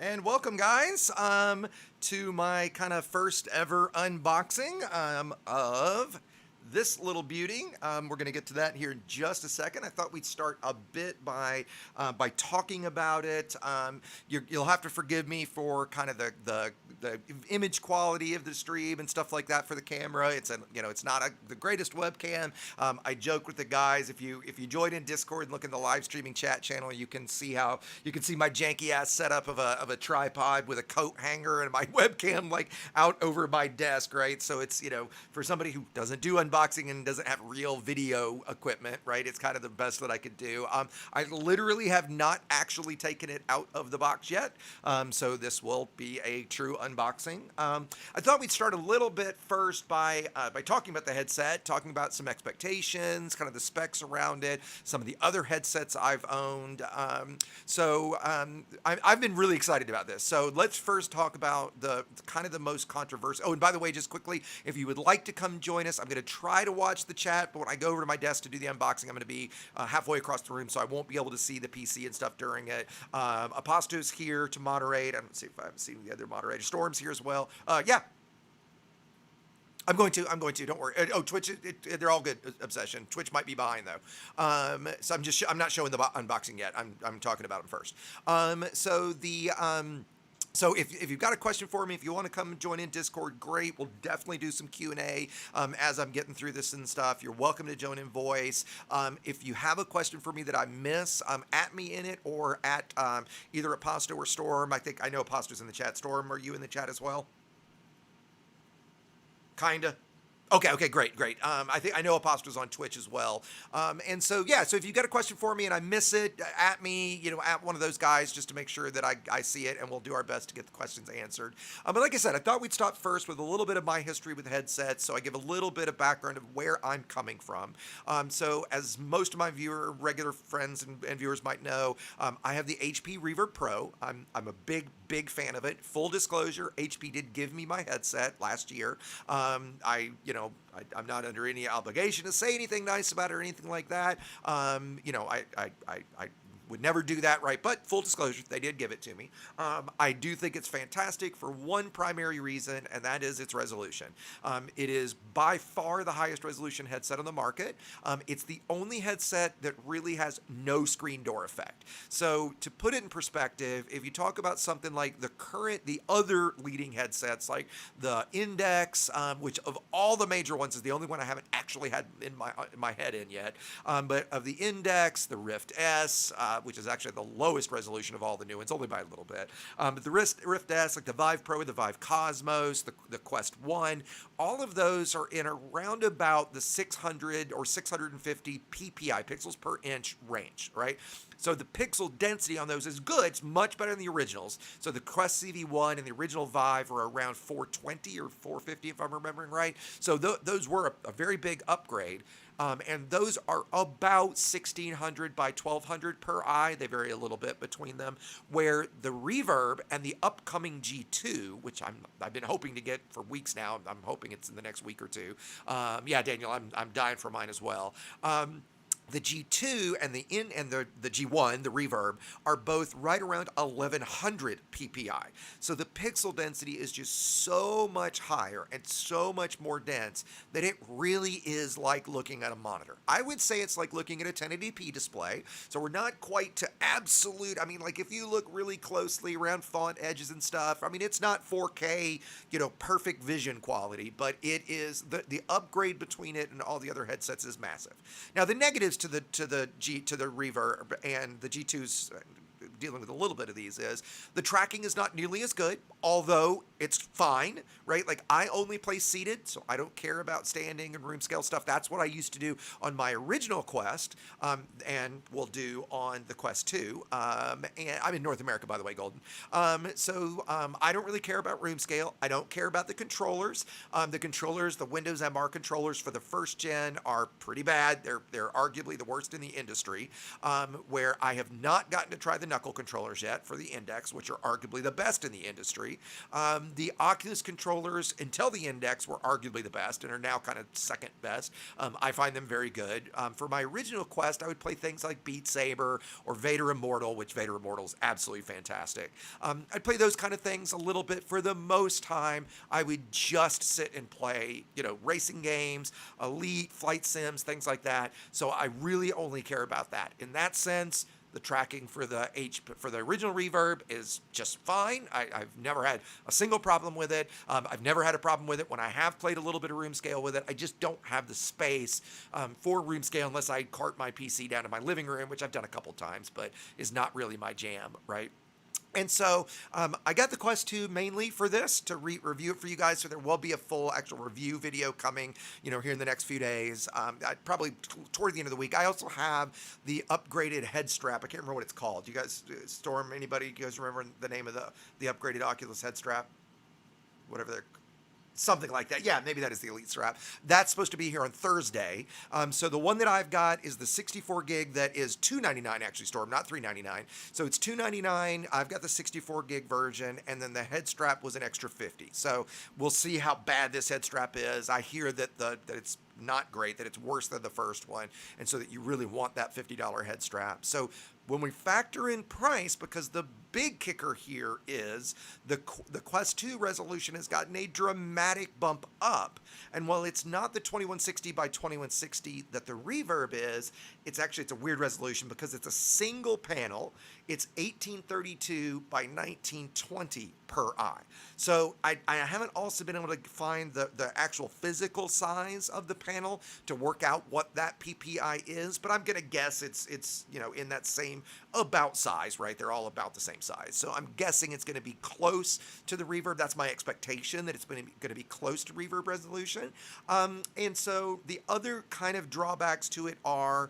And welcome, guys, to my kind of first ever unboxing of this little beauty. We're going to get to that here in just a second. I thought we'd start a bit by talking about it. You'll have to forgive me for kind of the image quality of the stream and stuff like that for the camera. It's not the greatest webcam. I joke with the guys, if you join in Discord and look in the live streaming chat channel, you can see my janky ass setup of a tripod with a coat hanger and my webcam like out over my desk, right? So it's, for somebody who doesn't do unboxing and doesn't have real video equipment, right? It's kind of the best that I could do. I literally have not actually taken it out of the box yet, so this will be a true unboxing. I thought we'd start a little bit first by talking about the headset, talking about some expectations, kind of the specs around it, some of the other headsets I've owned. I've been really excited about this. So let's first talk about the kind of the most controversial. Oh, and by the way, just quickly, if you would like to come join us, I'm going to try to watch the chat, but when I go over to my desk to do the unboxing, I'm going to be halfway across the room, so I won't be able to see the PC and stuff during it. Aposto's here to moderate. I don't see if I haven't seen the other moderator. Storm's here as well. Yeah. I'm going to. Don't worry. Oh, Twitch. They're all good. Obsession. Twitch might be behind though. So I'm not showing the unboxing yet. I'm talking about them first. So if you've got a question for me, if you want to come join in Discord, great. We'll definitely do some Q&A as I'm getting through this and stuff. You're welcome to join in voice. If you have a question for me that I miss, at me in it or at either Aposto or Storm. I know Aposto's in the chat. Storm, are you in the chat as well? Kinda. Okay, great. I know Aposto's on Twitch as well. So if you've got a question for me and I miss it, at me, at one of those guys just to make sure that I see it, and we'll do our best to get the questions answered. But like I said, I thought we'd stop first with a little bit of my history with headsets, so I give a little bit of background of where I'm coming from. So as most of my regular friends and viewers might know, I have the HP Reverb Pro. I'm a big fan of it. Full disclosure, HP did give me my headset last year. I'm not under any obligation to say anything nice about it or anything like that. I would never do that, right? But full disclosure, they did give it to me. I do think it's fantastic for one primary reason, and that is its resolution. It is by far the highest resolution headset on the market. It's the only headset that really has no screen door effect. So to put it in perspective, if you talk about something like the other leading headsets, like the Index, which of all the major ones is the only one I haven't actually had in my head in yet, but of the Index, the Rift S, which is actually the lowest resolution of all the new ones, only by a little bit. But the Rift S, like the Vive Pro, the Vive Cosmos, the Quest 1, all of those are in around about the 600 or 650 PPI, pixels per inch range, right? So the pixel density on those is good. It's much better than the originals. So the Quest CV1 and the original Vive are around 420 or 450, if I'm remembering right. So those were a very big upgrade. And those are about 1600 by 1200 per eye. They vary a little bit between them. Where the Reverb and the upcoming G2, which I've been hoping to get for weeks now. I'm hoping it's in the next week or two. Yeah, Daniel, I'm dying for mine as well. The G2 and the G1, the Reverb, are both right around 1100 PPI. So the pixel density is just so much higher and so much more dense that it really is like looking at a monitor. I would say it's like looking at a 1080p display. So we're not quite to absolute, if you look really closely around font edges and stuff, it's not 4K, perfect vision quality, but it is, the upgrade between it and all the other headsets is massive. Now the negatives to the Reverb and the G2's dealing with a little bit of these is the tracking is not nearly as good, although it's fine, right? Like I only play seated, so I don't care about standing and room scale stuff. That's what I used to do on my original Quest, and will do on the Quest 2. And I'm in North America, by the way, Golden. I don't really care about room scale. I don't care about the controllers. The Windows MR controllers for the first gen are pretty bad. They're arguably the worst in the industry, where I have not gotten to try the knuckle controllers yet for the Index, which are arguably the best in the industry. The Oculus controllers until the Index were arguably the best and are now kind of second best. I find them very good. For my original Quest, I would play things like Beat Saber or Vader Immortal, which Vader Immortal is absolutely fantastic. I'd play those kind of things a little bit. For the most time, I would just sit and play, racing games, Elite, flight sims, things like that. So I really only care about that. In that sense, the tracking for the original Reverb is just fine. I've never had a single problem with it. I've never had a problem with it when I have played a little bit of room scale with it. I just don't have the space for room scale unless I cart my PC down to my living room, which I've done a couple times, but is not really my jam, right? And so I got the Quest 2 mainly for this, to review it for you guys. So there will be a full actual review video coming, here in the next few days. Probably toward the end of the week. I also have the upgraded head strap. I can't remember what it's called. You guys, Storm, anybody? You guys remember the name of the upgraded Oculus head strap? Whatever they're something like that. Yeah, maybe that is the Elite strap. That's supposed to be here on Thursday. So the one that I've got is the 64 gig that is $299 actually, Storm, not $399. So it's $299. I've got the 64 gig version, and then the head strap was an extra $50. So we'll see how bad this head strap is. I hear that that it's not great, that it's worse than the first one, and so that you really want that $50 head strap. So when we factor in price, because the big kicker here is the Quest 2 resolution has gotten a dramatic bump up. And while it's not the 2160 by 2160 that the Reverb is, it's a weird resolution because it's a single panel. It's 1832 by 1920 per eye. So I haven't also been able to find the actual physical size of the panel to work out what that PPI is, but I'm gonna guess it's in that same about size, right? They're all about the same size. So I'm guessing it's gonna be close to the Reverb. That's my expectation, that it's gonna be close to Reverb resolution. And so the other kind of drawbacks to it are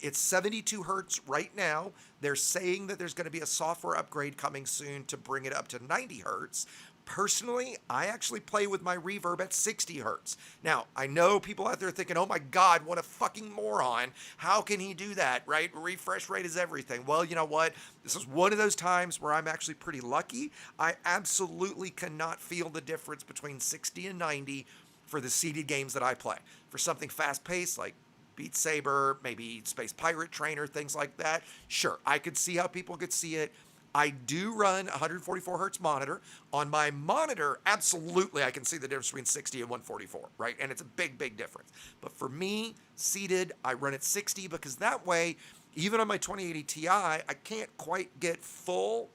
it's 72 hertz right now. They're saying that there's going to be a software upgrade coming soon to bring it up to 90 hertz. Personally, I actually play with my Reverb at 60 hertz. Now, I know people out there thinking, oh my God, what a fucking moron. How can he do that, right? Refresh rate is everything. Well, you know what? This is one of those times where I'm actually pretty lucky. I absolutely cannot feel the difference between 60 and 90 for the seeded games that I play. For something fast-paced like Beat Saber, maybe Space Pirate Trainer, things like that. Sure, I could see how people could see it. I do run 144 hertz monitor. On my monitor, absolutely, I can see the difference between 60 and 144, right? And it's a big, big difference. But for me, seated, I run at 60 because that way, even on my 2080 Ti, I can't quite get full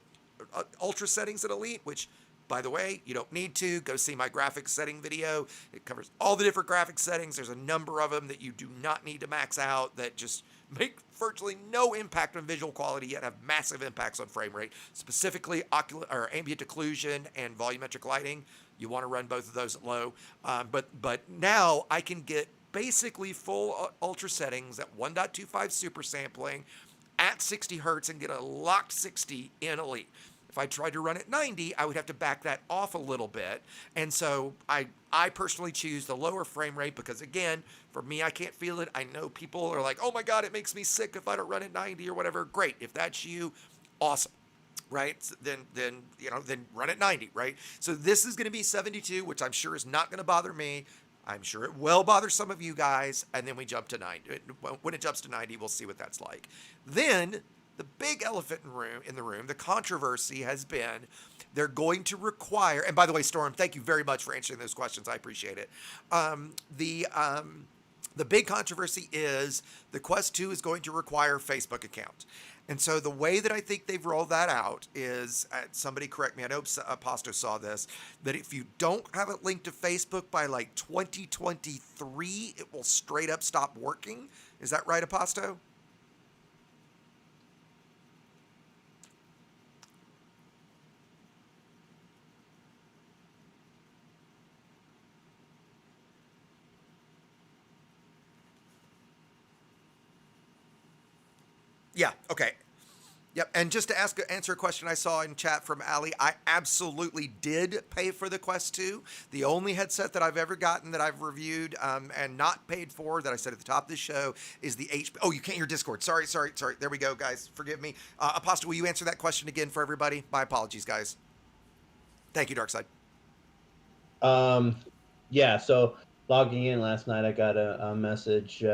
ultra settings at Elite, which, by the way, you don't need to. Go see my graphics setting video. It covers all the different graphics settings. There's a number of them that you do not need to max out that just make virtually no impact on visual quality yet have massive impacts on frame rate. Specifically, ambient occlusion and volumetric lighting. You want to run both of those at low. But now I can get basically full ultra settings at 1.25 super sampling at 60 hertz and get a locked 60 in Elite. If I tried to run at 90, I would have to back that off a little bit. And so I personally choose the lower frame rate because, again, for me, I can't feel it. I know people are like, oh my God, it makes me sick if I don't run at 90 or whatever. Great. If that's you, awesome. Right? Then run at 90, right? So this is going to be 72, which I'm sure is not going to bother me. I'm sure it will bother some of you guys. And then we jump to 90. When it jumps to 90, we'll see what that's like. Then the big elephant in the room, the controversy has been they're going to require, and by the way, Storm, thank you very much for answering those questions. I appreciate it. The big controversy is the Quest 2 is going to require a Facebook account. And so the way that I think they've rolled that out is, somebody correct me, I know Aposto saw this, that if you don't have it linked to Facebook by like 2023, it will straight up stop working. Is that right, Aposto? Yeah, okay. Yep, and just to answer a question I saw in chat from Ali, I absolutely did pay for the Quest 2. The only headset that I've ever gotten that I've reviewed and not paid for, that I said at the top of the show, is the HP. Oh, you can't hear Discord. Sorry. There we go, guys. Forgive me. Apostle, will you answer that question again for everybody? My apologies, guys. Thank you, Darkside. Yeah, so logging in last night, I got a message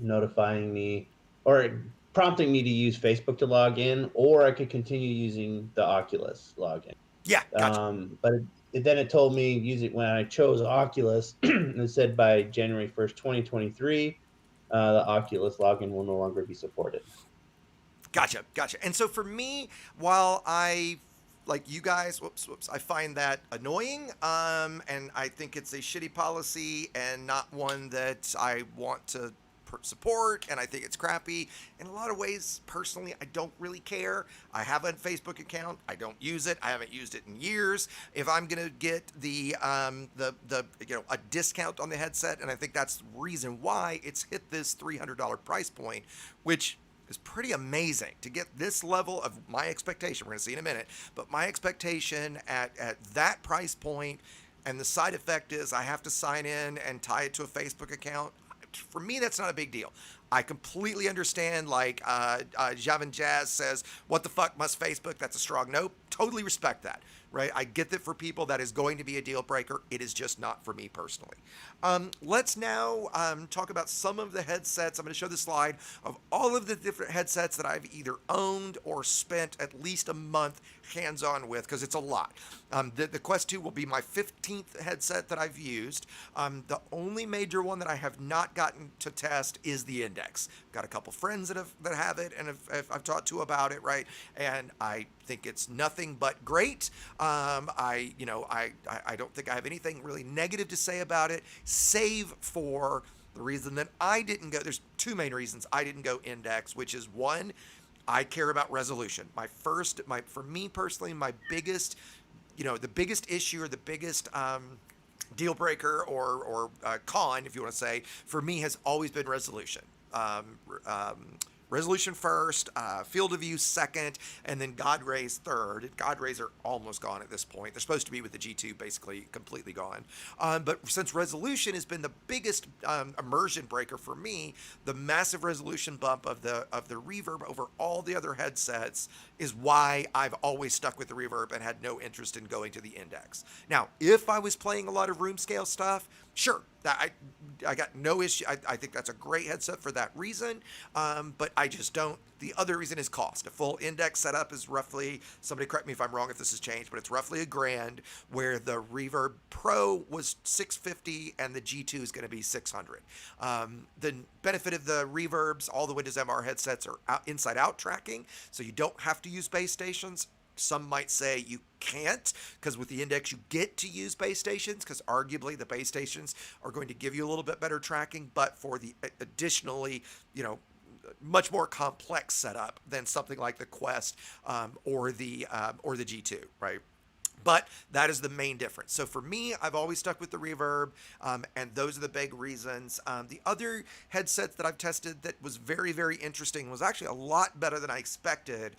notifying me or prompting me to use Facebook to log in, or I could continue using the Oculus login. Yeah, gotcha. But then it told me use it when I chose Oculus. It said by January 1st, 2023, the Oculus login will no longer be supported. Gotcha. And so for me, while I like you guys, whoops, I find that annoying, and I think it's a shitty policy and not one that I want to support, and I think it's crappy. In a lot of ways, personally, I don't really care. I have a Facebook account. I don't use it. I haven't used it in years. If I'm gonna get the a discount on the headset, and I think that's the reason why it's hit this $300 price point, which is pretty amazing to get this level of my expectation. We're going to see in a minute, but my expectation at that price point, and the side effect is I have to sign in and tie it to a Facebook account. For me, that's not a big deal. I completely understand, like Javin Jazz says, what the fuck must Facebook? That's a strong no. Totally respect that, right? I get that for people that is going to be a deal breaker. It is just not for me personally. Let's now talk about some of the headsets. I'm going to show the slide of all of the different headsets that I've either owned or spent at least a month hands-on with, because it's a lot. The Quest 2 will be my 15th headset that I've used. The only major one that I have not gotten to test is the Index. Got a couple friends that have it, and I've talked to about it, right? And I think it's nothing but great. I don't think I have anything really negative to say about it, save for the reason that I didn't go. There's two main reasons I didn't go Index, which is one, I care about resolution. For me personally, my biggest, the biggest issue or the biggest deal breaker or con, if you want to say, for me has always been resolution. Resolution first, field of view second, and then God rays third. God rays are almost gone at this point. They're supposed to be with the G2 basically completely gone. But since resolution has been the biggest immersion breaker for me, the massive resolution bump of the Reverb over all the other headsets is why I've always stuck with the Reverb and had no interest in going to the Index. Now, if I was playing a lot of room scale stuff, sure, I got no issue. I think that's a great headset for that reason, but I just don't. The other reason is cost. A full Index setup is roughly, somebody correct me if I'm wrong if this has changed, but it's roughly $1,000, where the Reverb Pro was $650 and the G2 is going to be $600. The benefit of the Reverbs, all the Windows MR headsets are inside-out tracking, so you don't have to use base stations. Some might say you can't, because with the Index you get to use base stations, because arguably the base stations are going to give you a little bit better tracking, but for the additionally, much more complex setup than something like the Quest or the G2, right? But that is the main difference. So for me, I've always stuck with the Reverb, and those are the big reasons. The other headset that I've tested that was very, very interesting, was actually a lot better than I expected,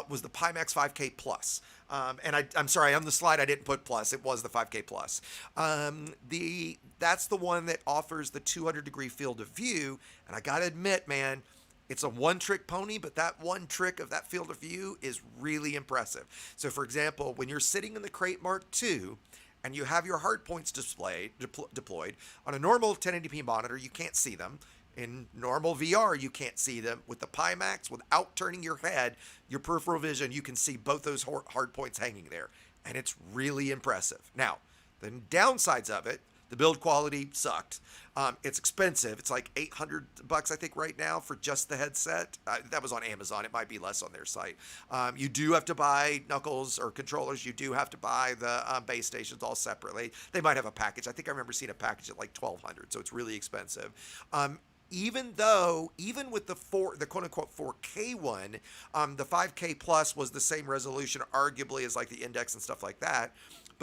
was the Pimax 5K Plus. And I'm sorry, on the slide I didn't put plus. It was the 5K Plus. That's the one that offers the 200-degree field of view, and I gotta admit, man, it's a one-trick pony, but that one trick of that field of view is really impressive. So, for example, when you're sitting in the Crate Mark II and you have your hard points deployed, on a normal 1080p monitor, you can't see them. In normal VR, you can't see them. With the Pimax, without turning your head, your peripheral vision, you can see both those hard points hanging there. And it's really impressive. Now, the downsides of it, the build quality sucked. It's expensive. It's like $800, I think, right now for just the headset. That was on Amazon. It might be less on their site. You do have to buy knuckles or controllers. You do have to buy the base stations all separately. They might have a package. I think I remember seeing a package at like $1,200, so it's really expensive. Even with the quote-unquote 4K one, the 5K Plus was the same resolution, arguably, as like the Index and stuff like that.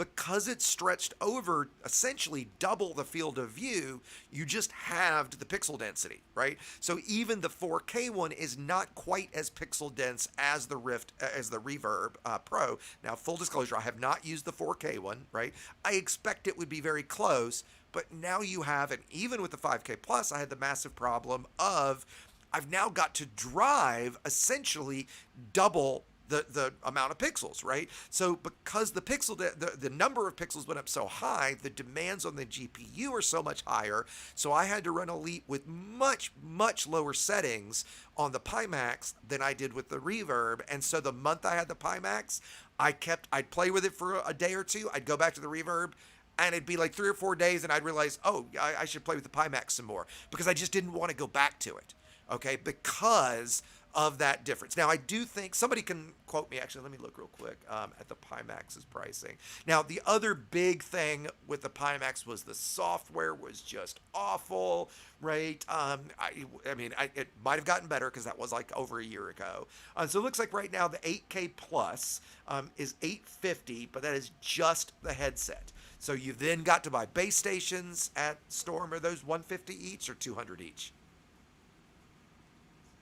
because it's stretched over essentially double the field of view, you just halved the pixel density, right? So even the 4K one is not quite as pixel dense as the Reverb Pro. Now, full disclosure, I have not used the 4K one, right? I expect it would be very close, but now you have, and even with the 5K Plus, I had the massive problem of I've now got to drive essentially double the amount of pixels, right? So because the number of pixels went up so high, the demands on the GPU are so much higher. So I had to run Elite with much, much lower settings on the Pimax than I did with the Reverb. And so the month I had the Pimax, I'd play with it for a day or two. I'd go back to the Reverb, and it'd be like 3 or 4 days, and I'd realize, oh, I should play with the Pimax some more, because I just didn't want to go back to it, okay, because of that difference. Now, I do think, somebody can quote me, actually, let me look real quick at the Pimax's pricing. Now, the other big thing with the Pimax was the software was just awful, right? It might have gotten better because that was like over a year ago. So it looks like right now the 8K Plus is $850, but that is just the headset. So you've then got to buy base stations at Storm. Are those $150 each or $200 each?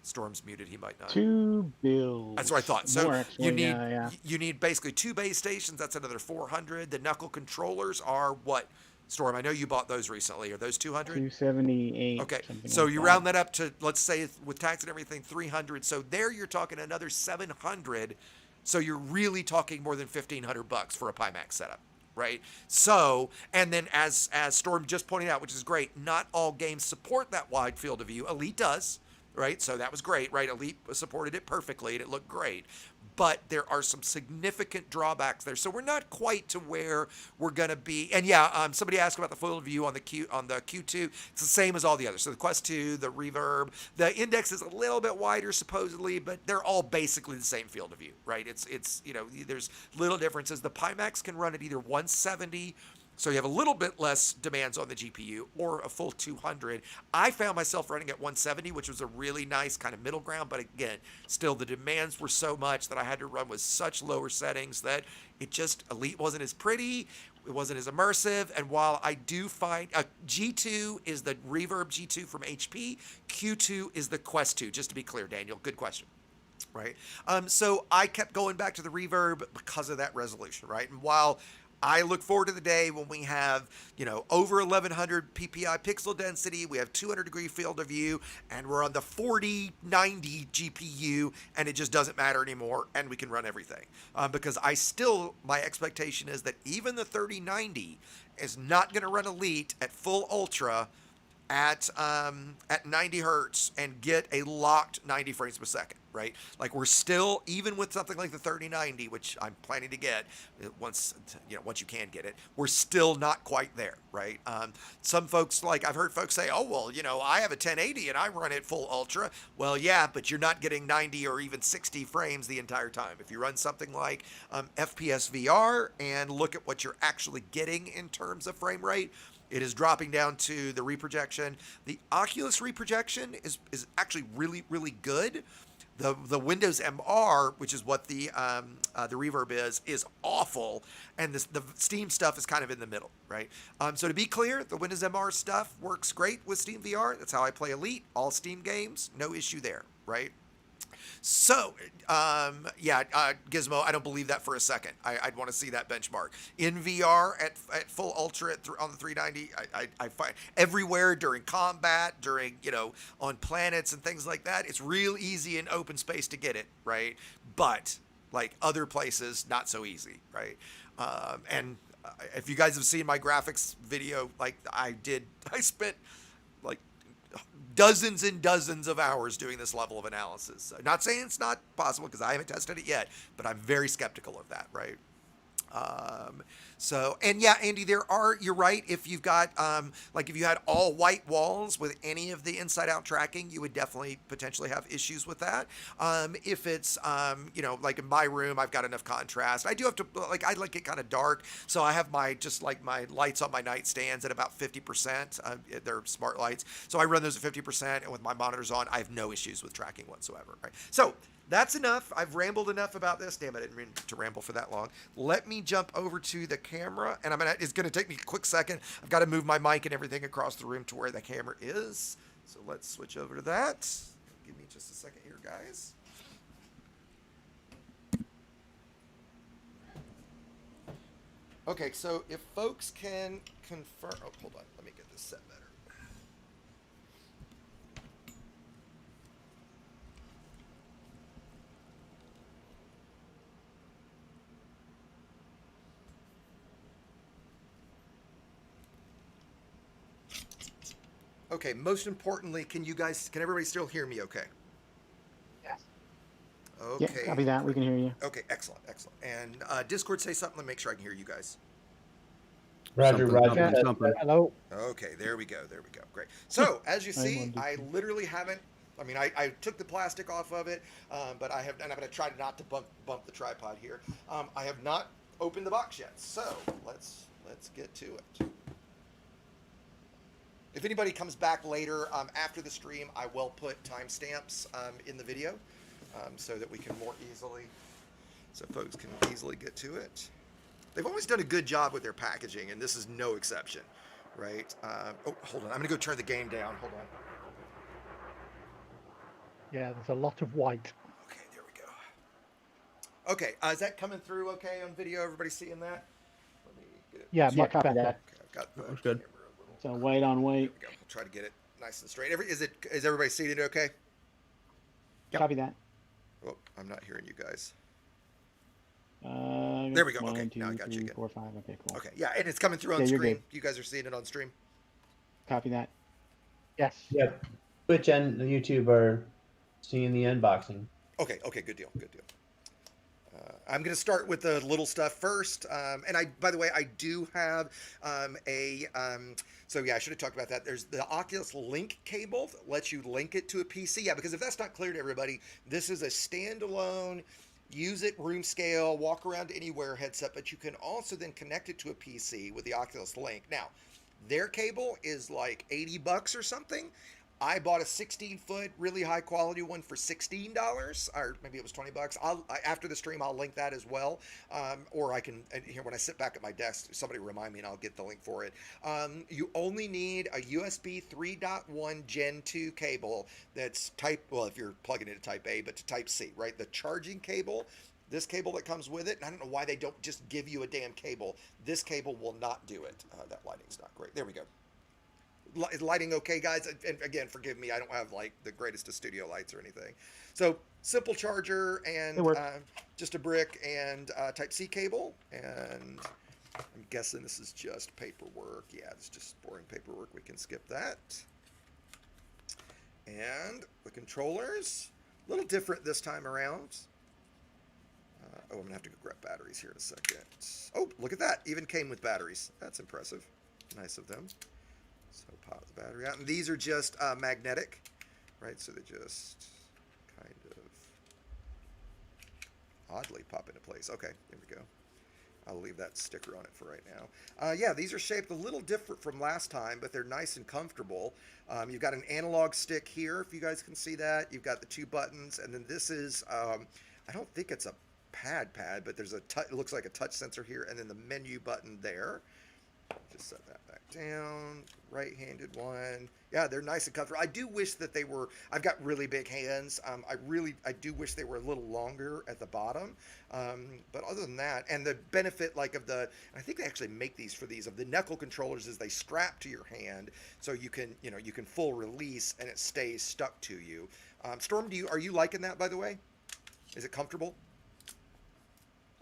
Storm's muted. He might not. 2 bills. That's what I thought. So more, actually, you need basically 2 base stations. That's another $400. The knuckle controllers are what? Storm, I know you bought those recently. Are those $200? $278. Okay, so you round that up to, let's say with tax and everything, $300. So there you're talking another $700. So you're really talking more than $1,500 for a Pimax setup, right? So, and then as Storm just pointed out, which is great, not all games support that wide field of view. Elite does, right? So that was great, right? Elite supported it perfectly and it looked great. But there are some significant drawbacks there. So we're not quite to where we're going to be. And yeah, somebody asked about the field of view on the Q2. It's the same as all the others. So the Quest 2, the Reverb, the Index is a little bit wider supposedly, but they're all basically the same field of view, right? It's there's little differences. The Pimax can run at either 170, so you have a little bit less demands on the GPU, or a full 200. I found myself running at 170, which was a really nice kind of middle ground. But again, still the demands were so much that I had to run with such lower settings that it just, Elite wasn't as pretty. It wasn't as immersive. And while I do find G2 is the Reverb G2 from HP, Q2 is the Quest 2, just to be clear, Daniel. Good question. Right. So I kept going back to the Reverb because of that resolution, right? And while I look forward to the day when we have, over 1100 PPI pixel density, we have 200 degree field of view, and we're on the 4090 GPU, and it just doesn't matter anymore, and we can run everything. Because my expectation is that even the 3090 is not going to run Elite at full ultra at 90 hertz and get a locked 90 frames per second, right? Like we're still, even with something like the 3090, which I'm planning to get once you can get it, we're still not quite there, right? Some folks, like I've heard folks say, oh, well, I have a 1080 and I run it full ultra. Well, yeah, but you're not getting 90 or even 60 frames the entire time. If you run something like FPS VR and look at what you're actually getting in terms of frame rate, it is dropping down to the reprojection. The Oculus reprojection is actually really, really good. The Windows MR, which is what the Reverb is awful, and the Steam stuff is kind of in the middle, right? So to be clear, the Windows MR stuff works great with Steam VR. That's how I play Elite, all Steam games, no issue there, right? So, Gizmo, I don't believe that for a second. I'd want to see that benchmark. In VR at full ultra on the 390, I find everywhere during combat, during, on planets and things like that, it's real easy in open space to get it, right? But, like other places, not so easy, right? And if you guys have seen my graphics video, like I spent like dozens and dozens of hours doing this level of analysis. Not saying it's not possible because I haven't tested it yet, but I'm very skeptical of that, right? And yeah, Andy, you're right. If you've got, if you had all white walls with any of the inside out tracking, you would definitely potentially have issues with that. If it's, like in my room, I've got enough contrast. I do have to, I like it kind of dark. So I have my lights on my nightstands at about 50%. They're smart lights. So I run those at 50%, and with my monitors on, I have no issues with tracking whatsoever, right? So that's enough. I've rambled enough about this. Damn, I didn't mean to ramble for that long. Let me jump over to the camera, and it's gonna take me a quick second. I've got to move my mic and everything across the room to where the camera is. So let's switch over to that. Give me just a second here, guys. Okay, so if folks can confirm, oh, hold on, let me get this set better. Okay, most importantly, can everybody still hear me okay? Yes. Okay. Yeah, copy that. We can hear you. Okay, excellent, excellent. And Discord, say something. Let me make sure I can hear you guys. Roger, Something, Roger. Hello. Okay, there we go, great. So, as you I see, wondered. I literally haven't, I took the plastic off of it, but and I'm going to try not to bump the tripod here. I have not opened the box yet, so let's get to it. If anybody comes back later after the stream, I will put timestamps in the video so that we can so folks can easily get to it. They've always done a good job with their packaging, and this is no exception, right? Oh, hold on. I'm going to go turn the game down. Hold on. Yeah, there's a lot of white. Okay, there we go. Okay, is that coming through okay on video? Everybody seeing that? Let me get it. Yeah, Yeah, much copy better. that. Okay, I've got the That was good. camera a little. So wait on There wait. we go. I'll try to get it nice and straight. Is everybody seated okay? Yep. Copy that. Oh, I'm not hearing you guys. There we go. Okay, now I got you again. 4, 5. Okay, cool. Okay, yeah, and it's coming through on Yeah, you're screen. good. You guys are seeing it on stream. Copy that. Yes. Yep. Twitch and YouTube are seeing the unboxing. Okay, good deal. I'm going to start with the little stuff first. And by the way, I do have so yeah, I should have talked about that. There's the Oculus Link cable that lets you link it to a PC. Yeah, because if that's not clear to everybody, this is a standalone, use it room scale, walk around anywhere headset, but you can also then connect it to a PC with the Oculus Link. Now, their cable is like $80 or something. I bought a 16-foot, really high quality one for $16, or maybe it was $20. After the stream, I'll link that as well. Or I can, here when I sit back at my desk, somebody remind me and I'll get the link for it. You only need a USB 3.1 Gen 2 cable that's if you're plugging it to Type A, but to Type C, right? The charging cable, this cable that comes with it, and I don't know why they don't just give you a damn cable. This cable will not do it. That lighting's not great. There we go. Is lighting okay, guys? And again, forgive me, I don't have like the greatest of studio lights or anything. So simple charger and just a brick and Type C cable. And I'm guessing this is just paperwork. Yeah, it's just boring paperwork. We can skip that. And the controllers, a little different this time around. I'm gonna have to go grab batteries here in a second. Oh, look at that! Even came with batteries. That's impressive. Nice of them. So pop the battery out, and these are just magnetic, right? So they just kind of oddly pop into place. Okay, there we go. I'll leave that sticker on it for right now. Yeah, these are shaped a little different from last time, but they're nice and comfortable. You've got an analog stick here, if you guys can see that. You've got the 2 buttons, and then this is, I don't think it's a pad, but there's it looks like a touch sensor here, and then the menu button there. Just set that back down. Right-handed one. Yeah, they're nice and comfortable. I do wish that they were, I've got really big hands. I do wish they were a little longer at the bottom. But other than that, and the benefit I think they actually make these of the knuckle controllers is they strap to your hand so you can full release and it stays stuck to you. Storm, are you liking that, by the way? Is it comfortable?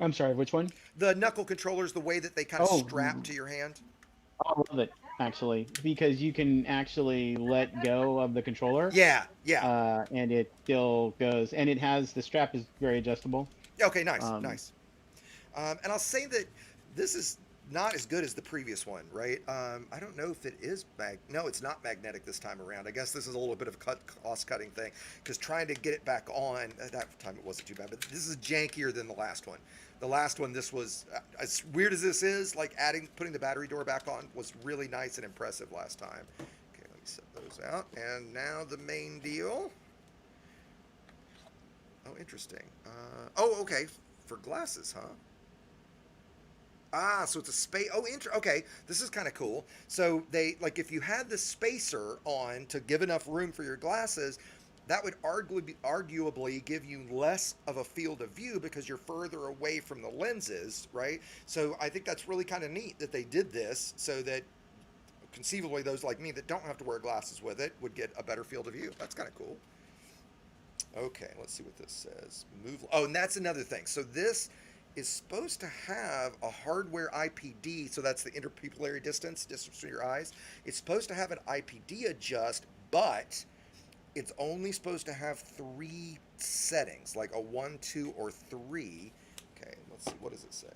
I'm sorry, which one? The knuckle controllers, the way that they kind of strap to your hand. I love it, actually, because you can actually let go of the controller. Yeah. And it still goes, and the strap is very adjustable. Okay, nice. And I'll say that this is not as good as the previous one, right? I don't know if it is no, it's not magnetic this time around. I guess this is a little bit of a cost-cutting thing, because trying to get it back on, that time it wasn't too bad, but this is jankier than the last one. The last one, this was, as weird as this is, like putting the battery door back on was really nice and impressive last time. Okay, let me set those out. And now the main deal. Oh, interesting. Oh, okay. For glasses, huh? Ah, so it's a space. Oh, okay, this is kind of cool. So they like if you had the spacer on to give enough room for your glasses, that would arguably give you less of a field of view because you're further away from the lenses, right? So I think that's really kind of neat that they did this so that conceivably those like me that don't have to wear glasses with it would get a better field of view. That's kind of cool. Okay, let's see what this says. Move. Oh, and that's another thing. So this is supposed to have a hardware IPD, so that's the interpupillary distance between your eyes. It's supposed to have an IPD adjust, but it's only supposed to have 3 settings, like a 1, 2, or 3. Okay, let's see. What does it say?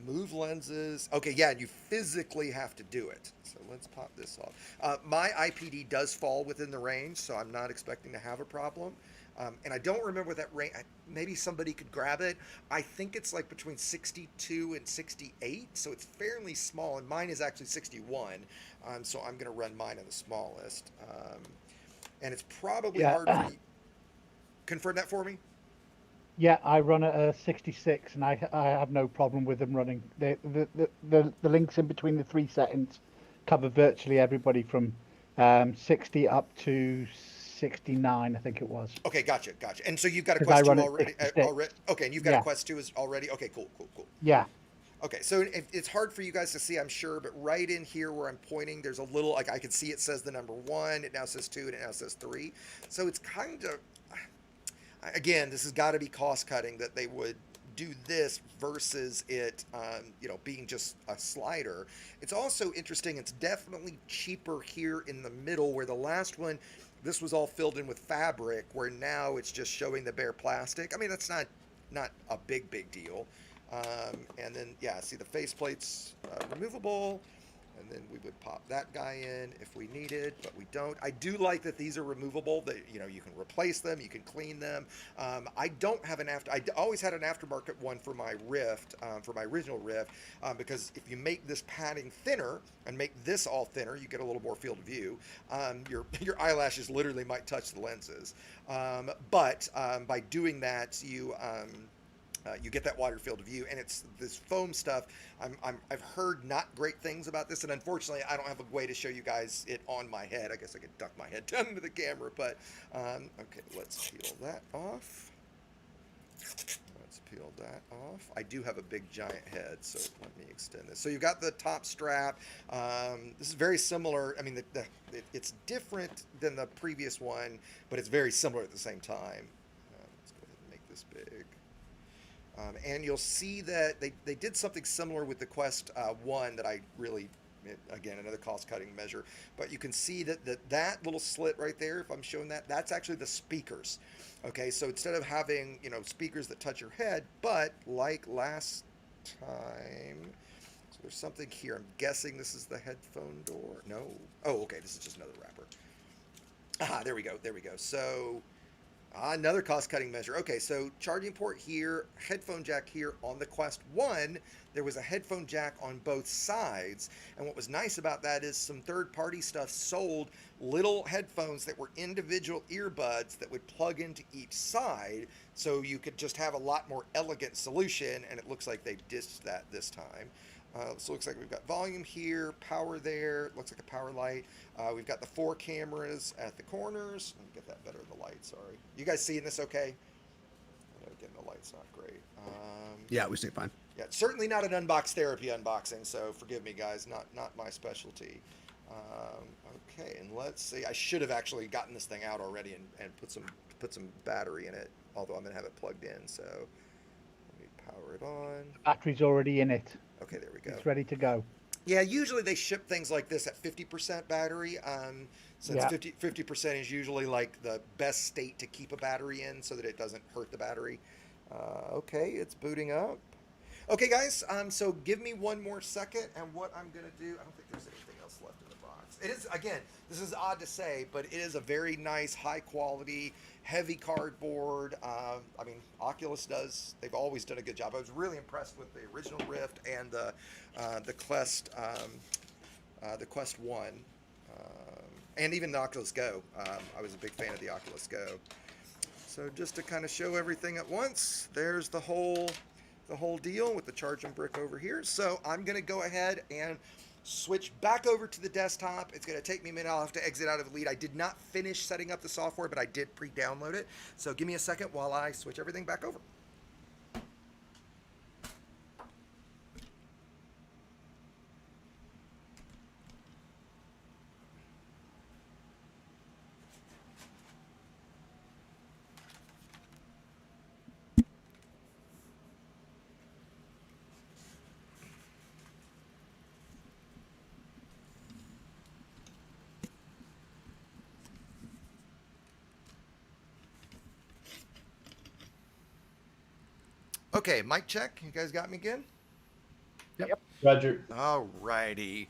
Move lenses. Okay, yeah, you physically have to do it. So let's pop this off. My IPD does fall within the range, so I'm not expecting to have a problem. And I don't remember that range. Maybe somebody could grab it. I think it's like between 62 and 68, so it's fairly small. And mine is actually 61, so I'm going to run mine on the smallest. And it's probably hard for you. Confirm that for me. Yeah, I run at a 66, and I have no problem with them running. The links in between the 3 settings cover virtually everybody from 60 up to 69, I think it was. Okay, gotcha. And so you've got a 'Cause I Quest 2 run at already? 66. Okay, and you've got a Quest 2 already? Okay, cool. Yeah. Okay, so it's hard for you guys to see, I'm sure, but right in here where I'm pointing, there's a little, like I can see it says the number 1, it now says 2, and it now says 3. So it's kind of, again, this has got to be cost cutting that they would do this versus it, being just a slider. It's also interesting, it's definitely cheaper here in the middle where the last one, this was all filled in with fabric, where now it's just showing the bare plastic. I mean, that's not a big deal. And then, yeah, see the faceplate's removable, and then we would pop that guy in if we needed, but we don't. I do like that these are removable, that, you can replace them, you can clean them. I don't have an I always had an aftermarket one for my Rift, for my original Rift, because if you make this padding thinner and make this all thinner, you get a little more field of view. Your eyelashes literally might touch the lenses. But by doing that, you get that wider field of view, and it's this foam stuff. I've heard not great things about this, and unfortunately, I don't have a way to show you guys it on my head. I guess I could duck my head down into the camera, but okay, let's peel that off. Let's peel that off. I do have a big giant head, so let me extend this. So you've got the top strap. This is very similar. I mean, it's different than the previous one, but it's very similar at the same time. Let's go ahead and make this big. And you'll see that they did something similar with the Quest 1 that I really, again, another cost-cutting measure. But you can see that little slit right there, if I'm showing that, that's actually the speakers. Okay, so instead of having, speakers that touch your head, but like last time, so there's something here. I'm guessing this is the headphone door. No. Oh, okay, this is just another wrapper. Ah, there we go. So... another cost-cutting measure. Okay, so charging port here, headphone jack here. On the Quest 1, there was a headphone jack on both sides. And what was nice about that is some third-party stuff sold little headphones that were individual earbuds that would plug into each side. So you could just have a lot more elegant solution, and it looks like they ditched that this time. So it looks like we've got volume here, power there, looks like a power light. We've got the 4 cameras at the corners. Let me get that better in the light, sorry. You guys seeing this okay? I know again, the light's not great. Yeah, we see it fine. Yeah, certainly not an unbox therapy unboxing, so forgive me, guys, not my specialty. Okay, and let's see. I should have actually gotten this thing out already and put some battery in it, although I'm going to have it plugged in, so let me power it on. Battery's already in it. Okay, there we go. It's ready to go. Yeah, usually they ship things like this at 50% battery. Since Yeah. 50% is usually like the best state to keep a battery in so that it doesn't hurt the battery. Okay, it's booting up. Okay, guys, so give me one more second, and what I'm going to do, I don't think there's anything else left in the box. It is, again, this is odd to say, but it is a very nice, high-quality, heavy cardboard. I mean, Oculus they've always done a good job. I was really impressed with the original Rift and the Quest 1, and even the Oculus Go. I was a big fan of the Oculus Go. So just to kind of show everything at once, there's the whole deal with the charging brick over here. So I'm going to go ahead and switch back over to the desktop. It's going to take me a minute. I'll have to exit out of Elite. I did not finish setting up the software, but I did pre-download it. So give me a second while I switch everything back over. Okay, mic check. You guys got me again? Yep. Roger. All righty.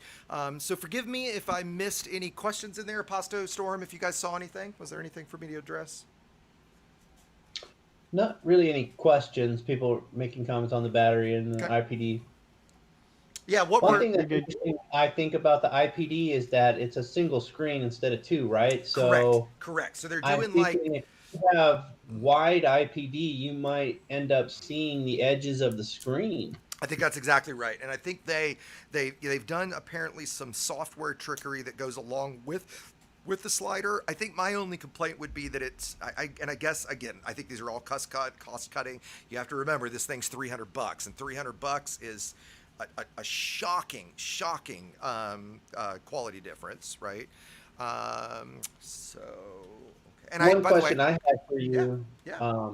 So forgive me if I missed any questions in there. Aposto Storm, if you guys saw anything, was there anything for me to address? Not really any questions. People making comments on the battery and the Okay. IPD. Yeah, what One were... thing that's interesting, I think, about the IPD is that it's a single screen instead of two, right? So Correct. So they're I'm doing like... thinking if you have wide IPD, you might end up seeing the edges of the screen. I think that's exactly right, and I think they've done apparently some software trickery that goes along with the slider. I think my only complaint would be that it's I guess again I think these are all cost cutting. You have to remember this thing's $300, and $300 is a shocking quality difference, right? So okay. And One by the way, question I had for you, yeah.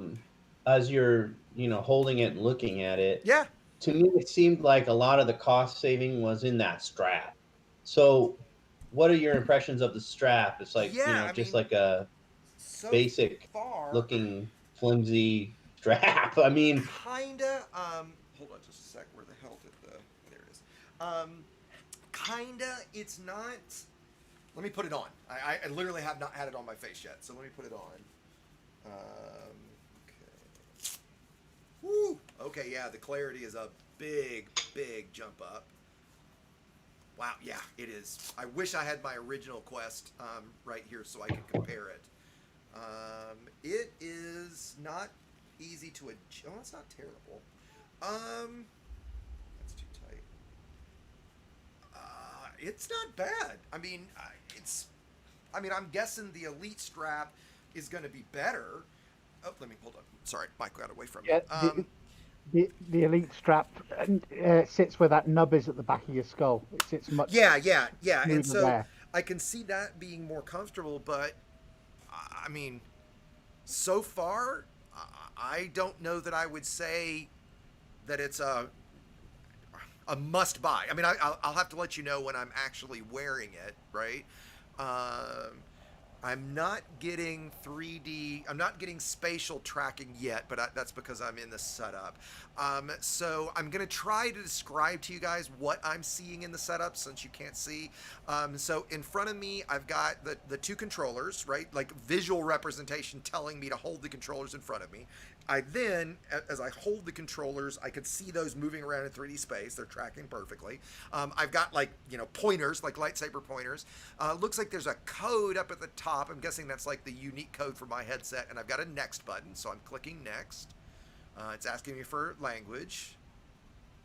as you're holding it and looking at it, Yeah. to me it seemed like a lot of the cost saving was in that strap. So, what are your impressions of the strap? It's like just like a so basic far, looking flimsy strap. I mean, kinda. Hold on just a sec. Where the hell did there it is? Kinda. It's not. Let me put it on. I literally have not had it on my face yet, so let me put it on. Okay. Woo. Okay. Yeah, the clarity is a big jump up. Wow. Yeah, it is. I wish I had my original Quest right here so I could compare it. It is not easy to adjust. Oh, it's not terrible. That's too tight. It's not bad. I mean, I'm guessing the Elite strap is going to be better. Oh, let me hold on. Sorry, Mike got away from me. The Elite strap sits where that nub is at the back of your skull. It sits much. Yeah. And so there. I can see that being more comfortable, but I mean, so far, I don't know that I would say that it's a must buy. I mean, I'll have to let you know when I'm actually wearing it, right? I'm not getting 3D. I'm not getting spatial tracking yet, but that's because I'm in the setup. So I'm going to try to describe to you guys what I'm seeing in the setup since you can't see. So in front of me, I've got the two controllers, right? Like visual representation telling me to hold the controllers in front of me. I then, as I hold the controllers, I can see those moving around in 3D space. They're tracking perfectly. I've got pointers, like lightsaber pointers. Looks like there's a code up at the top. I'm guessing that's like the unique code for my headset. And I've got a next button, so I'm clicking next. It's asking me for language.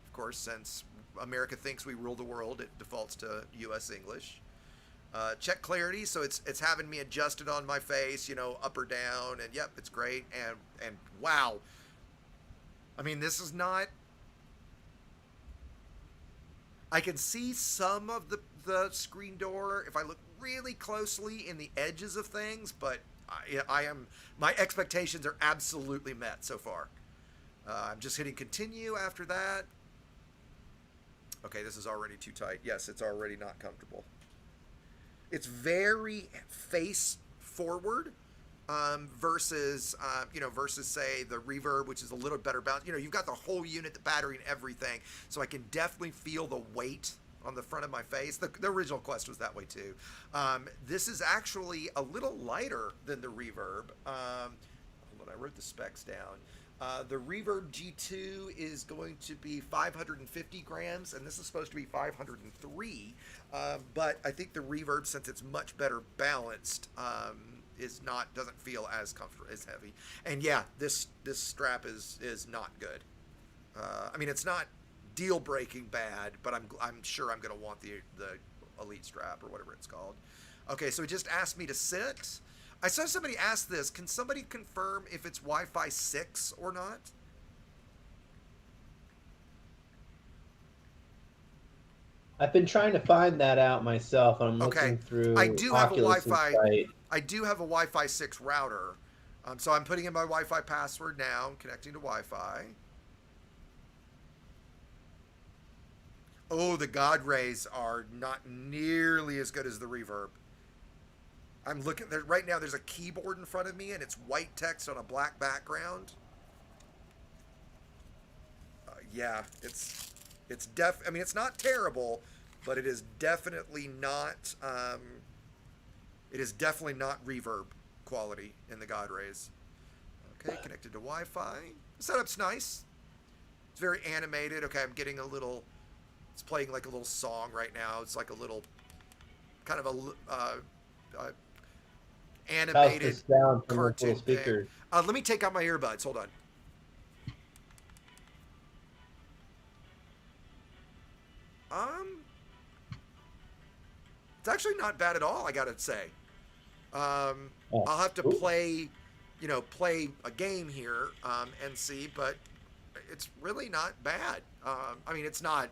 Of course, since America thinks we rule the world, it defaults to US English. Check clarity, so it's having me adjust it on my face, up or down, and yep, it's great. And wow, I mean, this is not. I can see some of the screen door if I look really closely in the edges of things, but my expectations are absolutely met so far. I'm just hitting continue after that. Okay, this is already too tight. Yes, it's already not comfortable. It's very face forward versus say the Reverb, which is a little better balance. You've got the whole unit, the battery, and everything, so I can definitely feel the weight on the front of my face. The original Quest was that way too. This is actually a little lighter than the Reverb. Hold on, I wrote the specs down. The Reverb G2 is going to be 550 grams, and this is supposed to be 503. But I think the Reverb, since it's much better balanced, doesn't feel as comfortable, as heavy. And yeah, this strap is not good. I mean, it's not deal breaking bad, but I'm sure I'm gonna want the Elite strap or whatever it's called. Okay, so it just asked me to sit. I saw somebody ask this. Can somebody confirm if it's Wi-Fi 6 or not? I've been trying to find that out myself. I'm Okay. looking through I do have a Oculus Wi-Fi. site. I do have a Wi-Fi 6 router. So I'm putting in my Wi-Fi password now, connecting to Wi-Fi. Oh, the God rays are not nearly as good as the Reverb. I'm looking there right now. There's a keyboard in front of me, and it's white text on a black background. Yeah, it's I mean, it's not terrible, but it is definitely not. It is definitely not Reverb quality in the God rays. Okay, connected to Wi-Fi. The setup's nice. It's very animated. Okay, I'm getting a little. It's playing like a little song right now. It's like a little, kind of a animated sound from cartoon the speaker. thing. Let me take out my earbuds. Hold on. It's actually not bad at all, I gotta say. I'll have to play a game here and see, but it's really not bad. I mean, it's not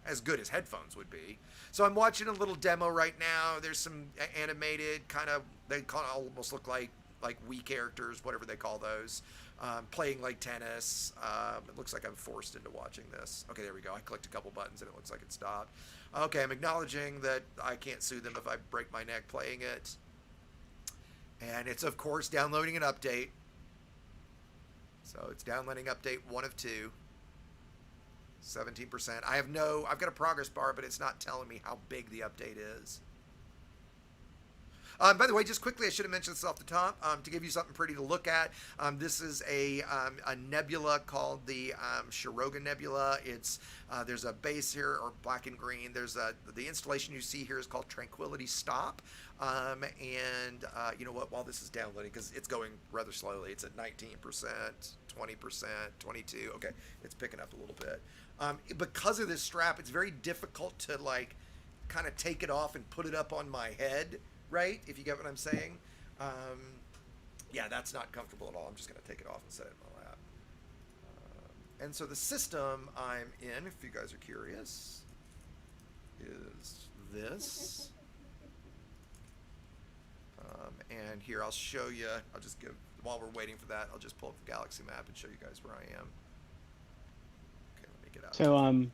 as good as headphones would be. So I'm watching a little demo right now. There's some animated they kind of almost look like Wii characters, whatever they call those, playing like tennis. It looks like I'm forced into watching this. Okay, there we go. I clicked a couple buttons and it looks like it stopped. Okay, I'm acknowledging that I can't sue them if I break my neck playing it. And it's, of course, downloading an update. So it's downloading update 1 of 2. 17%. I've got a progress bar, but it's not telling me how big the update is. By the way, just quickly, I should have mentioned this off the top to give you something pretty to look at. This is a nebula called the Shiroga Nebula. It's there's a base here, or black and green. There's the installation you see here is called Tranquility Stop. And you know what? While this is downloading, because it's going rather slowly, it's at 19%, 20%, 22. Okay, it's picking up a little bit. Because of this strap, it's very difficult to kind of take it off and put it up on my head. Right, if you get what I'm saying. Yeah, that's not comfortable at all. I'm just going to take it off and set it in my lap. And so the system I'm in, if you guys are curious, is this. And here, I'll show you. I'll just while we're waiting for that, I'll just pull up the Galaxy map and show you guys where I am. Okay, let me get out. So,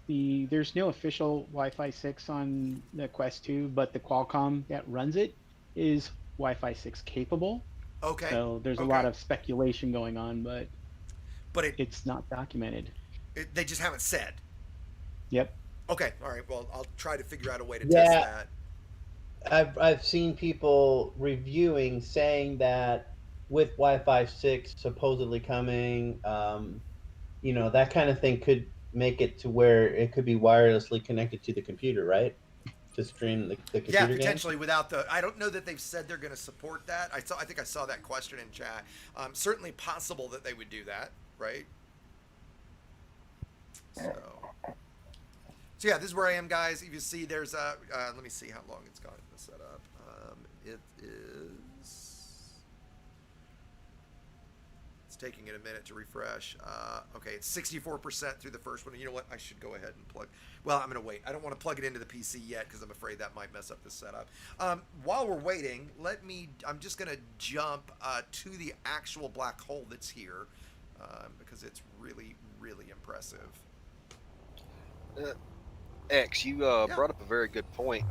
there's no official Wi-Fi 6 on the Quest 2, but the Qualcomm that runs it is Wi-Fi 6 capable. Okay. So there's a lot of speculation going on, but it's not documented. They just haven't said. Yep. Okay. All right. Well, I'll try to figure out a way to test that. I've seen people reviewing saying that with Wi-Fi 6 supposedly coming, that kind of thing could make it to where it could be wirelessly connected to the computer, right? To stream the computer Yeah, game? potentially without the... I don't know that they've said they're going to support that. I think I saw that question in chat. Certainly possible that they would do that, right? So yeah, this is where I am, guys. If you see, there's a... let me see how long it's gone to set up. It is... taking it a minute to refresh. Okay, it's 64% through the first one. And you know what? I should go ahead and plug. Well, I'm going to wait. I don't want to plug it into the PC yet because I'm afraid that might mess up the setup. While we're waiting, I'm just going to jump to the actual black hole that's here because it's really, really impressive. X, you brought up a very good point.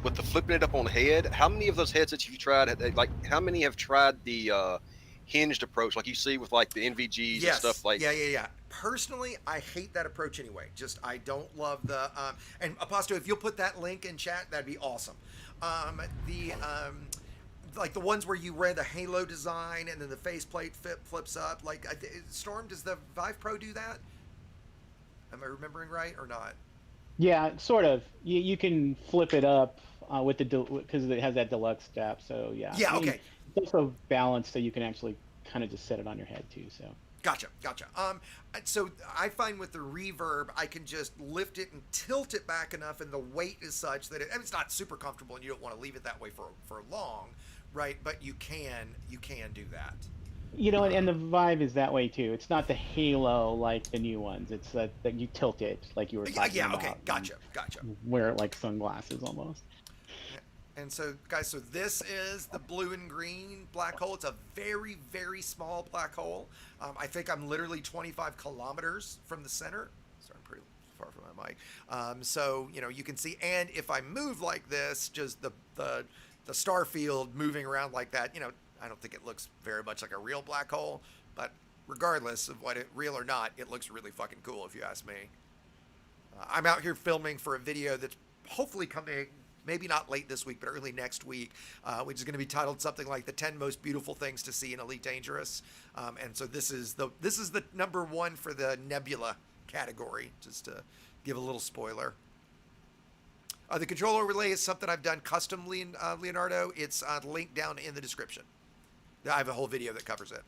With the flipping it up on the head, how many of those headsets you've tried, how many have tried the hinged approach like you see with the NVGs and stuff Yeah. Personally, I hate that approach anyway. I don't love the and Aposto, if you'll put that link in chat, that'd be awesome. The ones where you read the halo design and then the faceplate flips up. Storm, does the Vive Pro do that? Am I remembering right or not? Yeah, sort of. You can flip it up with the because it has that deluxe strap. So yeah. Yeah, I mean, okay. it's also balanced so you can actually kind of just set it on your head too. So. Gotcha. So I find with the Reverb, I can just lift it and tilt it back enough, and the weight is such that it's not super comfortable, and you don't want to leave it that way for long, right? But you can do that. You know, and the Vive is that way too. It's not the halo like the new ones. It's that you tilt it like you were talking about. Okay, gotcha. Wear it like sunglasses almost. And so, guys, this is the blue and green black hole. It's a very, very small black hole. I think I'm literally 25 kilometers from the center. Sorry, I'm pretty far from my mic. So, you can see, and if I move like this, just the star field moving around like that, I don't think it looks very much like a real black hole, but regardless of real or not, it looks really fucking cool if you ask me. I'm out here filming for a video that's hopefully coming, maybe not late this week, but early next week, which is going to be titled something like the 10 most beautiful things to see in Elite Dangerous. And so this is the number one for the Nebula category, just to give a little spoiler. The control overlay is something I've done custom, Leonardo. It's linked down in the description. I have a whole video that covers it.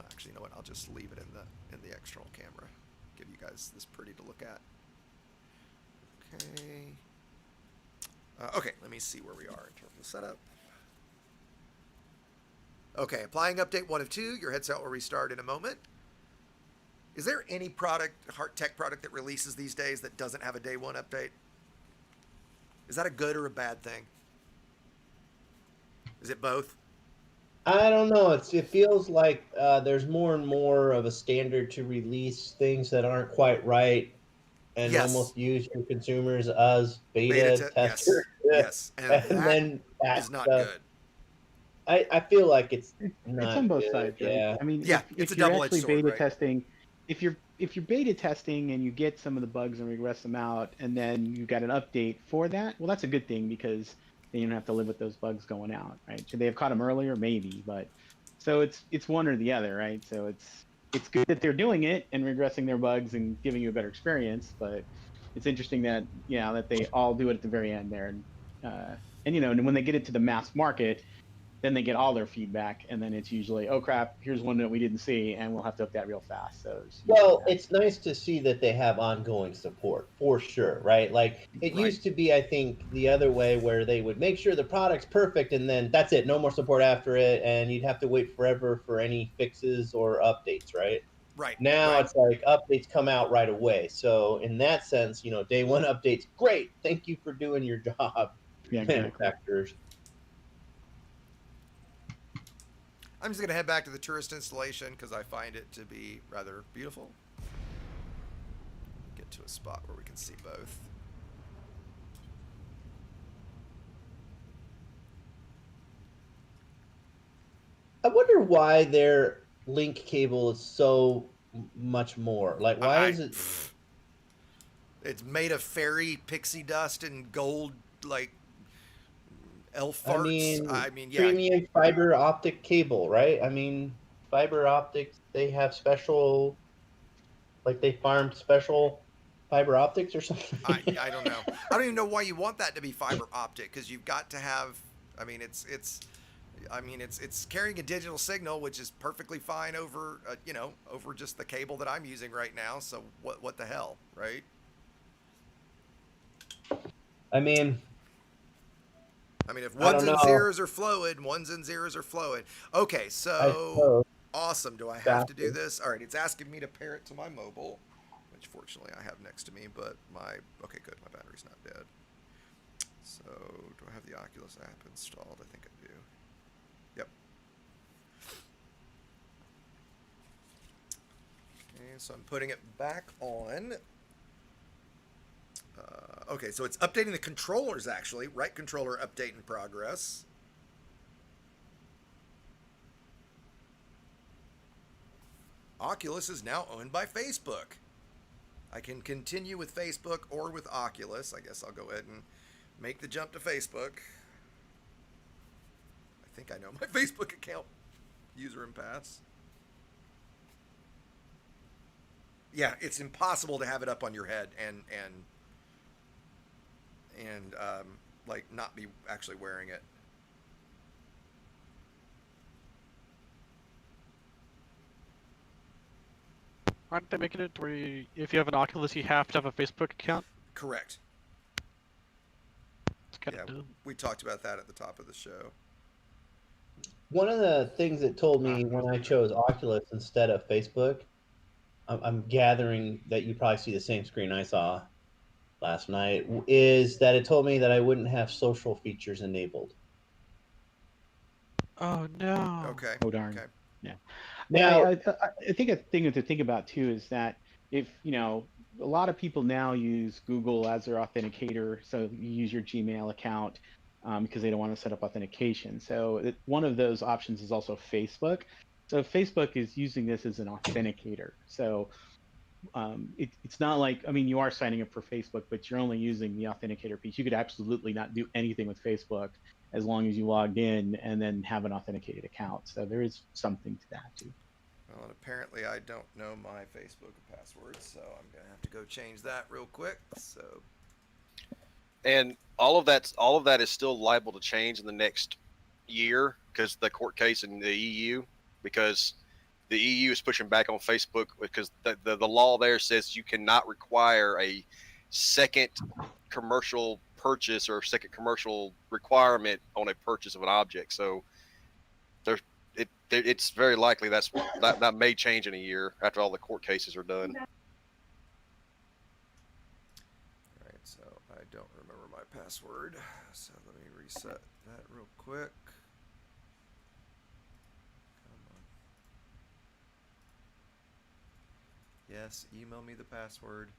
Actually, you know what? I'll just leave it in the external camera. Give you guys this pretty to look at. Okay. Okay, let me see where we are in terms of setup. Okay, applying update 1 of 2. Your headset will restart in a moment. Is there any tech product that releases these days that doesn't have a day 1 update? Is that a good or a bad thing? Is it both? I don't know. It feels like there's more and more of a standard to release things that aren't quite right, and almost use your consumers as beta testers. Yes. And then that is not good. I feel like it's on both sides, right? Yeah. I mean, it's if a you're double-edged actually sword, beta right? testing, if you're beta testing and you get some of the bugs and regress them out, and then you got an update for that, well, that's a good thing because then you don't have to live with those bugs going out, right? Should they have caught them earlier? Maybe, but so it's one or the other, right? So it's good that they're doing it and regressing their bugs and giving you a better experience, but it's interesting that that they all do it at the very end there, and when they get it to the mass market, then they get all their feedback, and then it's usually, oh crap, here's one that we didn't see, and we'll have to up that real fast. So it's nice to see that they have ongoing support for sure, right? Like it used to be, I think, the other way where they would make sure the product's perfect, and then that's it, no more support after it, and you'd have to wait forever for any fixes or updates, right? Right. Now it's like updates come out right away. So in that sense, day 1 updates, great. Thank you for doing your job, manufacturers. I'm just going to head back to the tourist installation because I find it to be rather beautiful. Get to a spot where we can see both. I wonder why their link cable is so much more. Like, why is it? It's made of fairy pixie dust and gold, like elf farts. I mean, premium fiber optic cable, right? I mean, fiber optics, they have special, like they farm special fiber optics or something. I don't know. I don't even know why you want that to be fiber optic, because you've got to have. I mean, it's carrying a digital signal, which is perfectly fine over over just the cable that I'm using right now. So what the hell, right? I mean, if ones and zeros are fluid, ones and zeros are fluid. Okay, so awesome. Do I have to do this? All right, it's asking me to pair it to my mobile, which fortunately I have next to me, but okay, good. My battery's not dead. So do I have the Oculus app installed? I think I do. Yep. Okay, so I'm putting it back on. Okay, so it's updating the controllers, actually. Right controller update in progress. Oculus is now owned by Facebook. I can continue with Facebook or with Oculus. I guess I'll go ahead and make the jump to Facebook. I think I know my Facebook account user and pass. Yeah, it's impossible to have it up on your head and and like not be actually wearing it. Aren't they making it where if you have an Oculus, you have to have a Facebook account? Correct. It's kind Yeah, of dumb. we talked about that at the top of the show. One of the things it told me when I chose Oculus instead of Facebook, I'm gathering that you probably see the same screen I saw last night, is that it told me that I wouldn't have social features enabled. Oh no. Okay. Oh darn. Okay. Yeah. Now, I think a thing to think about too is that if a lot of people now use Google as their authenticator, so you use your Gmail account because they don't want to set up authentication. So one of those options is also Facebook. So Facebook is using this as an authenticator. So it's not like, I mean, you are signing up for Facebook, but you're only using the authenticator piece. You could absolutely not do anything with Facebook as long as you logged in and then have an authenticated account. So there is something to that too. Well, and apparently I don't know my Facebook password, so I'm gonna have to go change that real quick. So, And all of that is still liable to change in the next year because the court case in the EU, because the EU is pushing back on Facebook because the law there says you cannot require a second commercial purchase or second commercial requirement on a purchase of an object. So it's very likely that may change in a year after all the court cases are done. all right. So I don't remember my password, so let me reset that real quick. Come on. Yes, email me the password.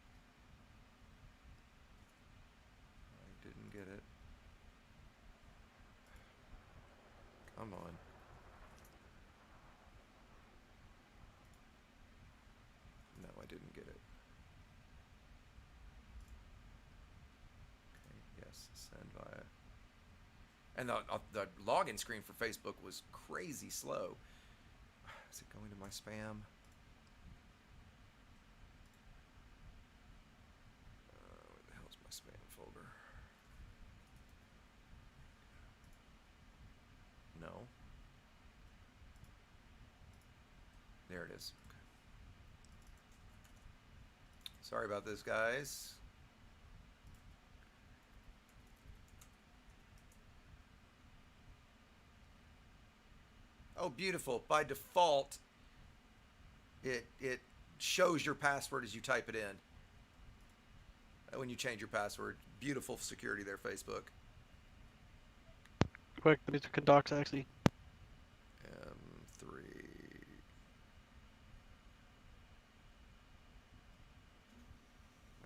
I didn't get it. Come on. No, I didn't get it. Okay, yes, send via. And the login screen for Facebook was crazy slow. Is it going to my spam? Where the hell is my spam folder? No. There it is. Okay. Sorry about this, guys. Oh, beautiful. By default, it shows your password as you type it in. When you change your password. Beautiful security there, Facebook. Quick, the music and docs actually. M3.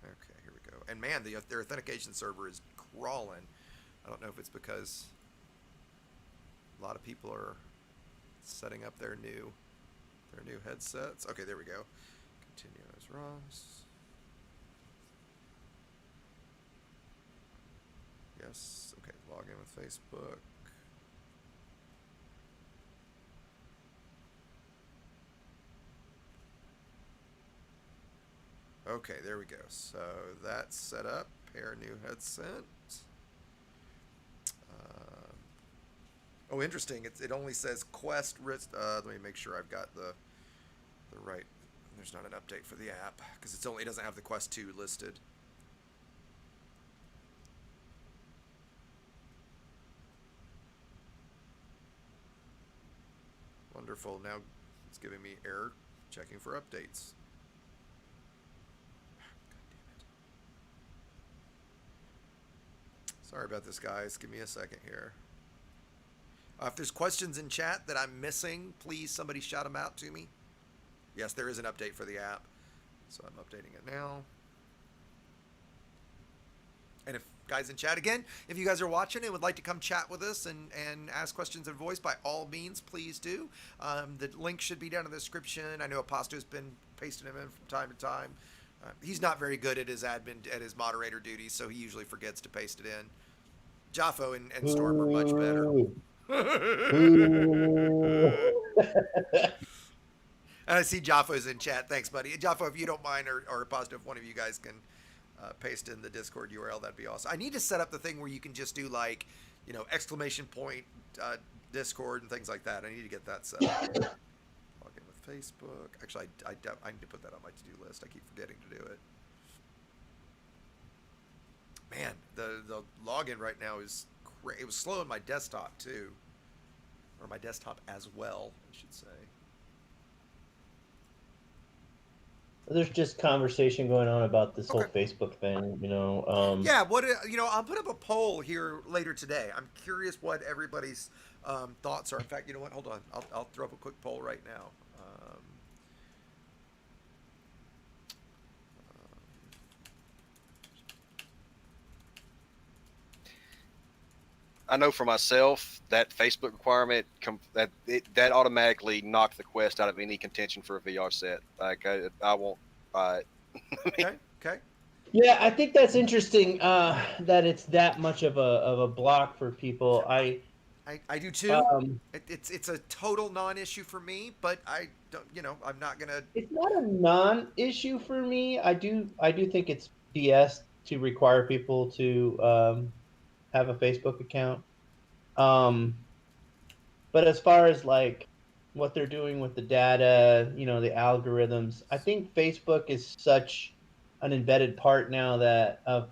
Okay, here we go. And man, their authentication server is crawling. I don't know if it's because a lot of people are setting up their new headsets. Okay, there we go. Continue as Ross. Yes. Okay, log in with Facebook. Okay, there we go. So that's set up. Pair new headset. Oh, interesting. It only says Quest wrist. Let me make sure I've got the right. There's not an update for the app because it doesn't have the Quest 2 listed. Wonderful. Now it's giving me error checking for updates. God damn it. Sorry about this, guys. Give me a second here. If there's questions in chat that I'm missing, please somebody shout them out to me. Yes, there is an update for the app. So I'm updating it now. And if guys in chat again, if you guys are watching and would like to come chat with us and ask questions in voice, by all means, please do. The link should be down in the description. I know Aposto's been pasting them in from time to time. He's not very good at his moderator duties, so he usually forgets to paste it in. Jaffo and Storm are much better. And I see Jaffo's in chat. Thanks, buddy. Jaffo, if you don't mind, or Aposto, if one of you guys can paste in the Discord URL. That'd be awesome. I need to set up the thing where you can just do like, you know, exclamation point Discord and things like that. I need to get that set up. Log in with Facebook. Actually, I need to put that on my to-do list. I keep forgetting to do it. Man, the login right now is it was slow on my desktop too, or my desktop as well, I should say. There's just conversation going on about this whole Facebook thing, you know. Yeah, I'll put up a poll here later today. I'm curious what everybody's thoughts are. In fact, you know what? Hold on. I'll throw up a quick poll right now. I know for myself that Facebook requirement that automatically knocked the Quest out of any contention for a VR set. Like I won't buy it. Okay. Yeah, I think that's interesting that it's that much of a block for people. I do too. It's a total non-issue for me, but I don't. I'm not gonna. It's not a non-issue for me. I do think it's BS to require people to have a Facebook account. But as far as like what they're doing with the data, the algorithms, I think Facebook is such an embedded part now that of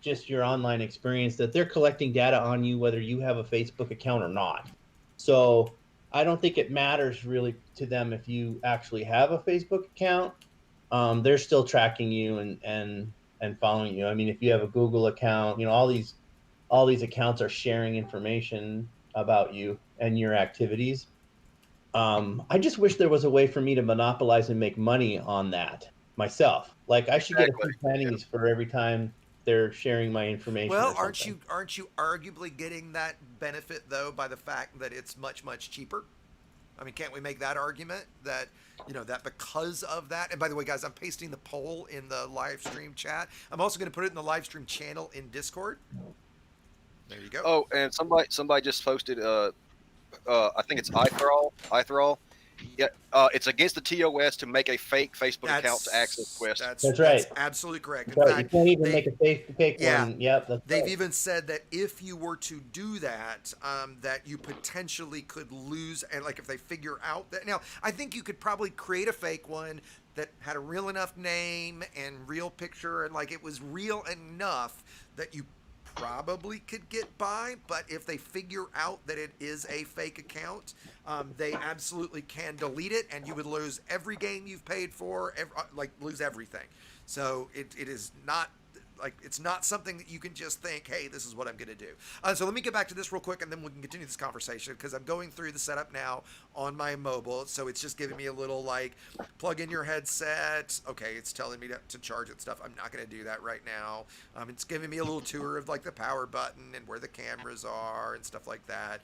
just your online experience that they're collecting data on you whether you have a Facebook account or not. So I don't think it matters really to them if you actually have a Facebook account. They're still tracking you and following you. I mean, if you have a Google account, all these accounts are sharing information about you and your activities. I just wish there was a way for me to monopolize and make money on that myself. Like I should get a few pennies for every time they're sharing my information. Well, aren't you arguably getting that benefit though by the fact that it's much, much cheaper? I mean, can't we make that argument that, that because of that, and by the way, guys, I'm pasting the poll in the live stream chat. I'm also going to put it in the live stream channel in Discord. There you go. Oh, and somebody just posted, I think it's iThrall. Yeah, it's against the TOS to make a fake Facebook account to access Quest. That's right. That's absolutely correct. In fact, you can't even make a fake one. Yep. They've even said that if you were to do that, that you potentially could lose, and like if they figure out that. Now, I think you could probably create a fake one that had a real enough name and real picture, and like it was real enough that you probably could get by, but if they figure out that it is a fake account, they absolutely can delete it, and you would lose every game you've paid for, lose everything. So it is not like it's not something that you can just think, hey, this is what I'm going to do. So let me get back to this real quick, and then we can continue this conversation because I'm going through the setup now on my mobile. So it's just giving me a little like plug in your headset. Okay, it's telling me to charge it stuff. I'm not going to do that right now. It's giving me a little tour of like the power button and where the cameras are and stuff like that.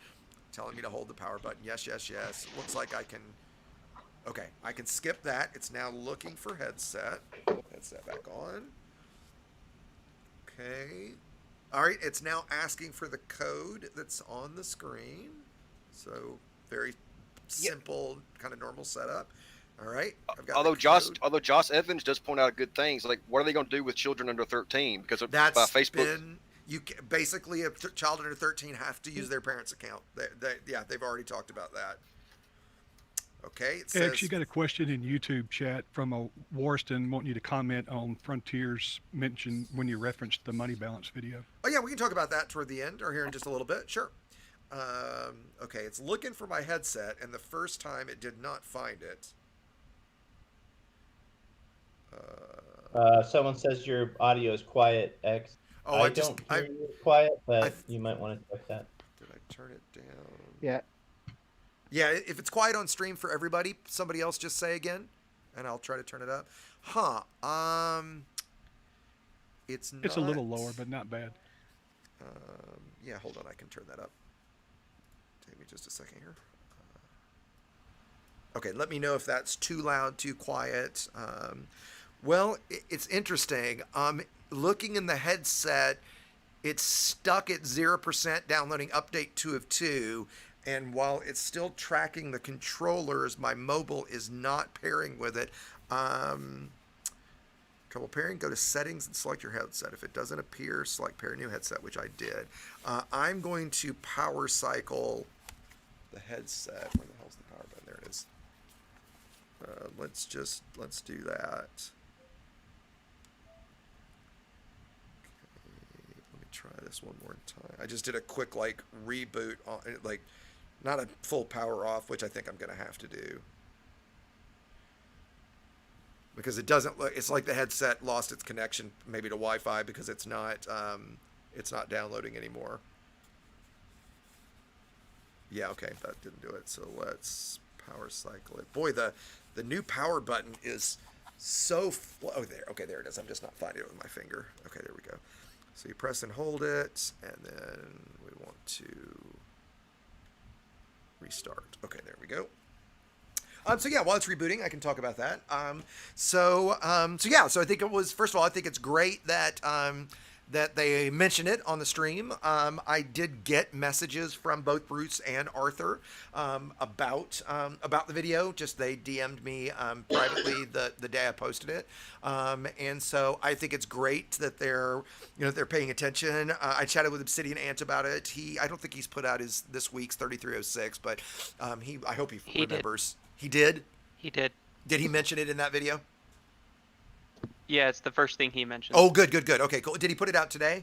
Telling me to hold the power button. Yes. Looks like I can. Okay, I can skip that. It's now looking for headset. Headset back on. Okay. All right, it's now asking for the code that's on the screen. So very simple, kind of normal setup. All right. Although Josh Evans does point out good things, like what are they going to do with children under 13? Because of Facebook. Basically a child under 13 have to use their parents' account. They've already talked about that. Okay. It says, actually got a question in YouTube chat from a Warston wanting you to comment on Frontier's mention when you referenced the money balance video. Oh yeah, we can talk about that toward the end or here in just a little bit. Sure. Okay, it's looking for my headset, and the first time it did not find it. Someone says your audio is quiet, X. Oh, I don't hear you quiet, but you might want to check that. Did I turn it down? Yeah. Yeah, if it's quiet on stream for everybody, somebody else just say again, and I'll try to turn it up. It's not... It's a little lower, but not bad. Yeah, hold on, I can turn that up. Take me just a second here. Okay, let me know if that's too loud, too quiet. Well, it's interesting. Looking in the headset, it's stuck at 0% downloading update 2 of 2. And while it's still tracking the controllers, my mobile is not pairing with it. Trouble pairing, go to settings and select your headset. If it doesn't appear, select pair new headset, which I did. I'm going to power cycle the headset. Where the hell's the power button? There it is. Let's do that. Okay, let me try this one more time. I just did a quick like reboot on like not a full power off, which I think I'm gonna have to do. Because it doesn't look, it's like the headset lost its connection maybe to Wi-Fi because it's not downloading anymore. Yeah, okay, that didn't do it. So let's power cycle it. Boy, the new power button is so, oh, there, okay, there it is. I'm just not finding it with my finger. Okay, there we go. So you press and hold it, and then we want to restart. Okay, there we go. So yeah, while it's rebooting, I can talk about that. So I think it was, first of all, I think it's great that that they mentioned it on the stream. I did get messages from both Bruce and Arthur about the video. Just they DM'd me privately the day I posted it, and so I think it's great that they're paying attention. I chatted with Obsidian Ant about it. I don't think he's put out this week's 3306, but I hope he remembers. He did? He did. Did he mention it in that video? Yeah, it's the first thing he mentioned. Oh, good. Okay, cool. Did he put it out today?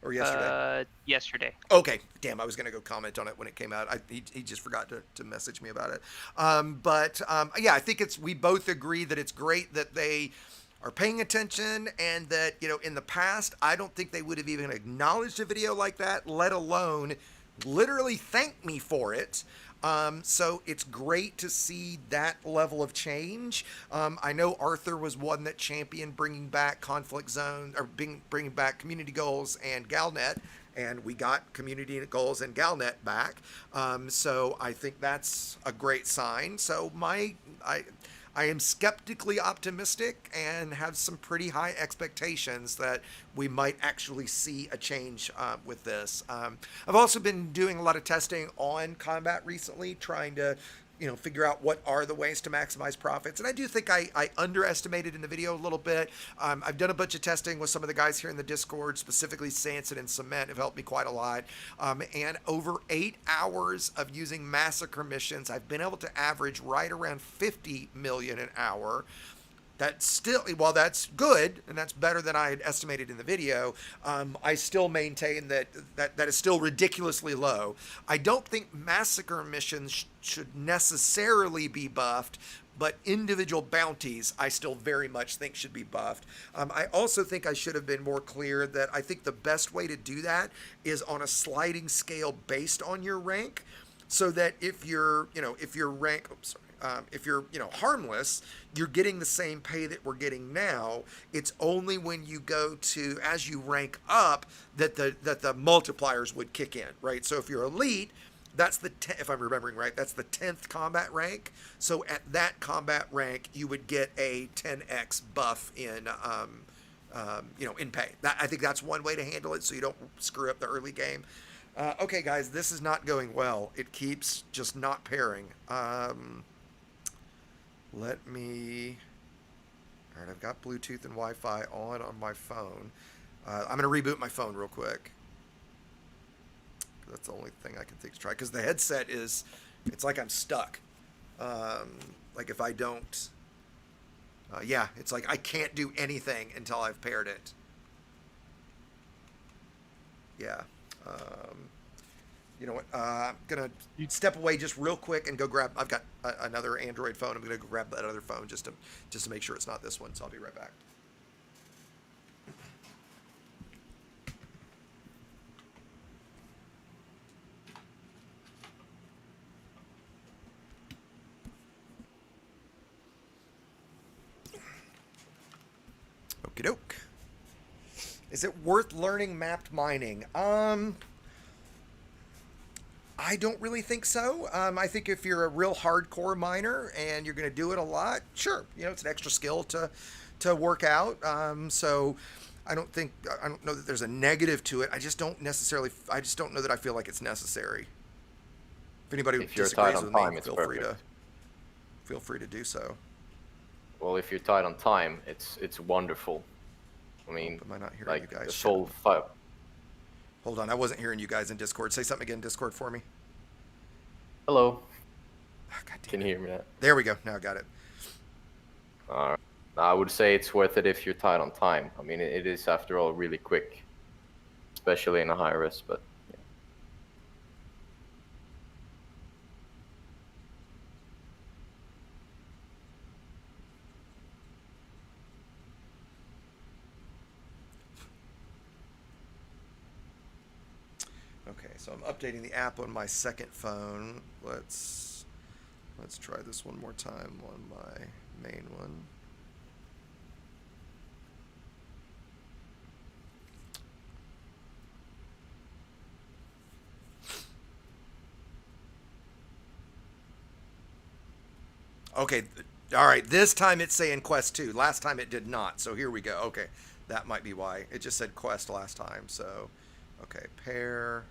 Or yesterday? Yesterday. Okay. Damn, I was going to go comment on it when it came out. He just forgot to message me about it. Yeah, I think we both agree that it's great that they are paying attention, and that, in the past, I don't think they would have even acknowledged a video like that, let alone literally thank me for it. So it's great to see that level of change. I know Arthur was one that championed bringing back conflict zone, or bringing back community goals and Galnet, and we got community goals and Galnet back. So I think that's a great sign. So I am skeptically optimistic and have some pretty high expectations that we might actually see a change with this. I've also been doing a lot of testing on combat recently, trying to figure out what are the ways to maximize profits. And I do think I underestimated in the video a little bit. I've done a bunch of testing with some of the guys here in the Discord, specifically Sanson and Cement have helped me quite a lot. And over 8 hours of using massacre missions, I've been able to average right around 50 million an hour. That's still, while that's good, and that's better than I had estimated in the video, I still maintain that is still ridiculously low. I don't think massacre missions should necessarily be buffed, but individual bounties I still very much think should be buffed. I also think I should have been more clear that I think the best way to do that is on a sliding scale based on your rank, so that if you're harmless, you're getting the same pay that we're getting now. It's only when you go to, as you rank up, that the multipliers would kick in, right? So if you're elite, that's if I'm remembering right, that's the 10th combat rank. So at that combat rank, you would get a 10x buff in pay. I think that's one way to handle it, so you don't screw up the early game. Okay, guys, this is not going well. It keeps just not pairing. Let me... All right, I've got Bluetooth and Wi-Fi on my phone. I'm going to reboot my phone real quick. That's the only thing I can think to try. Because the headset it's like I'm stuck. Like if I don't... yeah, it's like I can't do anything until I've paired it. Yeah. You know what? I'm going to step away just real quick and go grab... I've got another Android phone. I'm going to go grab that other phone just to make sure it's not this one. So I'll be right back. Okie doke. Is it worth learning mapped mining? I don't really think so. I think if you're a real hardcore miner and you're going to do it a lot, sure, it's an extra skill to work out. So I don't know that there's a negative to it. I just don't know that I feel like it's necessary. If anybody disagrees with me, feel free to do so. well, if you're tight on time, it's wonderful. I mean, am I not hearing like you guys? the Shit. full file. Hold on, I wasn't hearing you guys in Discord. Say something again in Discord for me. Hello. Oh, God damn Can it. you hear me now? There we go. Now I got it. I would say it's worth it if you're tight on time. I mean, it is, after all, really quick, especially in a high res, but yeah. Okay, so I'm updating the app on my second phone. Let's try this one more time on my main one. Okay, all right, this time it's saying Quest 2. Last time it did not, so here we go. Okay, that might be why. It just said Quest last time, so, okay, pair.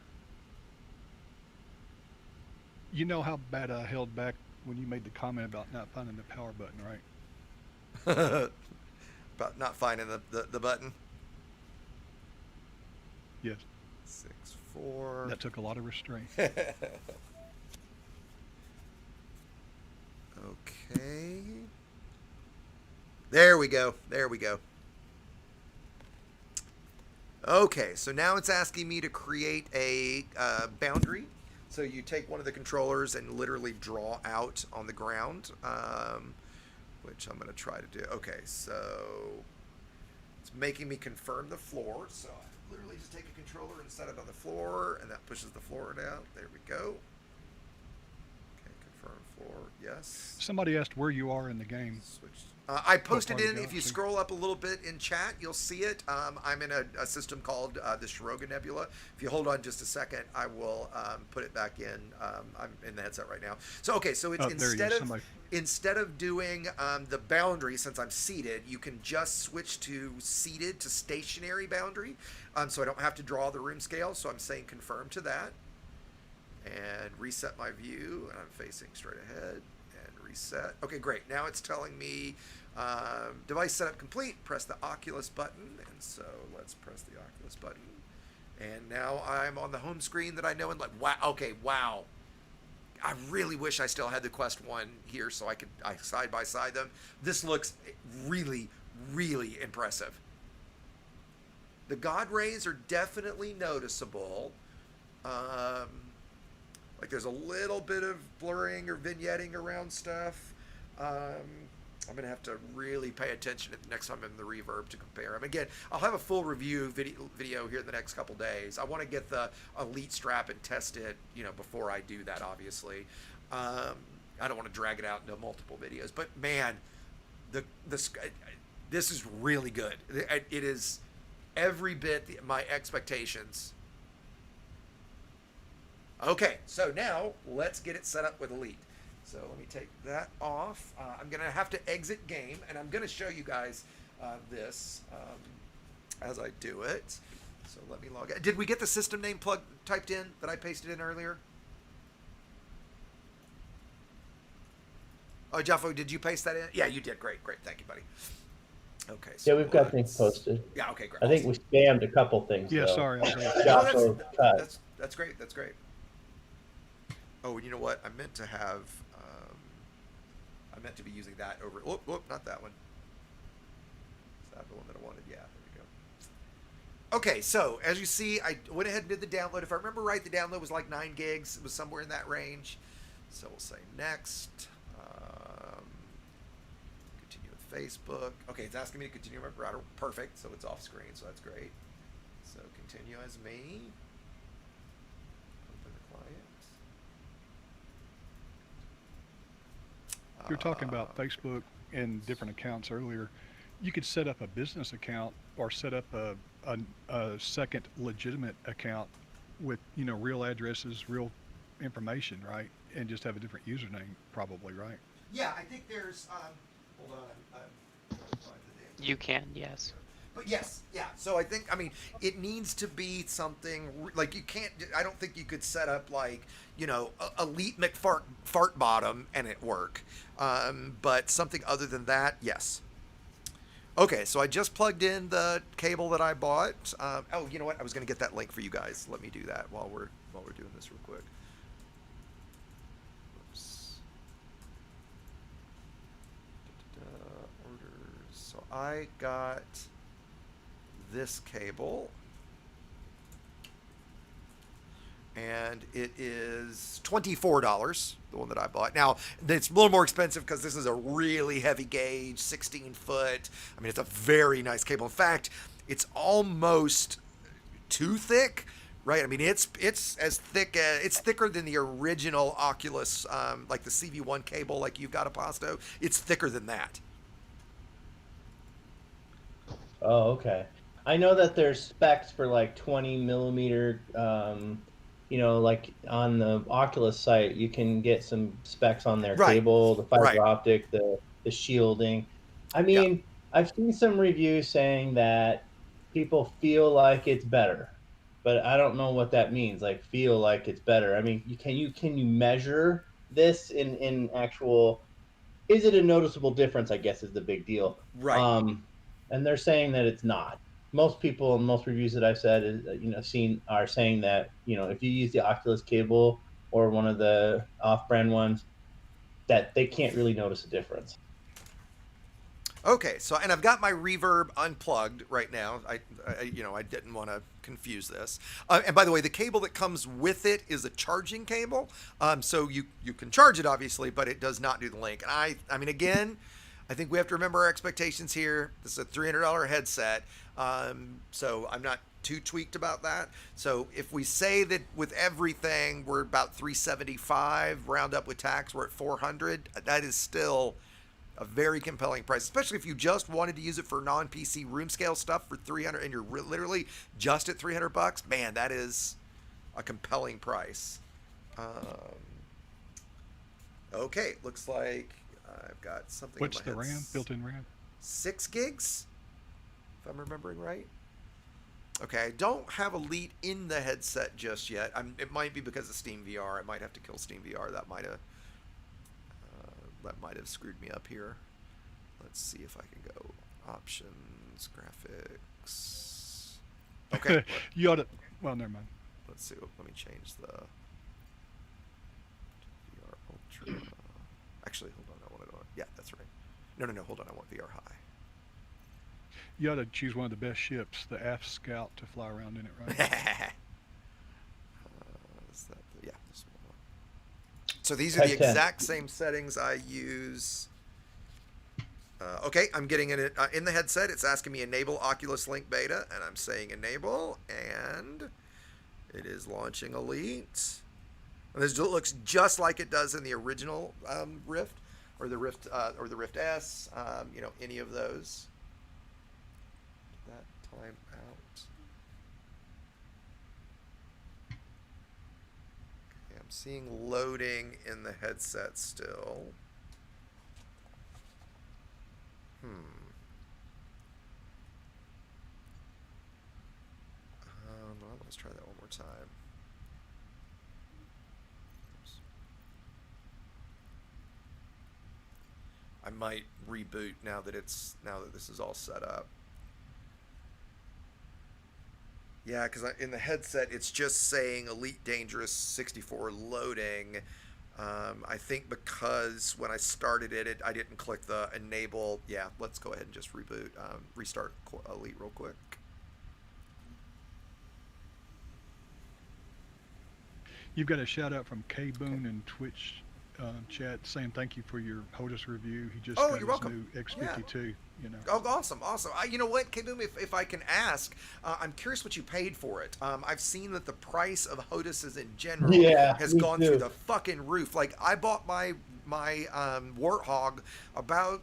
You know how bad I held back when you made the comment about not finding the power button, right? About not finding the button. Yes. 6-4. That took a lot of restraint. Okay. There we go. There we go. Okay, so now it's asking me to create a boundary. So you take one of the controllers and literally draw out on the ground, which I'm going to try to do. Okay, so it's making me confirm the floor. So I literally just take a controller and set it on the floor, and that pushes the floor down. There we go. Okay, confirm floor, yes. Somebody asked where you are in the game. Switch. I posted part in, of if you Galaxy? scroll up a little bit in chat, you'll see it. I'm in a system called the Shiroga Nebula. If you hold on just a second, I will put it back in. I'm in the headset right now. So, okay, so it's instead of doing the boundary, since I'm seated, you can just switch to seated to stationary boundary. So I don't have to draw the room scale. So I'm saying confirm to that. And reset my view. And I'm facing straight ahead. Reset. Okay, great. Now it's telling me device setup complete. Press the Oculus button, and so let's press the Oculus button. And now I'm on the home screen that I know and like. Wow. Okay. Wow. I really wish I still had the Quest 1 here so I could side by side them. This looks really, really impressive. The God rays are definitely noticeable. Like there's a little bit of blurring or vignetting around stuff. I'm going to have to really pay attention the next time I'm in the Reverb to compare them. Again, I'll have a full review video here in the next couple days. I want to get the Elite strap and test it, before I do that, obviously. I don't want to drag it out into multiple videos. But, man, this is really good. It is every bit my expectations. Okay, so now let's get it set up with Elite. So let me take that off. I'm going to have to exit game, and I'm going to show you guys this as I do it. So let me log in. Did we get the system name typed in that I pasted in earlier? Oh, Jeffo, did you paste that in? Yeah, you did. Great, great. Thank you, buddy. Okay. So Yeah, we've got things posted. Yeah, okay, great. I think we spammed a couple things. Yeah, though. sorry. No, that's great. That's great. Oh, and you know what? I meant to have. I meant to be using that over. Whoop, not that one. Is that the one that I wanted? Yeah, there we go. Okay, so as you see, I went ahead and did the download. If I remember right, the download was like 9 gigs. It was somewhere in that range. So we'll say next. Continue with Facebook. Okay, it's asking me to continue my browser. Perfect. So it's off screen. So that's great. So continue as me. Open the client. You were talking about Facebook and different accounts earlier. You could set up a business account or set up a second legitimate account with, real addresses, real information, right? And just have a different username, probably, right? Yeah, I think there's. Hold on. You can, yes. But yes, yeah. So I think, I mean, it needs to be something like you can't. I don't think you could set up like, you know, Elite McFart bottom and it work. But something other than that, yes. Okay, so I just plugged in the cable that I bought. Oh, you know what? I was going to get that link for you guys. Let me do that while we're doing this real quick. Oops. Orders. So I got this cable, and it is $24, the one that I bought. Now, it's a little more expensive because this is a really heavy gauge, 16 foot. I mean, it's a very nice cable. In fact, it's almost too thick, right? I mean, it's as thick as, it's thicker than the original Oculus, like the CV1 cable, like you've got a Pasto. It's thicker than that. Oh, okay. I know that there's specs for like 20 millimeter, you know, like on the Oculus site, you can get some specs on their cable, the fiber optic, the shielding. I mean, I've seen some reviews saying that people feel like it's better, but I don't know what that means. Like feel like it's better. I mean, can you measure this in actual? Is it a noticeable difference? I guess is the big deal. Right. And they're saying that it's not. Most people and most reviews that I've said is, you know, seen are saying that, you know, if you use the Oculus cable or one of the off-brand ones, that they can't really notice a difference. Okay, so and I've got my Reverb unplugged right now. I you know, I didn't want to confuse this. And by the way, the cable that comes with it is a charging cable. So you can charge it obviously, but it does not do the link. And I mean, again, I think we have to remember our expectations here. This is a $300 headset, so I'm not too tweaked about that. So if we say that with everything we're about $375, round up with tax, we're at $400. That is still a very compelling price, especially if you just wanted to use it for non-PC room scale stuff for $300, and you're literally just at $300. Man, that is a compelling price. Okay, looks like I've got something. What's in my the head. RAM? Built-in RAM? 6 gigs, if I'm remembering right. Okay, I don't have Elite in the headset just yet. It might be because of Steam VR. I might have to kill Steam VR. That might have screwed me up here. Let's see if I can go options, graphics. Okay. You ought to. Well, never mind. Let's see. Let me change the VR Ultra. Actually, hold on. Yeah, that's right. No. Hold on. I want VR High. You ought to choose one of the best ships, the Aft Scout, to fly around in it, right? Is that yeah, this one. So these are the exact same settings I use. Okay, I'm getting it in the headset. It's asking me enable Oculus Link Beta, and I'm saying enable, and it is launching Elite. And this looks just like it does in the original Rift, or the Rift S. You know, any of those. That time out. Okay, I'm seeing loading in the headset still. Let's try that one more time. Oops. I might reboot now that this is all set up. Yeah, because in the headset it's just saying Elite Dangerous 64 loading. I think because when I started it, I didn't click the enable. Yeah, let's go ahead and just reboot, restart Elite real quick. You've got a shout out from K Boone in Twitch chat saying thank you for your HOTUS review. He just got you're his welcome. new X52. You know. Oh, awesome. You know what, K-Boom, if I can ask, I'm curious what you paid for it. I've seen that the price of HOTUSes in general has gone through the fucking roof. Like, I bought my Warthog about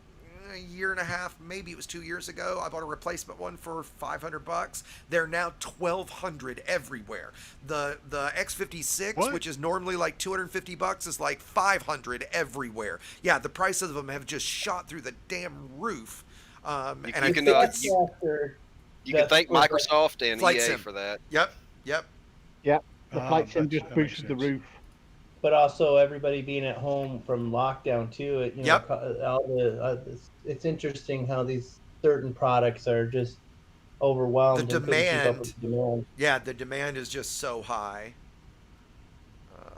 a year and a half, maybe it was 2 years ago. I bought a replacement one for $500. They're now $1,200 everywhere. The X56, which is normally like $250, is like $500 everywhere. Yeah, the prices of them have just shot through the damn roof. And I think You can thank Microsoft and Flight EA sim. for that. Yep. Yeah, the flight sim that just makes boosted the sense. roof. But also everybody being at home from lockdown too. It, you know, Yep. all the it's interesting how these certain products are just overwhelmed The and couldn't keep up demand. with the demand. Yeah, the demand is just so high.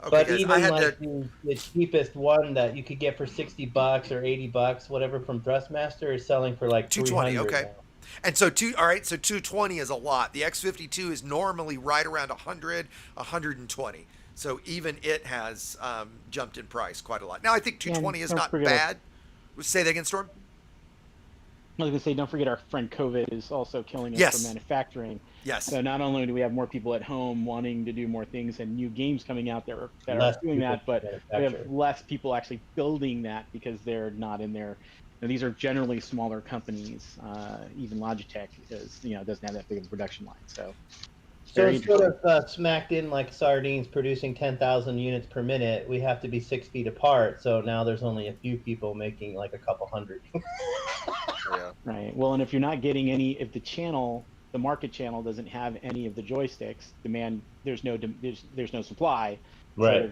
Okay, But guys, I even had to. like the cheapest one that you could get for $60 or $80, whatever, from Thrustmaster is selling for like 220. 300 Okay. now. And so all right, so 220 is a lot. The X52 is normally right around 100, 120. So even it has jumped in price quite a lot. Now I think 220 is don't not forget bad. Say that again, Storm. I was gonna say, don't forget our friend COVID is also killing us Yes. for manufacturing. Yes. So not only do we have more people at home wanting to do more things and new games coming out there that Less are doing people that, but we manufacture. have less people actually building that because they're not in there. These are generally smaller companies. Even Logitech is, doesn't have that big of a production line. So So very it's sort interesting. of smacked in like sardines producing 10,000 units per minute. We have to be 6 feet apart. So now there's only a few people making like a couple hundred. Yeah. Right. Well, and if you're not getting any, if the market channel doesn't have any of the joysticks, there's no supply. Right.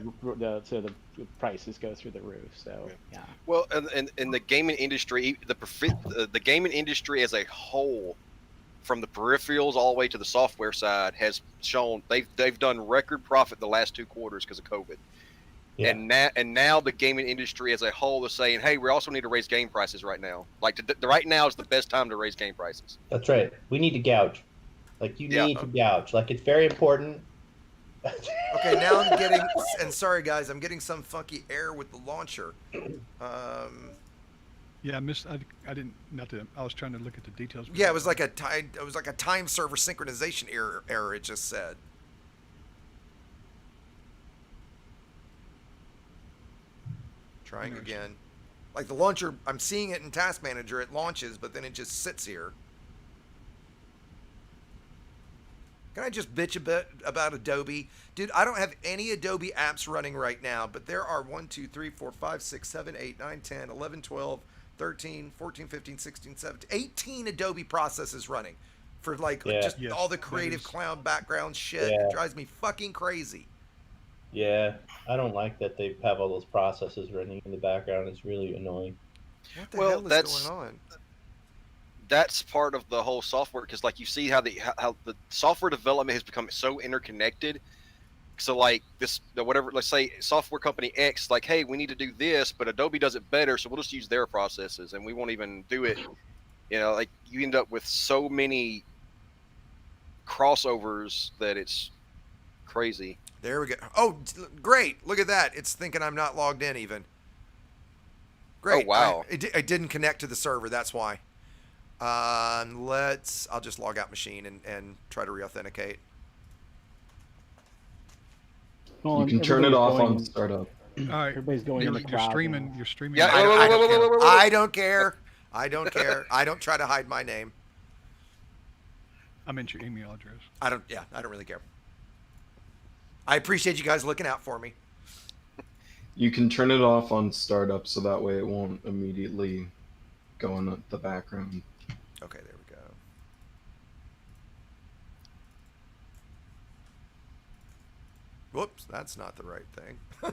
So the prices go through the roof. So yeah. Well, and the gaming industry, the gaming industry as a whole, from the peripherals all the way to the software side, has shown they've done record profit the last 2 quarters because of COVID. Yeah. And now the gaming industry as a whole is saying, hey, we also need to raise game prices right now. Like right now is the best time to raise game prices. That's right. We need to gouge. Like you Yeah. need to gouge. Like it's very important. Okay, now I'm getting, and sorry guys, I'm getting some funky error with the launcher. Yeah, I didn't. Not to. I was trying to look at the details. Yeah, it was like a time server synchronization error. It just said. Trying again. Like the launcher, I'm seeing it in Task Manager. It launches, but then it just sits here. Can I just bitch a bit about Adobe? Dude, I don't have any Adobe apps running right now, but there are 1, 2, 3, 4, 5, 6, 7, 8, 9, 10, 11, 12, 13, 14, 15, 16, 17, 18 Adobe processes running for like just all the creative clown background shit. Yeah. It drives me fucking crazy. Yeah, I don't like that they have all those processes running in the background. It's really annoying. What the hell is going on? That's part of the whole software, because like you see how the software development has become so interconnected. So like whatever, let's say software company X, like, hey, we need to do this, but Adobe does it better, so we'll just use their processes and we won't even do it. Like you end up with so many crossovers that it's crazy. There we go. Oh, great. Look at that. It's thinking I'm not logged in even. Great. Oh, wow. I didn't connect to the server. That's why. I'll just log out machine and try to re-authenticate. Well, you can turn it off on startup. All right. Everybody's going in the cloud. You're streaming. Yeah. I don't care. I don't care. I don't try to hide my name. I meant your email address. I don't really care. I appreciate you guys looking out for me. You can turn it off on startup so that way it won't immediately go in the background. Okay, there we go. Whoops, that's not the right thing. All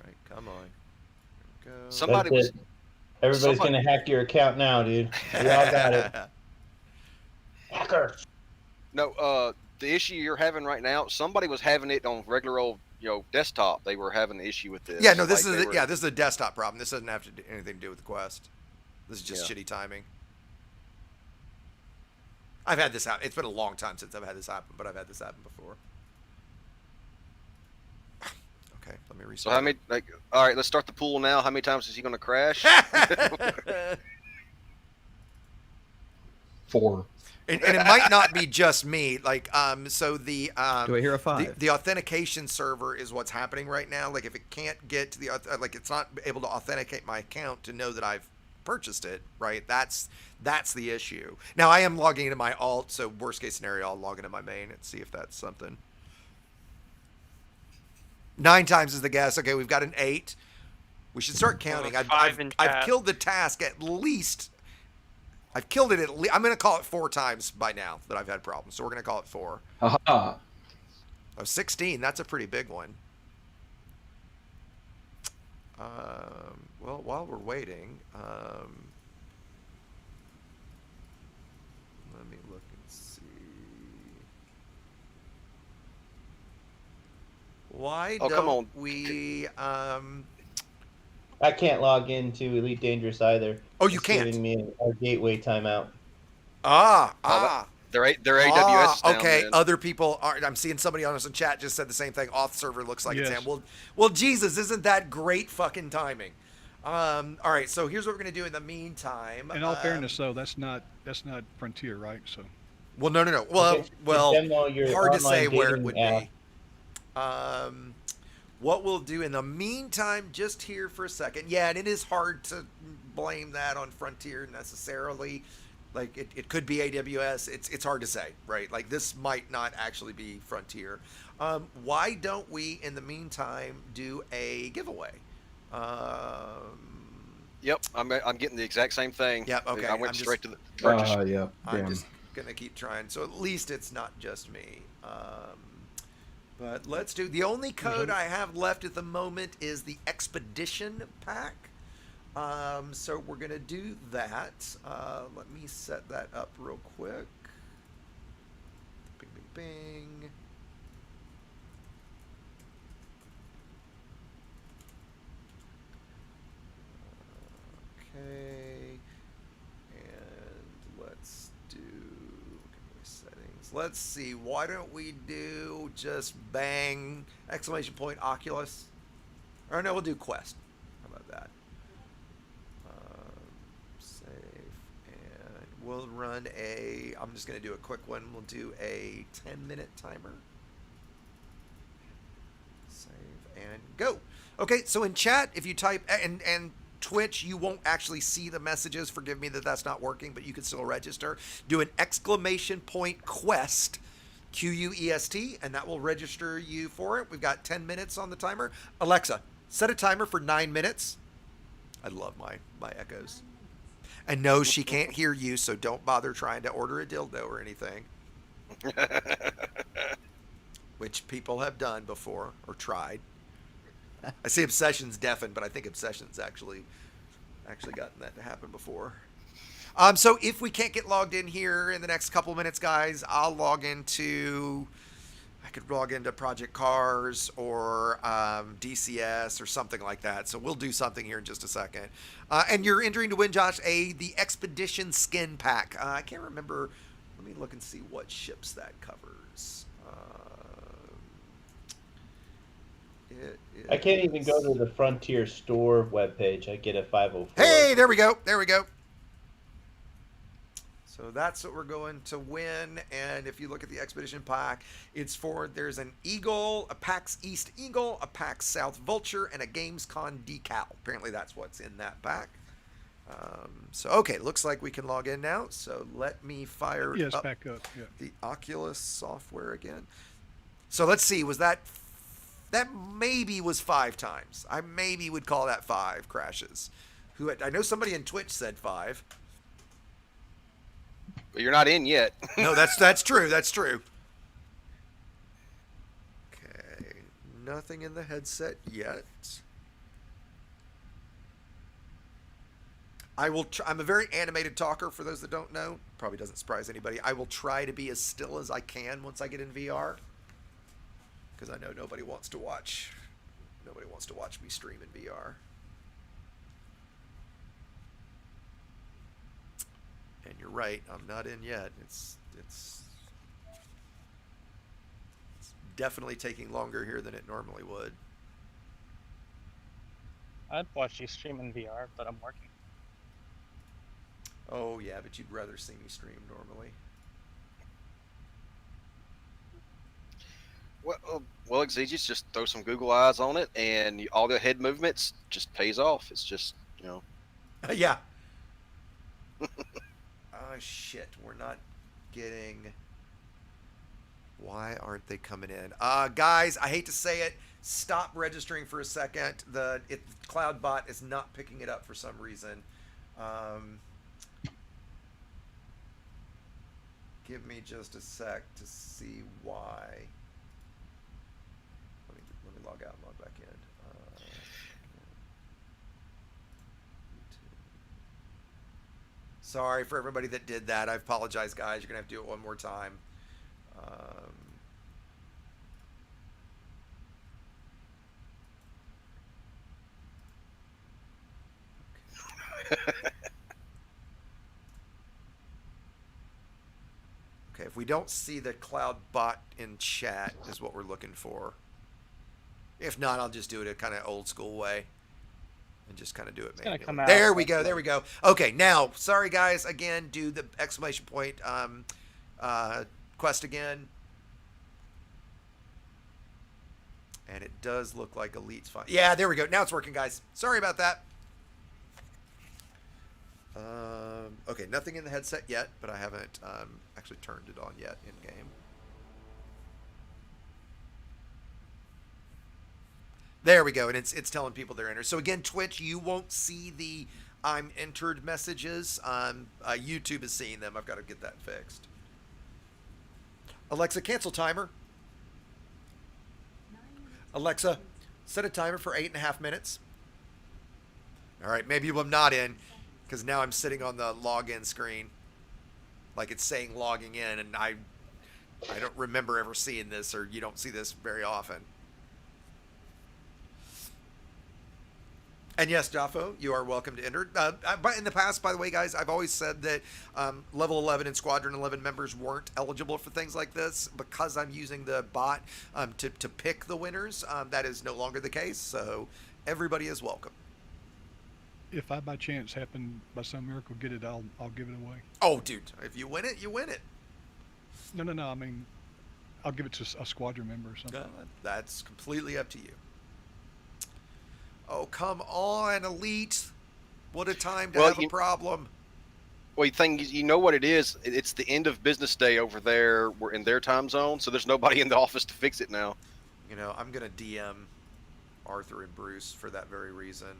right, come on. There we go. Somebody was. Everybody's gonna hack your account now, dude. We all got it. Hacker. No, the issue you're having right now, somebody was having it on regular old, desktop. They were having an issue with this. Yeah, no, this is a desktop problem. This doesn't have to do anything to do with the Quest. This is just shitty timing. I've had this happen. It's been a long time since I've had this happen, but I've had this happen before. Okay, let me restart. So how many? All right, let's start the pool now. How many times is he going to crash? 4. And it might not be just me. Like, so the Do I hear a 5? The authentication server is what's happening right now. Like, if it can't get to it's not able to authenticate my account to know that I've purchased it. Right. That's the issue. Now I am logging into my alt. So worst case scenario, I'll log into my main and see if that's something. 9 times is the guess. Okay, we've got an 8. We should start counting. I've 5 in I've chat. killed the task at least. I've killed it at least. I'm gonna call it 4 times by now that I've had problems. So we're gonna call it 4. Haha. Oh, 16. That's a pretty big one. Well, while we're waiting, let me look and see. Why Oh, come don't on. we? I can't log into Elite Dangerous either. Oh, you It's can't. giving me a gateway timeout. Their AWS is down, okay. man. Other people are. I'm seeing somebody on us in chat just said the same thing. Auth server looks like it's Yes. down. Well, Jesus, isn't that great fucking timing? All right, so here's what we're gonna do in the meantime. In all fairness, though, that's not Frontier, right? So. Well, no. Well, It's demo your hard to say online where it dating would app. be. What we'll do in the meantime, just here for a second. Yeah, and it is hard to blame that on Frontier necessarily. Like it could be AWS. It's hard to say, right? Like this might not actually be Frontier. Why don't we, in the meantime, do a giveaway? Yep, I'm getting the exact same thing. Yep. Okay. I went straight to the Ah, purchase. yeah. I'm Damn. just gonna keep trying. So at least it's not just me. But let's do. The only code I have left at the moment is the Expedition pack. So we're gonna do that. Let me set that up real quick. Bing, bing, bing. Okay. And let's do settings. Let's see. Why don't we do just bang exclamation point Oculus? Or no, we'll do Quest. How about that? Save, and we'll run a. I'm just gonna do a quick one. We'll do a 10-minute timer. Save and go. Okay, so in chat, if you type and Twitch, you won't actually see the messages. Forgive me that that's not working, but you can still register. Do an exclamation point Quest, Quest, and that will register you for it. We've got 10 minutes on the timer. Alexa, set a timer for 9 minutes. I love my echoes. And no, she can't hear you, so don't bother trying to order a dildo or anything. Which people have done before or tried. I see Obsession's deafened, but I think Obsession's actually gotten that to happen before. So if we can't get logged in here in the next couple minutes, guys, I could log into Project Cars or DCS or something like that. So we'll do something here in just a second. And you're entering to win, Josh, the Expedition skin pack. I can't remember. Let me look and see what ships that covers. I can't even go to the Frontier store webpage. I get a 504. Hey, there we go. There we go. So that's what we're going to win. And if you look at the Expedition pack, there's an Eagle, a PAX East Eagle, a PAX South Vulture, and a Gamescom decal. Apparently that's what's in that pack. So, okay, looks like we can log in now. So let me fire up back up. Yeah. the Oculus software again. So let's see, that maybe was 5 times. I maybe would call that 5 crashes. I know somebody in Twitch said 5. But you're not in yet. No, that's true. That's true. Okay, nothing in the headset yet. I'm a very animated talker, for those that don't know. Probably doesn't surprise anybody. I will try to be as still as I can once I get in VR. Because I know nobody wants to watch me stream in VR. And you're right, I'm not in yet. It's definitely taking longer here than it normally would. I'd watch you stream in VR, but I'm working. Oh yeah, but you'd rather see me stream normally. Well, Exigeous, just throw some Google eyes on it, and all the head movements just pays off. It's just, Yeah. Oh shit, we're not getting. Why aren't they coming in? Guys, I hate to say it. Stop registering for a second. The CloudBot is not picking it up for some reason. Give me just a sec to see why. Let me log out and log back in. Sorry for everybody that did that. I apologize, guys. You're gonna have to do it one more time. Okay, if we don't see the cloud bot in chat is what we're looking for. If not, I'll just do it a kind of old school way and just kind of do it manually. There we go. There we go. Okay, now, sorry guys, again, do the exclamation point quest again. And it does look like Elite's fine. Yeah, there we go. Now it's working, guys. Sorry about that. Okay, nothing in the headset yet, but I haven't actually turned it on yet in game. There we go, and it's telling people they're entered. So again, Twitch, you won't see the I'm entered messages. YouTube is seeing them. I've got to get that fixed. Alexa, cancel timer. Alexa, set a timer for 8.5 minutes. All right, maybe I'm not in, because now I'm sitting on the login screen, like it's saying logging in, and I don't remember ever seeing this, or you don't see this very often. And yes, Jaffo, you are welcome to enter. But in the past, by the way, guys, I've always said that level 11 and Squadron 11 members weren't eligible for things like this because I'm using the bot to pick the winners. That is no longer the case, so everybody is welcome. If I by chance happen by some miracle get it, I'll give it away. Oh, dude, if you win it, you win it. No. I mean, I'll give it to a squadron member or something. That's completely up to you. Oh, come on, Elite. What a time to have a problem. Well, you know what it is? It's the end of business day over there. We're in their time zone, so there's nobody in the office to fix it now. You know, I'm going to DM Arthur and Bruce for that very reason.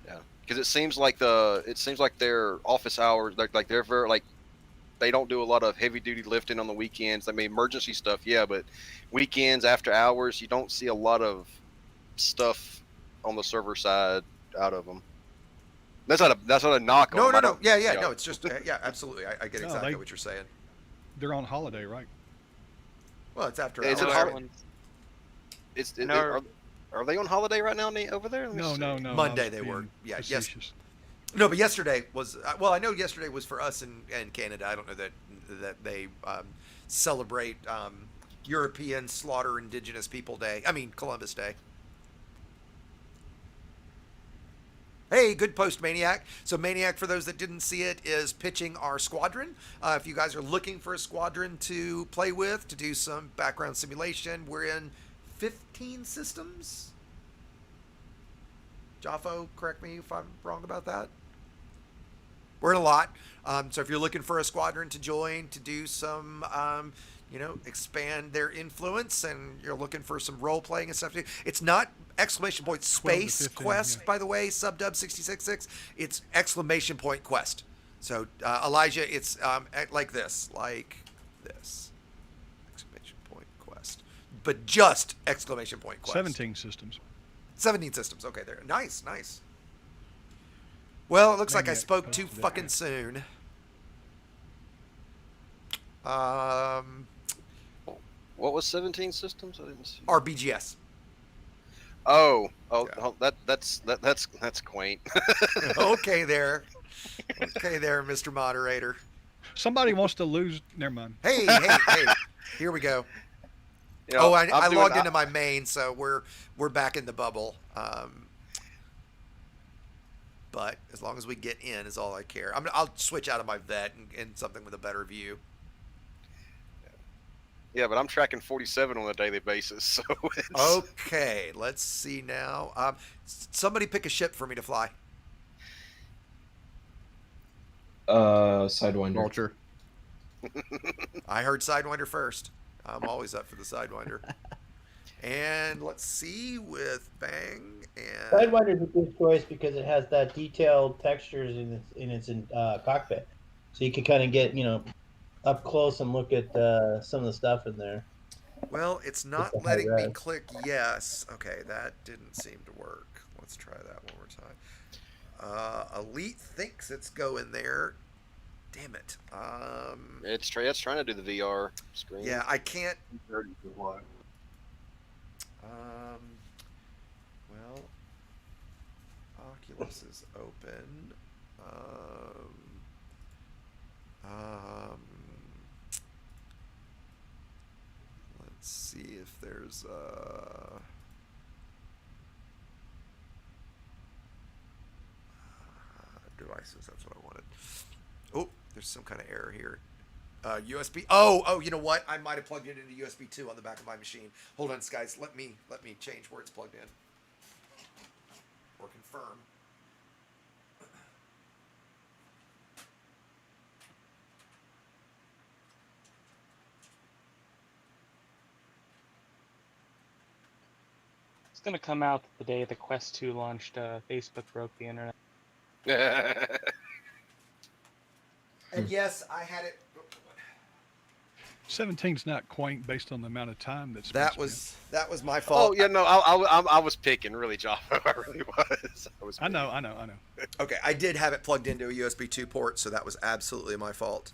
Yeah, because it seems like their office hours, they're very they don't do a lot of heavy duty lifting on the weekends. I mean, emergency stuff, yeah, but weekends after hours, you don't see a lot of stuff on the server side out of them. That's not a knock on them. No. Yeah. No, it's just yeah, absolutely. I get exactly what you're saying. They're on holiday, right? Well, it's after hours. Are they on holiday right now over there? No. Monday they were. Yeah, yes. No, but yesterday was well. I know yesterday was for us in Canada. I don't know that they celebrate European Slaughter Indigenous People Day. I mean Columbus Day. Hey, good post, Maniac. So Maniac, for those that didn't see it, is pitching our squadron. If you guys are looking for a squadron to play with, to do some background simulation, we're in 15 systems. Jaffo, correct me if I'm wrong about that. We're in a lot. So if you're looking for a squadron to join, to do some, expand their influence, and you're looking for some role playing and stuff, it's not exclamation point space 15, quest, yeah. By the way, subdub 666. It's exclamation point quest. So Elijah, it's like this. Exclamation point quest. But just exclamation point quest. 17 systems. 17 systems. Okay, there. Nice. Well, it looks like I spoke too fucking soon. What was 17 systems? I didn't see. RBGS. Oh, yeah. That's quaint. Okay, there, Mr. Moderator. Somebody wants to lose. Never mind. Hey. Here we go. You know, I logged into my main, so we're back in the bubble. But as long as we get in is all I care. I'll switch out of my vet and something with a better view. Yeah, but I'm tracking 47 on a daily basis. So okay, let's see now. Somebody pick a ship for me to fly. Sidewinder. Vulture. I heard Sidewinder first. I'm always up for the Sidewinder. And let's see with Bang and Sidewinder is a good choice because it has that detailed textures in its cockpit, so you can kind of get up close and look at some of the stuff in there. well, it's With not the high letting me res. click yes. Okay, that didn't seem to work. Let's try that one more time. Elite thinks it's going there. Damn it. It's trying to do the VR screen. Yeah, I can't. 30 for what? Well, Oculus is open. Let's see if there's devices. That's what I wanted. Oh, there's some kind of error here. USB. Oh, you know what? I might have plugged it into USB 2 on the back of my machine. Hold on, guys. Let me change where it's plugged in or confirm. It's gonna come out the day the Quest 2 launched. Facebook broke the internet. And yes, I had it. 17's not quaint based on the amount of time that's. That was my fault. Oh yeah, no, I was picking really, Joff. I really was. I know. Okay, I did have it plugged into a USB 2 port, so that was absolutely my fault.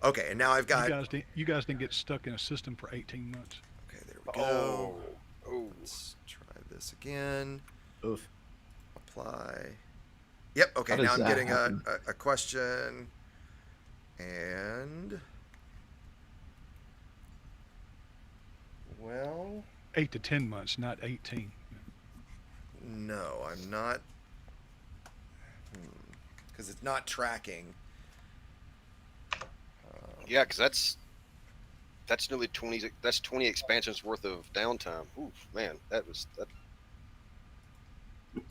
Okay, and now I've got. You guys didn't get stuck in a system for 18 months. Okay, there we go. Let's try this again. Oof. Apply. Yep. Okay, How now does I'm that getting happen? a question, and well, 8 to 10 months, not 18. no, I'm not. Because it's not tracking. Yeah, because that's nearly 20. That's 20 expansions worth of downtime. Oof, man, that.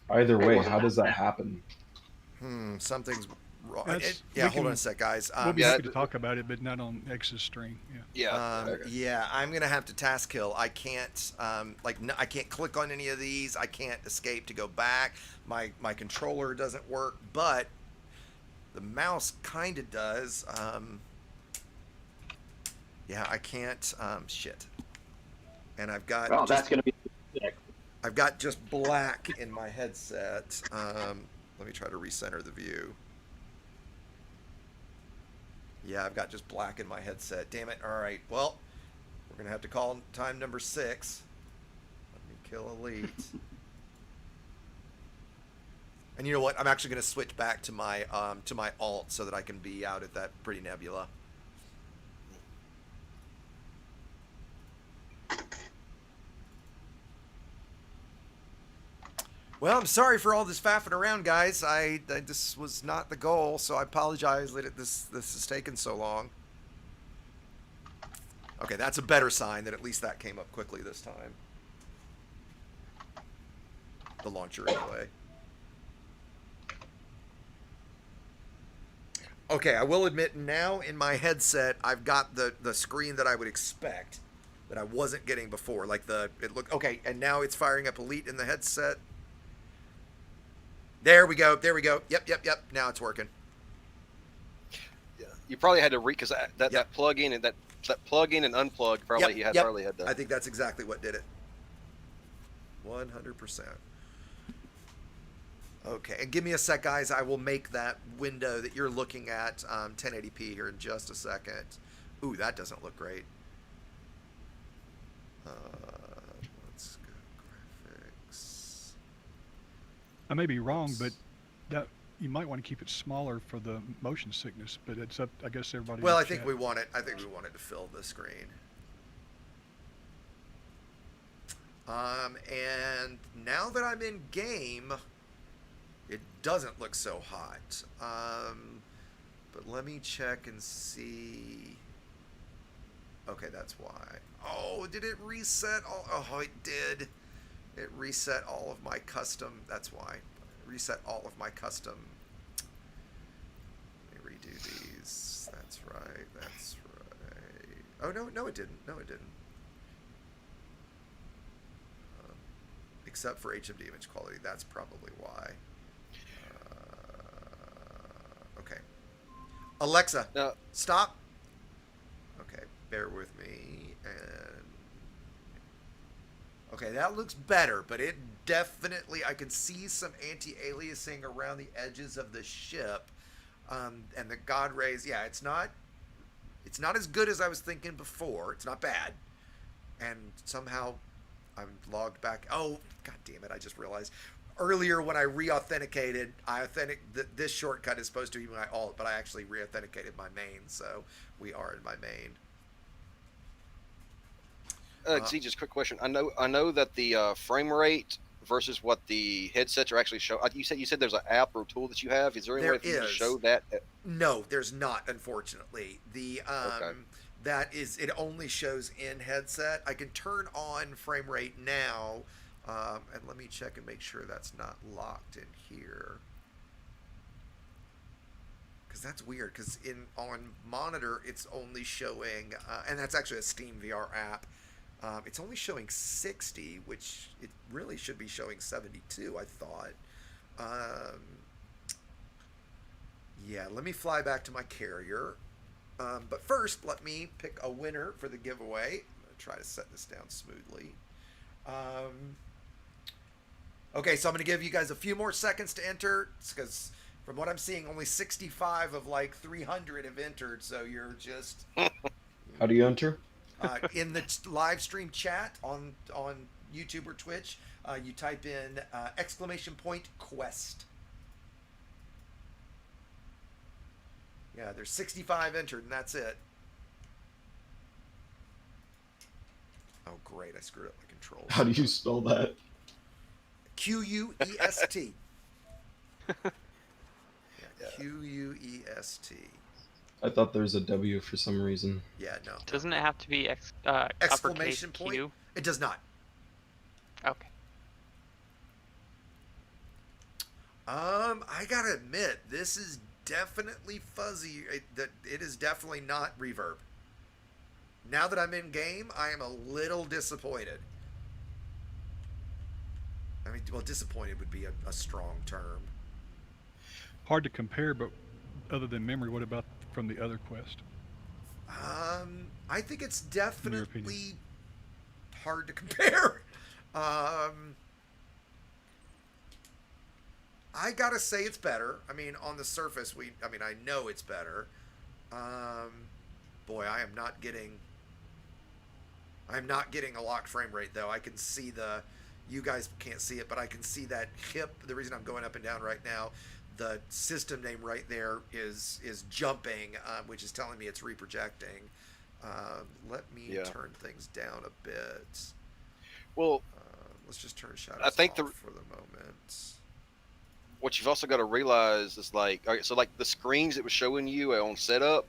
Either way, how does that happen? Something's wrong. That's- Yeah, we hold can- on a sec, guys. We'll be yeah, happy to talk about it, but not on X's stream. Yeah. Yeah. Yeah, I'm gonna have to task kill. I can't, I can't click on any of these. I can't escape to go back. My controller doesn't work, but the mouse kind of does. Yeah, I can't. Shit. And I've got. Well, that's gonna be sick. I've got just black in my headset. Let me try to recenter the view. Yeah, I've got just black in my headset. Damn it. All right. Well, we're going to have to call time number 6. Let me kill Elite. And you know what? I'm actually going to switch back to my alt so that I can be out at that pretty nebula. Well, I'm sorry for all this faffing around, guys. This was not the goal, so I apologize that this has taken so long. Okay, that's a better sign that at least that came up quickly this time. The launcher, anyway. Okay, I will admit now in my headset I've got the screen that I would expect that I wasn't getting before. Like okay, and now it's firing up Elite in the headset. There we go. Yep. Now it's working. Yeah, you probably had to because that plug in and that plug in and unplug probably probably had to. I think that's exactly what did it. 100%. Okay, and give me a sec, guys. I will make that window that you're looking at 1080p here in just a second. Ooh, that doesn't look great. Let's go graphics. I may be wrong, but that you might want to keep it smaller for the motion sickness. But it's up, I guess, everybody. Well, in I the think chat. we want it. I think we want it to fill the screen. And now that I'm in game, it doesn't look so hot. But let me check and see. Okay, that's why. Oh, did it reset all? Oh, it did. It reset all of my custom. That's why. Reset all of my custom. Let me redo these. That's right. That's Oh no, it didn't. No, it didn't. Except for HMD image quality, that's probably why. Okay. Alexa, No. stop. Okay, bear with me. And okay, that looks better, but it definitely, I can see some anti-aliasing around the edges of the ship. And the God rays, yeah, it's not as good as I was thinking before. It's not bad. And somehow I'm logged back. Oh, God damn it, I just realized. Earlier when I re-authenticated, this shortcut is supposed to be my alt, but I actually re-authenticated my main, so we are in my main. See, just a quick question. I know that the frame rate versus what the headsets are actually show. You said there's an app or tool that you have. Is there any way for you to show that? No, there's not. Unfortunately, Okay. that is, it only shows in headset. I can turn on frame rate now, and let me check and make sure that's not locked in here. Because that's weird. Because on monitor, it's only showing, and that's actually a Steam VR app. It's only showing 60, which it really should be showing 72, I thought. Yeah, let me fly back to my carrier. But first, let me pick a winner for the giveaway. I'm going to try to set this down smoothly. Okay, so I'm going to give you guys a few more seconds to enter, because from what I'm seeing, only 65 of like 300 have entered, so you're just... How do you enter? In the live stream chat on YouTube or Twitch, you type in !Quest. Yeah, there's 65 entered, and that's it. Oh, great, I screwed up my controls. How do you spell that? Quest. Yeah, Quest. I thought there was a W for some reason. Yeah, no. Doesn't it have to be Exclamation uppercase point? Q? It does not. Okay. I gotta admit, this is definitely fuzzy. It is definitely not reverb. Now that I'm in game, I am a little disappointed. I mean, well, disappointed would be a strong term. Hard to compare, but other than memory, what about from the other Quest? I think it's definitely hard to compare. I gotta say it's better. I mean, on the surface, I know it's better. Boy, I am not getting a locked frame rate though. I can see you guys can't see it, but I can see that hip. The reason I'm going up and down right now, the system name right there is jumping, which is telling me it's reprojecting. Let me turn things down a bit. Well, let's just turn shadows I think off for the moment. What you've also got to realize is like, all right, so like the screens it was showing you on setup,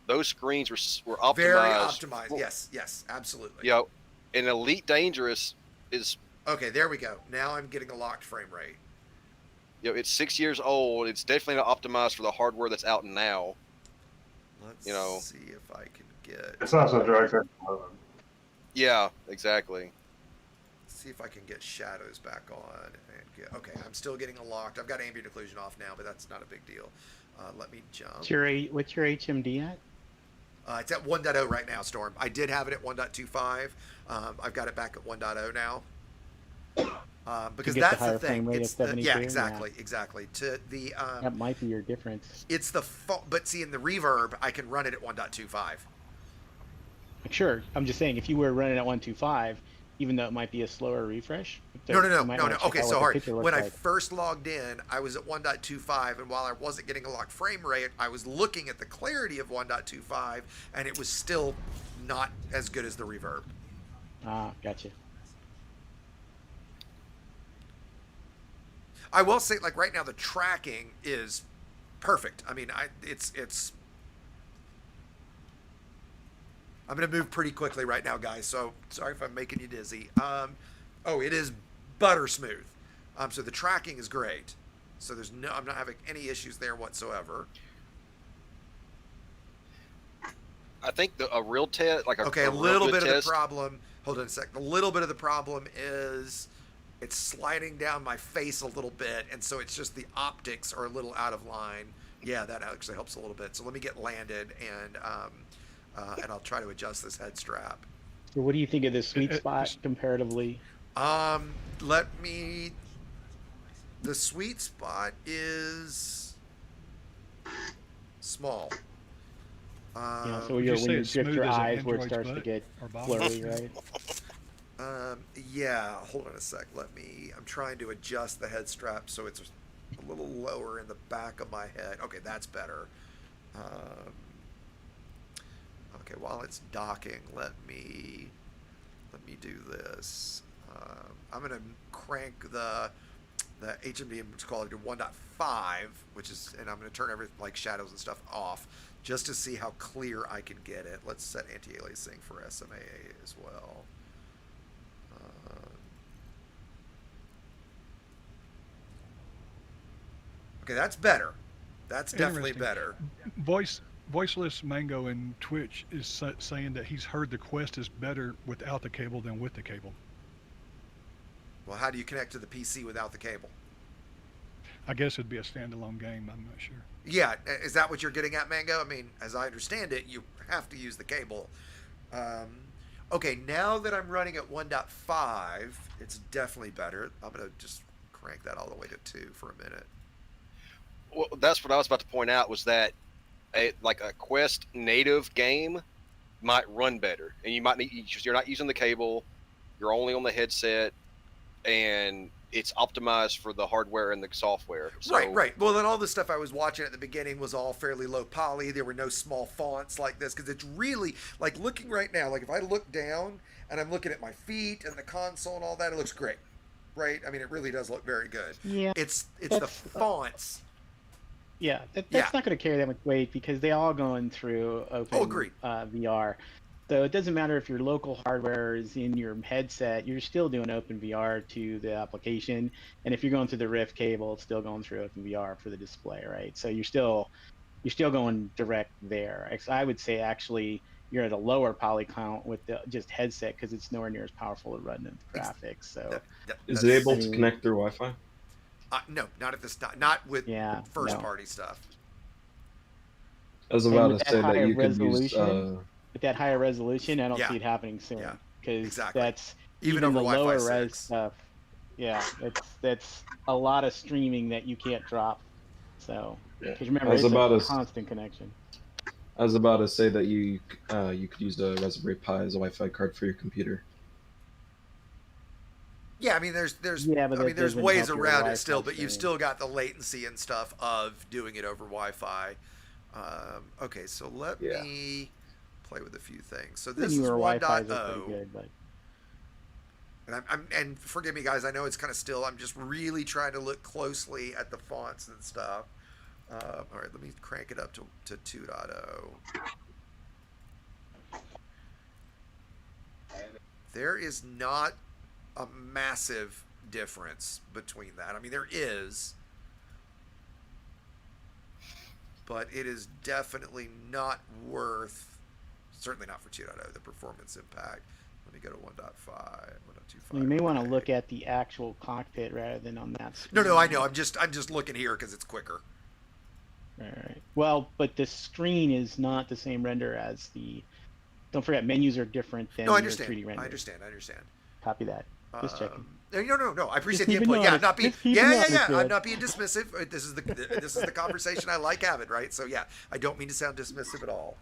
those screens were optimized. Very optimized. Yes, absolutely. Yeah, and Elite Dangerous is. Okay, there we go. Now I'm getting a locked frame rate. It's 6 years old. It's definitely not optimized for the hardware that's out now. Let's see if I can get... It's also DirectX 11. Yeah, exactly. Let's see if I can get shadows back on. And okay, I'm still getting a locked. I've got ambient occlusion off now, but that's not a big deal. Let me jump. What's your HMD at? It's at 1.0 right now, Storm. I did have it at 1.25. I've got it back at 1.0 now. Because that's the thing. It's exactly. To the that might be your difference. It's the but see in the reverb I can run it at 1.25. Sure, I'm just saying if you were running at 1.25, even though it might be a slower refresh. No. Okay, so hard. When I first logged in, I was at 1.25, and while I wasn't getting a locked frame rate, I was looking at the clarity of 1.25, and it was still not as good as the reverb. Ah, gotcha. I will say, like right now, the tracking is perfect. I mean, it's. I'm gonna move pretty quickly right now, guys. So sorry if I'm making you dizzy. It is butter smooth. So the tracking is great. So I'm not having any issues there whatsoever. I think a real test, like Okay, a a real little good bit test, of the problem. Hold on a sec. A little bit of the problem is it's sliding down my face a little bit, and so it's just the optics are a little out of line. Yeah, that actually helps a little bit. So let me get landed, and I'll try to adjust this head strap. So what do you think of the sweet spot comparatively? Let me. The sweet spot is small. Yeah, so when you drift your eyes where it starts to get blurry, right? Yeah, hold on a sec. I'm trying to adjust the head strap so it's a little lower in the back of my head. Okay, that's better. Okay, while it's docking, let me do this. I'm gonna crank the HMD image quality to 1.5, and I'm gonna turn everything like shadows and stuff off, just to see how clear I can get it. Let's set anti-aliasing for SMA as well. Okay, that's better. That's definitely better. Voiceless Mango in Twitch is saying that he's heard the Quest is better without the cable than with the cable. Well, how do you connect to the PC without the cable? I guess it'd be a standalone game. I'm not sure. Yeah, is that what you're getting at, Mango? I mean, as I understand it, you have to use the cable. Okay, now that I'm running at 1.5, it's definitely better. I'm going to just crank that all the way to 2 for a minute. Well, that's what I was about to point out, was that like a Quest native game might run better, and you're not using the cable, you're only on the headset, and it's optimized for the hardware and the software. So, right. Well, then all the stuff I was watching at the beginning was all fairly low poly. There were no small fonts like this, because it's really, like, looking right now, like if I look down and I'm looking at my feet and the console and all that, it looks great, right? I mean, it really does look very good. Yeah. It's the fonts. Yeah, that's not going to carry that much weight because they all going through open VR. So it doesn't matter if your local hardware is in your headset, you're still doing OpenVR to the application. And if you're going through the Rift cable, it's still going through OpenVR for the display, right? So you're still going direct there. I would say actually you're at a lower poly count with the just headset because it's nowhere near as powerful to run the graphics. So is it able to connect through Wi-Fi? No, not at this time. Not with first party stuff. I was about to say that you could use with that higher resolution, I don't see it happening soon. Because that's even the over lower Wi-Fi res 6. stuff. Yeah, that's a lot of streaming that you can't drop. So, because remember, it's a constant connection. I was about to say that you could use the Raspberry Pi as a Wi-Fi card for your computer. Yeah, I mean, there's ways around it still, but you've still got the latency and stuff of doing it over Wi-Fi. Okay, so let me play with a few things. So this is 1.0. And forgive me, guys, I know it's kind of still. I'm just really trying to look closely at the fonts and stuff. All right, let me crank it up to 2.0. There is not a massive difference between that. I mean, there is, but it is definitely not worth, certainly not for 2.0, the performance impact. Let me go to 1.5, 1.25. You may want to look at the actual cockpit rather than on that screen. No, I know. I'm just looking here because it's quicker. All right. Well, but the screen is not the same render as the. Don't forget, menus are different than your 3D render. I understand. Copy that. Just checking. No. I appreciate the input. Yeah, not being. I'm not being dismissive. This is the conversation I like having, right? So yeah, I don't mean to sound dismissive at all.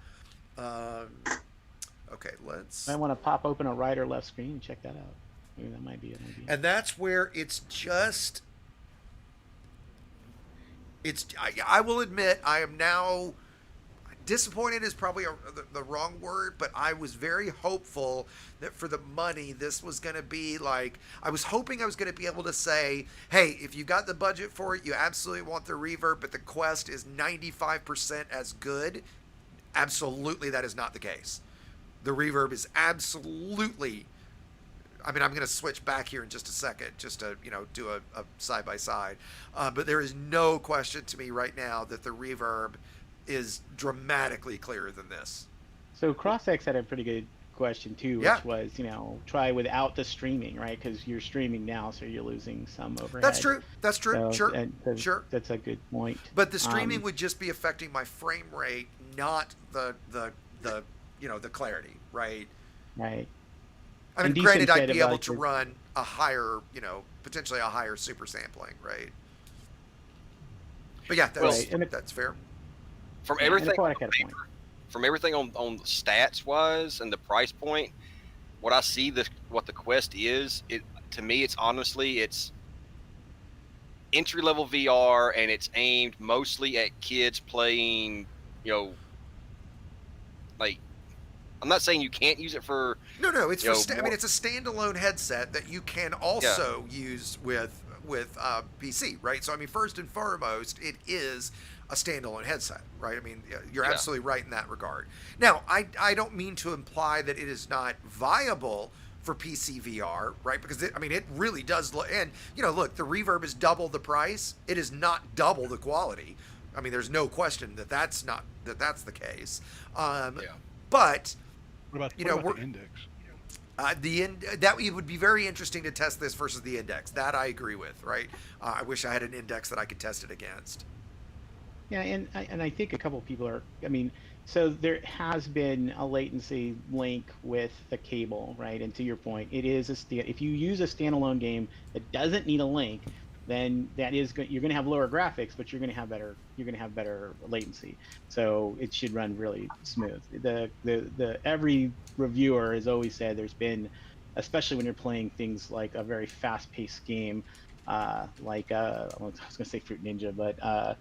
Okay, let's. I want to pop open a right or left screen and check that out. Maybe that might be an idea. And that's where it's just. I will admit I am now. Disappointed is probably the wrong word, but I was very hopeful that for the money, this was going to be like, I was hoping I was going to be able to say, hey, if you got the budget for it, you absolutely want the Reverb, but the Quest is 95% as good. Absolutely, that is not the case. The Reverb is absolutely, I mean, I'm going to switch back here in just a second, just to, do a side-by-side. But there is no question to me right now that the Reverb is dramatically clearer than this. So CrossX had a pretty good question too, which Yeah. was, try without the streaming, right? Because you're streaming now, so you're losing some overhead. That's true. That's true. So, Sure. and Sure. That's a good point. But the streaming would just be affecting my frame rate, not the clarity, right? Right. I mean, And granted, Decent I'd said be able about to your- run a higher, potentially a higher super sampling, right? But yeah, that's, Right, and that's fair. From Yeah, and everything, Aquatic had a point. from everything on stats wise and the price point, what I see what the Quest is, to me, it's entry level VR, and it's aimed mostly at kids playing, like, I'm not saying you can't use it for. No, it's you for. know, I mean, it's a standalone headset that you can also use with PC, right? So I mean, first and foremost, it is a standalone headset, right? I mean, you're Yeah. absolutely right in that regard. Now, I don't mean to imply that it is not viable for PC VR, right? Because it really does look. And look, the Reverb is double the price. It is not double the quality. I mean, there's no question that's the case. But What you know, about we're- the index? that it would be very interesting to test this versus the index. That I agree with, right? I wish I had an index that I could test it against. Yeah, and I think a couple of people are. I mean, so there has been a latency link with the cable, right? And to your point, it is if you use a standalone game that doesn't need a link, then you're going to have lower graphics, but you're going to have better latency. So it should run really smooth. The every reviewer has always said there's been, especially when you're playing things like a very fast-paced game, like I was going to say Fruit Ninja, but I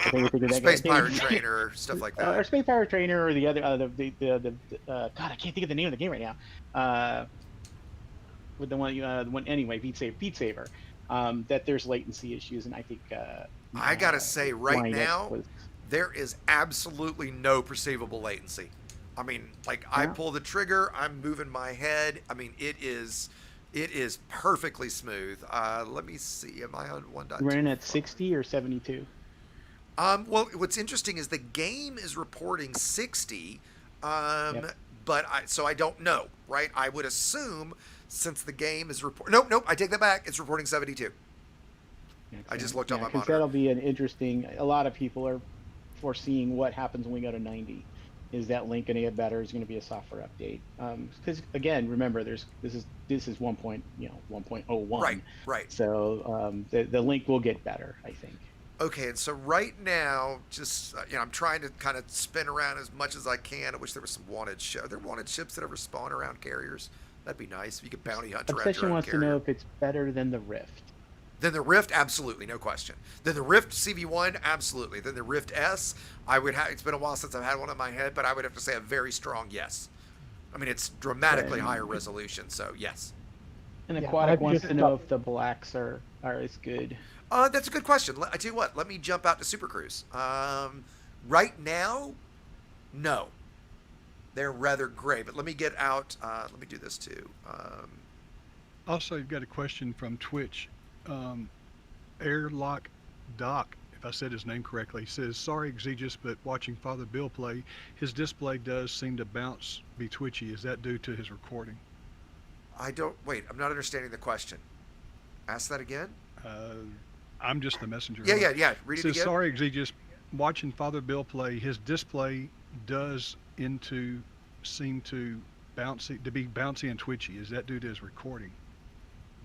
think we think of that Space game. Pirate Trainer, stuff like that. Or Space Pirate Trainer, or the other God, I can't think of the name of the game right now. With the one anyway, Beat Saber. That there's latency issues, and I think I gotta say, right Flying X now, was- there is absolutely no perceivable latency. I mean, like I pull the trigger, I'm moving my head. I mean, it is perfectly smooth. Let me see. Am I on 1.2? running at 60 or 72. Well, what's interesting is the game is reporting 60, but I don't know, right? I would assume since the game is Nope, I take that back. It's reporting 72. I just looked on my monitor. That'll be an interesting. A lot of people are foreseeing what happens when we go to 90. Is that link going to get better? Is going to be a software update? Because again, remember, this is 1.01. Right. So the link will get better, I think. Okay, and so right now, just I'm trying to kind of spin around as much as I can. I wish there was some wanted ships. Are there wanted ships that ever spawn around carriers? That'd be nice if you could bounty hunt around your Obsession own wants to carrier. know if it's better than the Rift. Then the Rift, absolutely, no question. Then the Rift CV1, absolutely. Then the Rift S, I would have. It's been a while since I've had one in my head, but I would have to say a very strong yes. I mean, it's dramatically higher resolution, so yes. And Yeah, Aquatic I've wants just to know got- if the blacks are as good. That's a good question. I tell you what, let me jump out to Super Cruise. Right now, no. They're rather gray, but let me get out. Let me do this too. Also, you've got a question from Twitch. Airlock Doc, if I said his name correctly, says, "Sorry, Exigeous, but watching Father Bill play, his display does seem to bounce, be twitchy. Is that due to his recording?" I'm not understanding the question. Ask that again. I'm just the messenger. Yeah. Read it Says, again. "Sorry, Exigeous, watching Father Bill play, his display does seem to be bouncy and twitchy. Is that due to his recording?"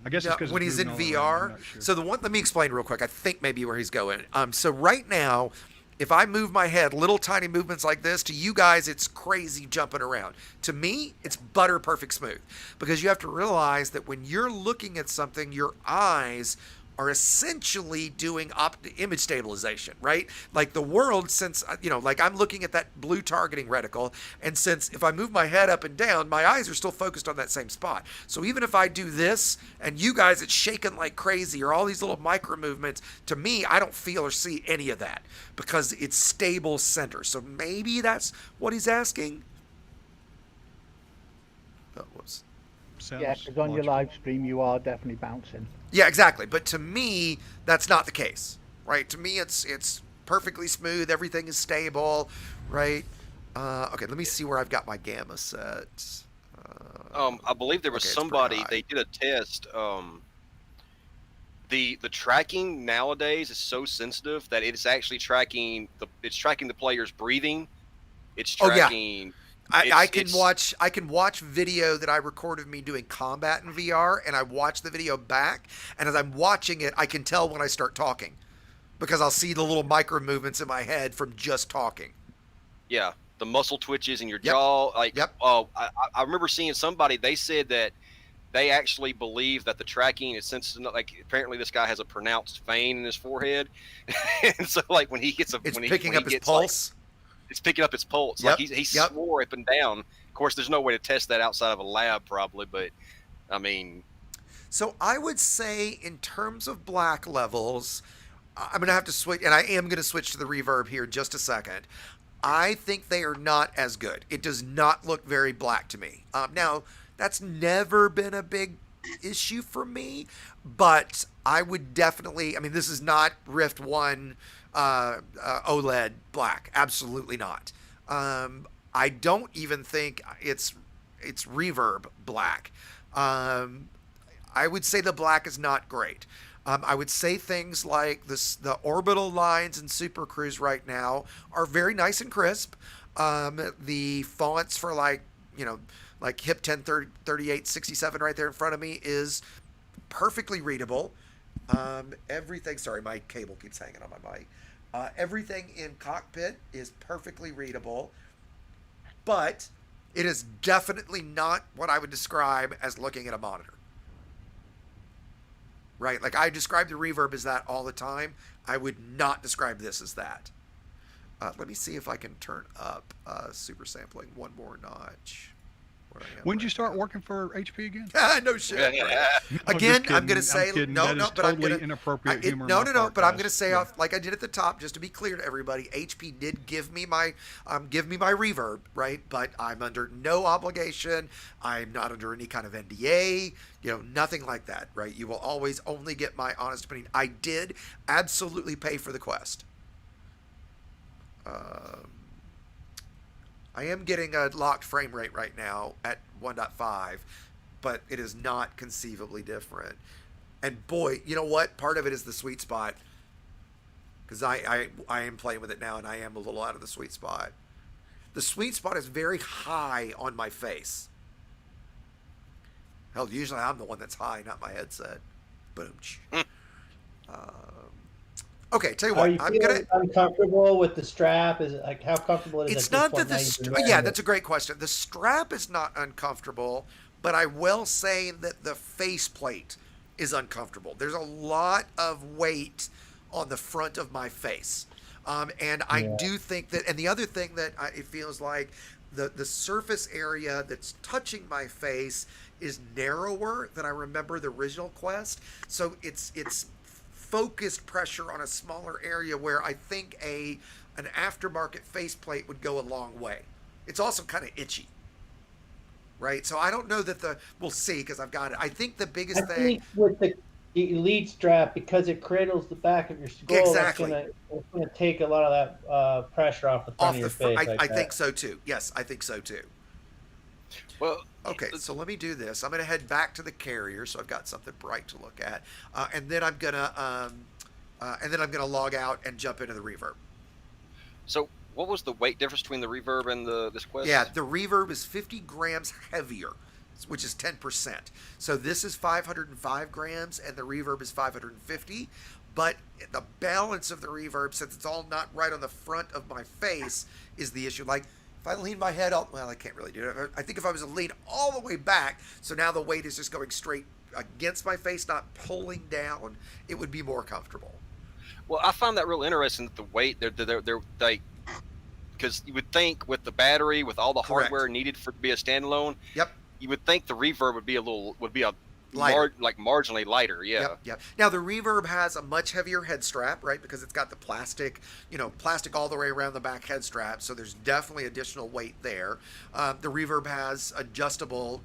I guess it's because when he's in VR. Sure. So let me explain real quick. I think maybe where he's going. So right now, if I move my head, little tiny movements like this, to you guys, it's crazy jumping around. To me, it's butter perfect smooth, because you have to realize that when you're looking at something, your eyes are essentially doing image stabilization, right? Like the world, since, like I'm looking at that blue targeting reticle, and since if I move my head up and down, my eyes are still focused on that same spot. So even if I do this, and you guys, it's shaking like crazy, or all these little micro movements, to me, I don't feel or see any of that, because it's stable center. So maybe that's what he's asking. Oh, whoops. Yeah, because on your live stream, you are definitely bouncing. Yeah, exactly. But to me, that's not the case, right? To me, it's perfectly smooth. Everything is stable, right? Okay, let me see where I've got my gamma set. I believe there was okay, it's pretty somebody, high. they did a test. The tracking nowadays is so sensitive that it's actually tracking the player's breathing. It's Oh, yeah. tracking. I can watch video that I record of me doing combat in VR, and I watch the video back, and as I'm watching it, I can tell when I start talking, because I'll see the little micro movements in my head from just talking. Yeah, the muscle twitches in your Yep. jaw. Like, Yep. I remember seeing somebody. They said that they actually believe that the tracking is sensitive. Like, apparently this guy has a pronounced vein in his forehead, and so like when he gets It's picking up his pulse. It's picking up his pulse. Yep. Like he swore up and down. Of course, there's no way to test that outside of a lab, probably. But I mean, So I would say in terms of black levels, I'm gonna have to switch, and I am gonna switch to the reverb here in just a second. I think they are not as good. It does not look very black to me. Now, that's never been a big issue for me, but I would definitely. I mean, this is not Rift One OLED black. Absolutely not. I don't even think it's reverb black. I would say the black is not great. I would say things like the orbital lines in Super Cruise right now are very nice and crisp. The fonts for like HIP 103867 right there in front of me is perfectly readable. Everything, sorry, my cable keeps hanging on my mic. Everything in Cockpit is perfectly readable, but it is definitely not what I would describe as looking at a monitor. Right? Like, I describe the reverb as that all the time. I would not describe this as that. Let me see if I can turn up super sampling one more notch. When did you start working for HP again? No shit. Again, I'm going to say no, but I'm going to inappropriate humor. No, but I'm going to say off like I did at the top, just to be clear to everybody. HP did give me my reverb, right? But I'm under no obligation. I'm not under any kind of NDA. Nothing like that, right? You will always only get my honest opinion. I did absolutely pay for the Quest. I am getting a locked frame rate right now at 1.5, but it is not conceivably different. And boy, you know what? Part of it is the sweet spot, because I am playing with it now, and I am a little out of the sweet spot. The sweet spot is very high on my face. Hell, usually I'm the one that's high, not my headset. Boom. Okay, tell you what, I'm gonna uncomfortable with the strap. Is it like how comfortable it is? It's not that that's a great question. The strap is not uncomfortable, but I will say that the faceplate is uncomfortable. There's a lot of weight on the front of my face, and I do think that. And the other thing that it feels like the surface area that's touching my face is narrower than I remember the original Quest. So it's focused pressure on a smaller area where I think an aftermarket faceplate would go a long way. It's also kind of itchy, right? So I don't know that we'll see, because I've got it. I think the biggest thing think with the Elite strap, because it cradles the back of your skull, exactly, it's gonna take a lot of that pressure off the front of your face. I think so too. Yes, I think so too. Well, okay, so let me do this. I'm going to head back to the carrier, so I've got something bright to look at, and then I'm gonna log out and jump into the reverb. So, what was the weight difference between the reverb and this Quest? Yeah, the reverb is 50 grams heavier, which is 10%. So this is 505 grams, and the reverb is 550. But the balance of the reverb, since it's all not right on the front of my face, is the issue. Like, if I lean my head out, well, I can't really do it. I think if I was to lean all the way back, so now the weight is just going straight against my face, not pulling down, it would be more comfortable. Well, I find that real interesting that the weight, they're like, because you would think with the battery, with all the hardware needed for it to be a standalone, you would think the reverb would be marginally lighter. Yeah. Yep. Now the reverb has a much heavier head strap, right? Because it's got the plastic all the way around the back head strap. So there's definitely additional weight there. The reverb has adjustable,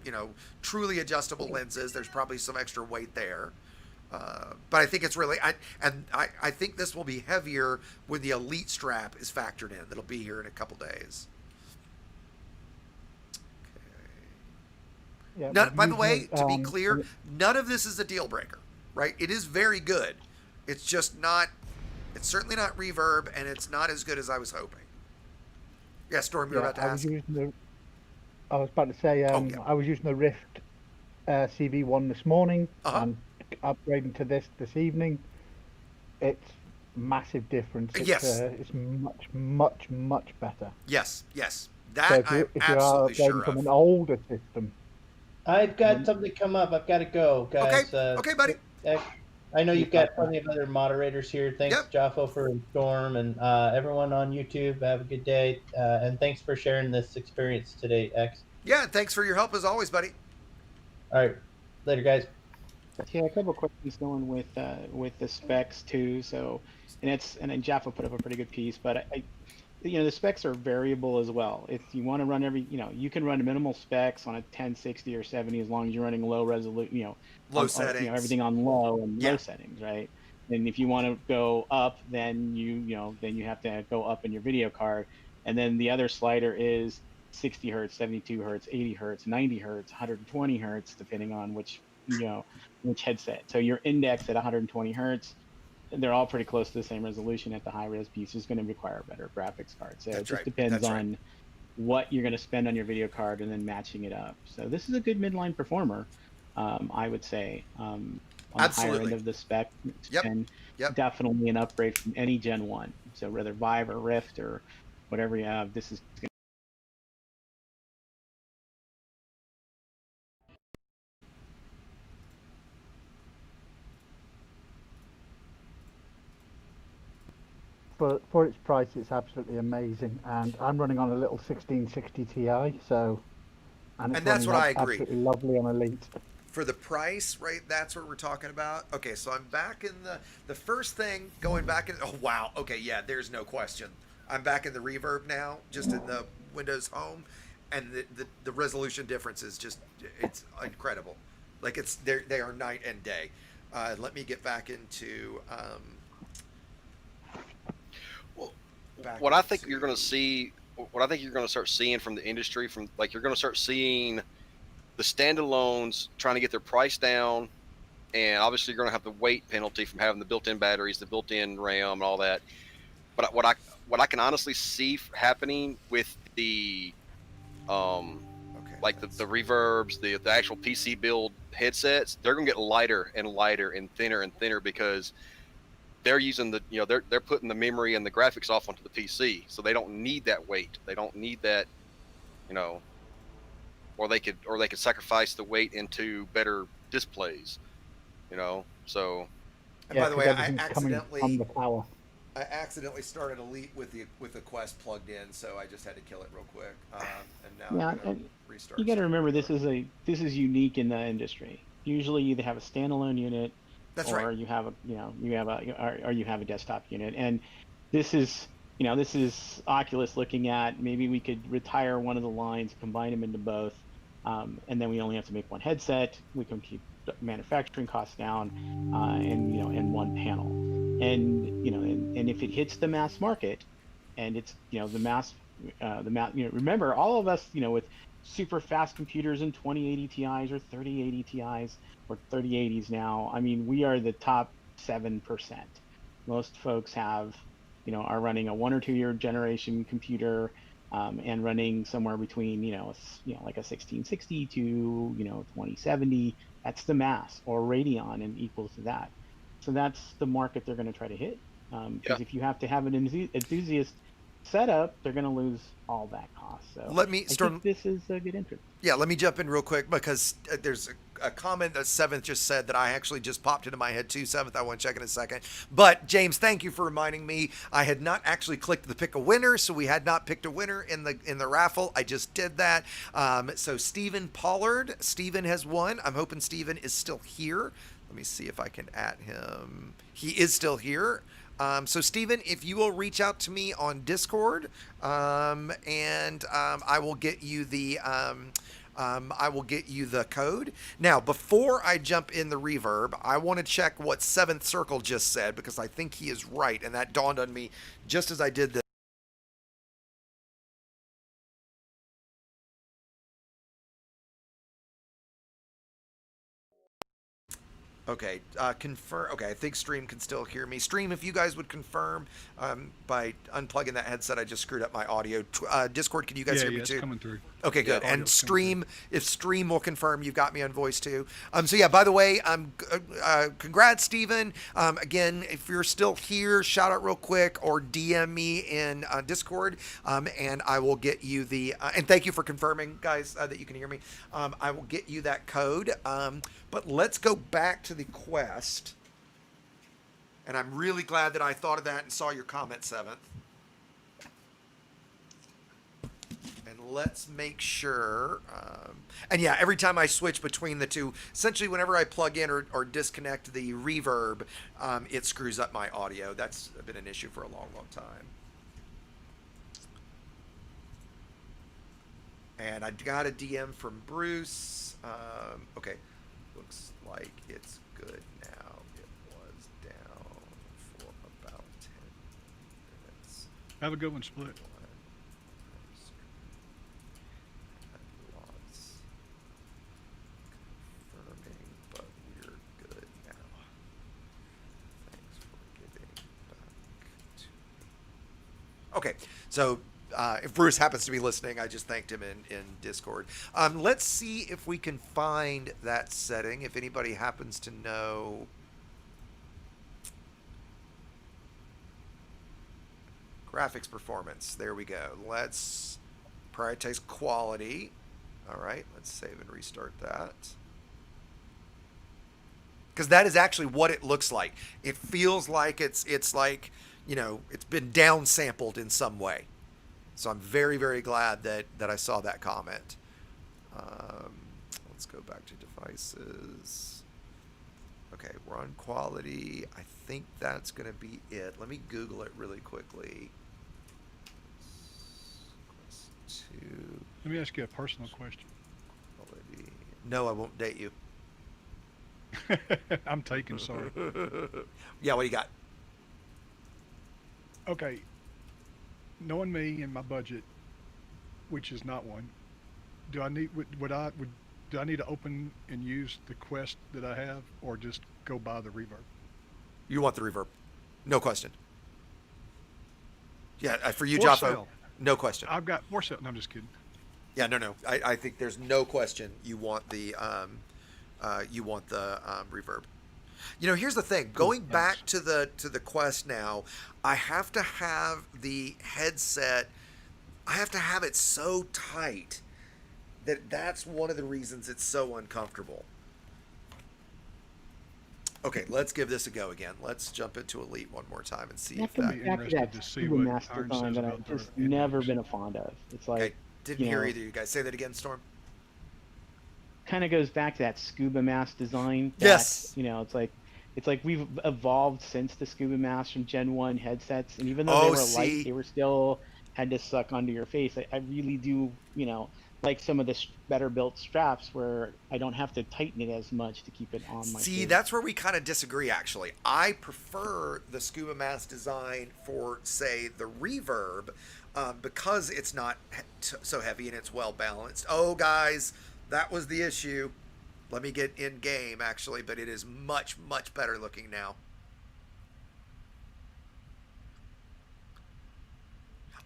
truly adjustable lenses. There's probably some extra weight there. But I think it's really, I think this will be heavier when the Elite strap is factored in. That'll be here in a couple days. Yeah, None, by the using way, it, to be clear, none of this is a deal breaker, right? It is very good. It's just not. It's certainly not Reverb, and it's not as good as I was hoping. Yeah, Storm, you're about to ask. I was about to say, Oh, yeah. I was using the Rift CV1 this morning. I'm upgrading to this evening. It's massive difference. It's, Yes. It's much better. Yes, yes. So That I'm if you are absolutely sure upgrading from of. an older system. I've got something come up. I've got to go, guys. Okay, buddy. I know you've got plenty of other moderators here. Thanks, Jaffo, for Storm, and everyone on YouTube. Have a good day, and thanks for sharing this experience today, X. Yeah, thanks for your help as always, buddy. All right, later, guys. Yeah, a couple of questions going with the specs too. So, and then Jaffa put up a pretty good piece, but the specs are variable as well. If you want to run you can run minimal specs on a 1060 or 70 as long as you're running low resolution, low settings, everything on low and low settings, right? And if you want to go up, then you have to go up in your video card, and then the other slider is 60 hertz, 72 hertz, 80 hertz, 90 hertz, 120 hertz, depending on which headset. So your index at 120 hertz. They're all pretty close to the same resolution at the high-res piece. Is going to require a better graphics card. So it just depends on what you're going to spend on your video card and then matching it up. So this is a good midline performer, I would say. On the higher end of the spec, and definitely an upgrade from any Gen 1. So whether Vive or Rift or whatever you have, this is going For its price, it's absolutely amazing, and I'm running on a little 1660 Ti, so and that's what I agree. Absolutely lovely on Elite. For the price, right? That's what we're talking about. Okay, so I'm back in the first thing going back in. Oh wow. Okay, yeah. There's no question. I'm back in the Reverb now, just in the Windows Home, and the resolution difference is it's incredible. Like they are night and day. Let me get back into. What I think you're going to see, what I think you're going to start seeing from the industry, you're going to start seeing the standalones trying to get their price down, and obviously you're going to have the weight penalty from having the built-in batteries, the built-in RAM, and all that. But what I can honestly see happening with the the reverbs, the actual PC build headsets, they're going to get lighter and lighter and thinner because they're using they're putting the memory and the graphics off onto the PC, so they don't need that weight. They don't need that, or they could sacrifice the weight into better displays, So. And by the way, I accidentally started Elite with the Quest plugged in, so I just had to kill it real quick. And now I'm gonna restart. You got to remember this is unique in the industry. Usually, you either have a standalone unit. Or you have a desktop unit, and this is Oculus looking at maybe we could retire one of the lines, combine them into both, and then we only have to make one headset. We can keep manufacturing costs down, and one panel, and if it hits the mass market, and it's remember all of us with super fast computers in 2080 Ti's or 3080 Ti's or 3080s now. I mean, we are the top 7%. Most folks are running a 1 or 2 year generation computer, and running somewhere between like a 1660 to 2070. That's the mass, or Radeon and equal to that. So that's the market they're going to try to hit. Because if you have to have an enthusiast setup, they're going to lose all that cost. So I think this is a good entrance. Yeah, let me jump in real quick because there's a comment that Seventh just said that I actually just popped into my head too. Seventh, I want to check in a second. But James, thank you for reminding me. I had not actually clicked the pick a winner, so we had not picked a winner in the raffle. I just did that. So Stephen Pollard, Stephen has won. I'm hoping Stephen is still here. Let me see if I can add him. He is still here. So Stephen, if you will reach out to me on Discord, and I will get you the code. Now, before I jump in the Reverb, I want to check what Seventh Circle just said, because I think he is right, and that dawned on me just as I did this. Okay, confirm. Okay, I think Stream can still hear me. Stream, if you guys would confirm by unplugging that headset, I just screwed up my audio. Discord, can you guys hear me it's too? coming through. Okay, good. Yeah, And audio's coming Stream, if Stream will confirm, you've got me on voice too. So yeah, by the way, congrats, Steven. Again, if you're still here, shout out real quick or DM me in Discord, and I will get you the. And thank you for confirming, guys, that you can hear me. I will get you that code. But let's go back to the Quest. And I'm really glad that I thought of that and saw your comment, 7th. And let's make sure. And yeah, every time I switch between the two, essentially whenever I plug in or disconnect the reverb, it screws up my audio. That's been an issue for a long, long time. And I got a DM from Bruce. Okay. Looks like it's good now. It was down for about 10 minutes. Have a good one, Split. Lots confirming, but we're good now. Thanks for getting back to me. Okay, so if Bruce happens to be listening, I just thanked him in Discord. Let's see if we can find that setting. If anybody happens to know. Graphics performance. There we go. Let's prioritize quality. All right, let's save and restart that. Because that is actually what it looks like. It feels like it's like, you know, it's been downsampled in some way. So I'm very, very glad that I saw that comment. Let's go back to devices. Okay, we're on quality. I think that's going to be it. Let me Google it really quickly. Quest 2. Let me ask you a personal question. Quality. No, I won't date you. I'm taking, sorry. Yeah, what do you got? Okay. Knowing me and my budget, which is not one, do I need do I need to open and use the Quest that I have, or just go buy the reverb? You want the reverb, no question. Yeah, for you, For Joffo, sale. no question. I've got more sale. No, I'm just kidding. Yeah, no. I think there's no question you want the reverb. You know, here's the thing. Going back to the Quest now, I have to have the headset. I have to have it so tight that's one of the reasons it's so uncomfortable. Okay, let's give this a go again. Let's jump into Elite one more time and see if that. Back to that scuba mask design that I've just never been a fond of. It's like, okay, didn't hear either of you guys. Say that again, Storm. Kind of goes back to that scuba mask design. Yes. You know, it's like we've evolved since the scuba masks from Gen 1 headsets, and even though they were light, they were still had to suck onto your face. I really do, you know, like some of the better built straps where I don't have to tighten it as much to keep it on my face. That's where we kind of disagree, actually. I prefer the scuba mask design for, say, the Reverb because it's not so heavy and it's well balanced. Oh, guys, that was the issue. Let me get in game, actually, but it is much, much better looking now.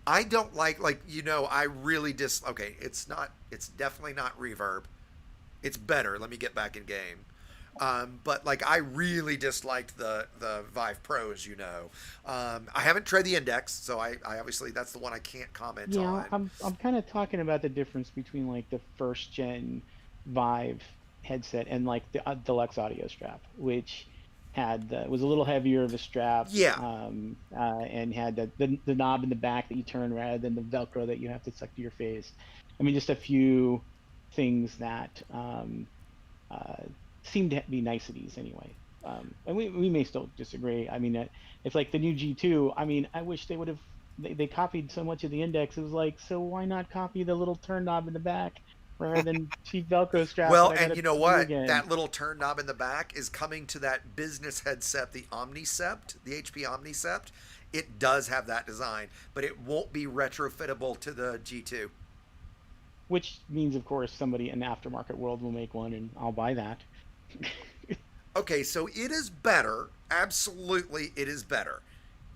I don't like, you know, I really okay, it's definitely not Reverb. It's better. Let me get back in game. But like, I really disliked the Vive Pros, you know. I haven't tried the Index, so I obviously, that's the one I can't comment on. Yeah, I'm kind of talking about the difference between like the first gen Vive headset and like the deluxe audio strap, which was a little heavier of a strap, and had the knob in the back that you turn rather than the Velcro that you have to suck to your face. I mean, just a few things that seem to be niceties anyway. And we may still disagree. I mean, it's like the new G2. I mean, I wish they would have. They copied so much of the Index. It was like, so why not copy the little turn knob in the back rather than cheap Velcro strap? Well, and you know what? That little turn knob in the back is coming to that business headset, the Omnicept, the HP Omnicept. It does have that design, but it won't be retrofittable to the G2. Which means, of course, somebody in the aftermarket world will make one, and I'll buy that. Okay, so it is better. Absolutely, it is better.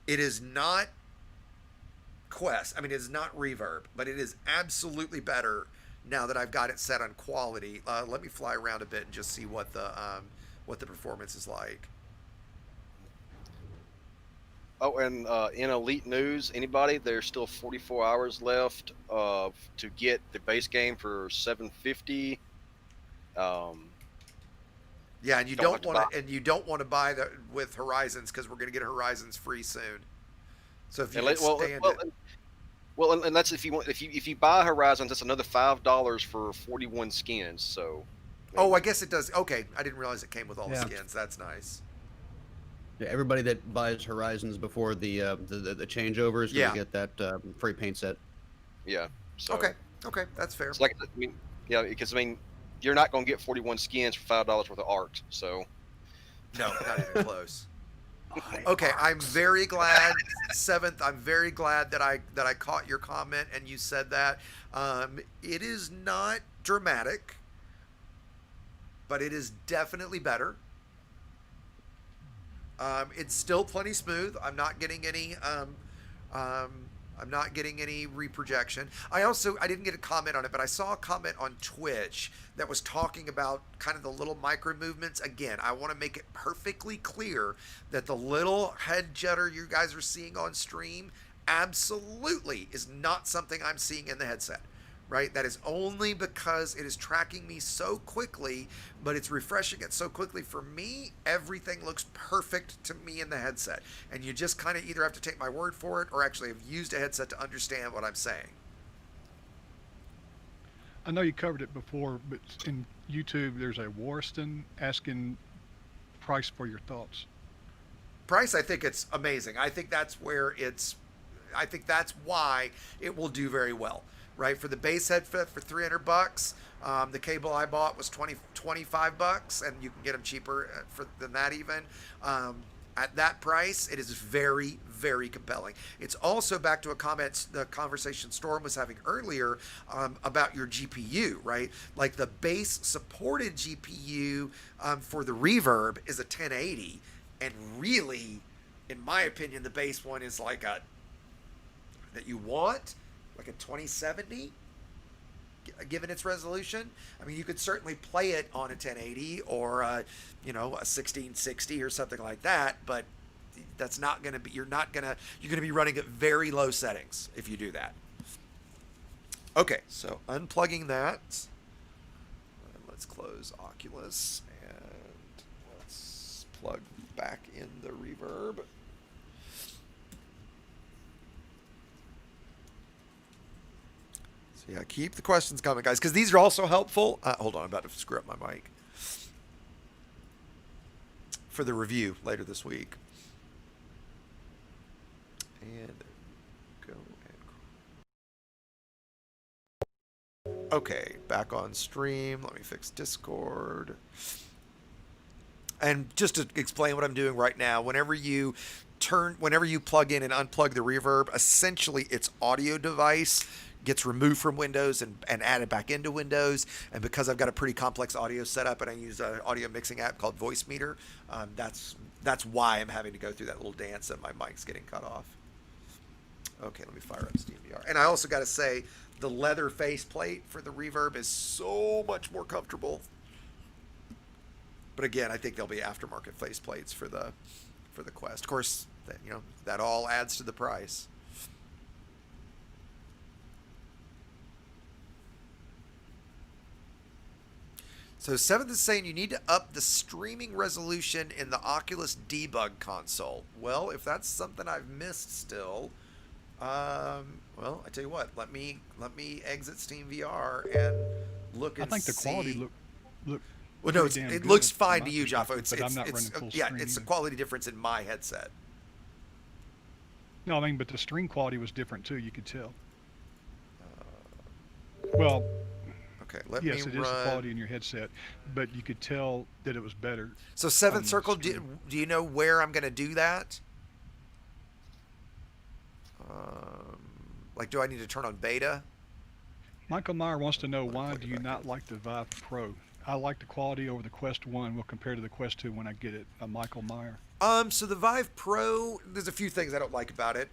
It is not Quest. I mean, it is not Reverb, but it is absolutely better now that I've got it set on quality. Let me fly around a bit and just see what the performance is like. Oh, and in Elite News, anybody, there's still 44 hours left to get the base game for $750. Yeah, and you don't want to buy that with Horizons because we're going to get Horizons free soon. So if you can stand it. Well, and that's if you buy Horizons, that's another $5 for 41 skins. So. Oh, I guess it does. Okay, I didn't realize it came with all the skins. That's nice. Yeah, everybody that buys Horizons before the changeover is going to get that free paint set. Yeah. So. Okay, that's fair. It's like, I mean, yeah, because I mean, you're not going to get 41 skins for $5 worth of art. So. No, not even close. Okay, I'm very glad, Seventh. I'm very glad that I caught your comment and you said that. It is not dramatic, but it is definitely better. It's still plenty smooth. I'm not getting any reprojection. I didn't get a comment on it, but I saw a comment on Twitch that was talking about kind of the little micro movements. Again, I want to make it perfectly clear that the little head judder you guys are seeing on stream absolutely is not something I'm seeing in the headset. Right? That is only because it is tracking me so quickly, but it's refreshing it so quickly. For me, everything looks perfect to me in the headset. And you just kind of either have to take my word for it or actually have used a headset to understand what I'm saying. I know you covered it before, but in YouTube, there's a Warston asking Price for your thoughts. Price, I think it's amazing. I think that's why it will do very well. Right, for the base headset for $300, the cable I bought was $25, and you can get them cheaper than that even. At that price, it is very, very compelling. It's also back to the conversation Storm was having earlier about your GPU, right? Like the base supported GPU for the Reverb is a 1080, and really, in my opinion, the base one is like that you want. Like a 2070, given its resolution. I mean, you could certainly play it on a 1080 or a 1660 or something like that, but that's not going to be. You're going to be running at very low settings if you do that. Okay, so unplugging that. Let's close Oculus and let's plug back in the Reverb. So yeah, keep the questions coming, guys, because these are also helpful. Hold on, I'm about to screw up my mic. For the review later this week. And go. Okay, back on stream. Let me fix Discord. And just to explain what I'm doing right now, whenever you plug in and unplug the Reverb, essentially its audio device gets removed from Windows and added back into Windows. And because I've got a pretty complex audio setup and I use an audio mixing app called Voice Meter, that's why I'm having to go through that little dance and my mic's getting cut off. Okay, let me fire up SteamVR. And I also got to say, the leather faceplate for the Reverb is so much more comfortable. But again, I think there'll be aftermarket faceplates for the Quest. Of course, that all adds to the price. So Seventh is saying you need to up the streaming resolution in the Oculus debug console. Well, if that's something I've missed still, well, I tell you what, let me exit SteamVR and look and see. I think the quality look. Well, no, it looks fine to you, Jaffo. It's a quality difference in my headset. No, I mean, but the stream quality was different too. You could tell. Well. Okay, yes, it is the quality in your headset, but you could tell that it was better. So Seventh Circle, do you know where I'm going to do that? Like, do I need to turn on beta? Michael Meyer wants to know, why do you not like the Vive Pro? I like the quality over the Quest 1 will compare to the Quest 2 when I get it. Michael Meyer. So the Vive Pro, there's a few things I don't like about it.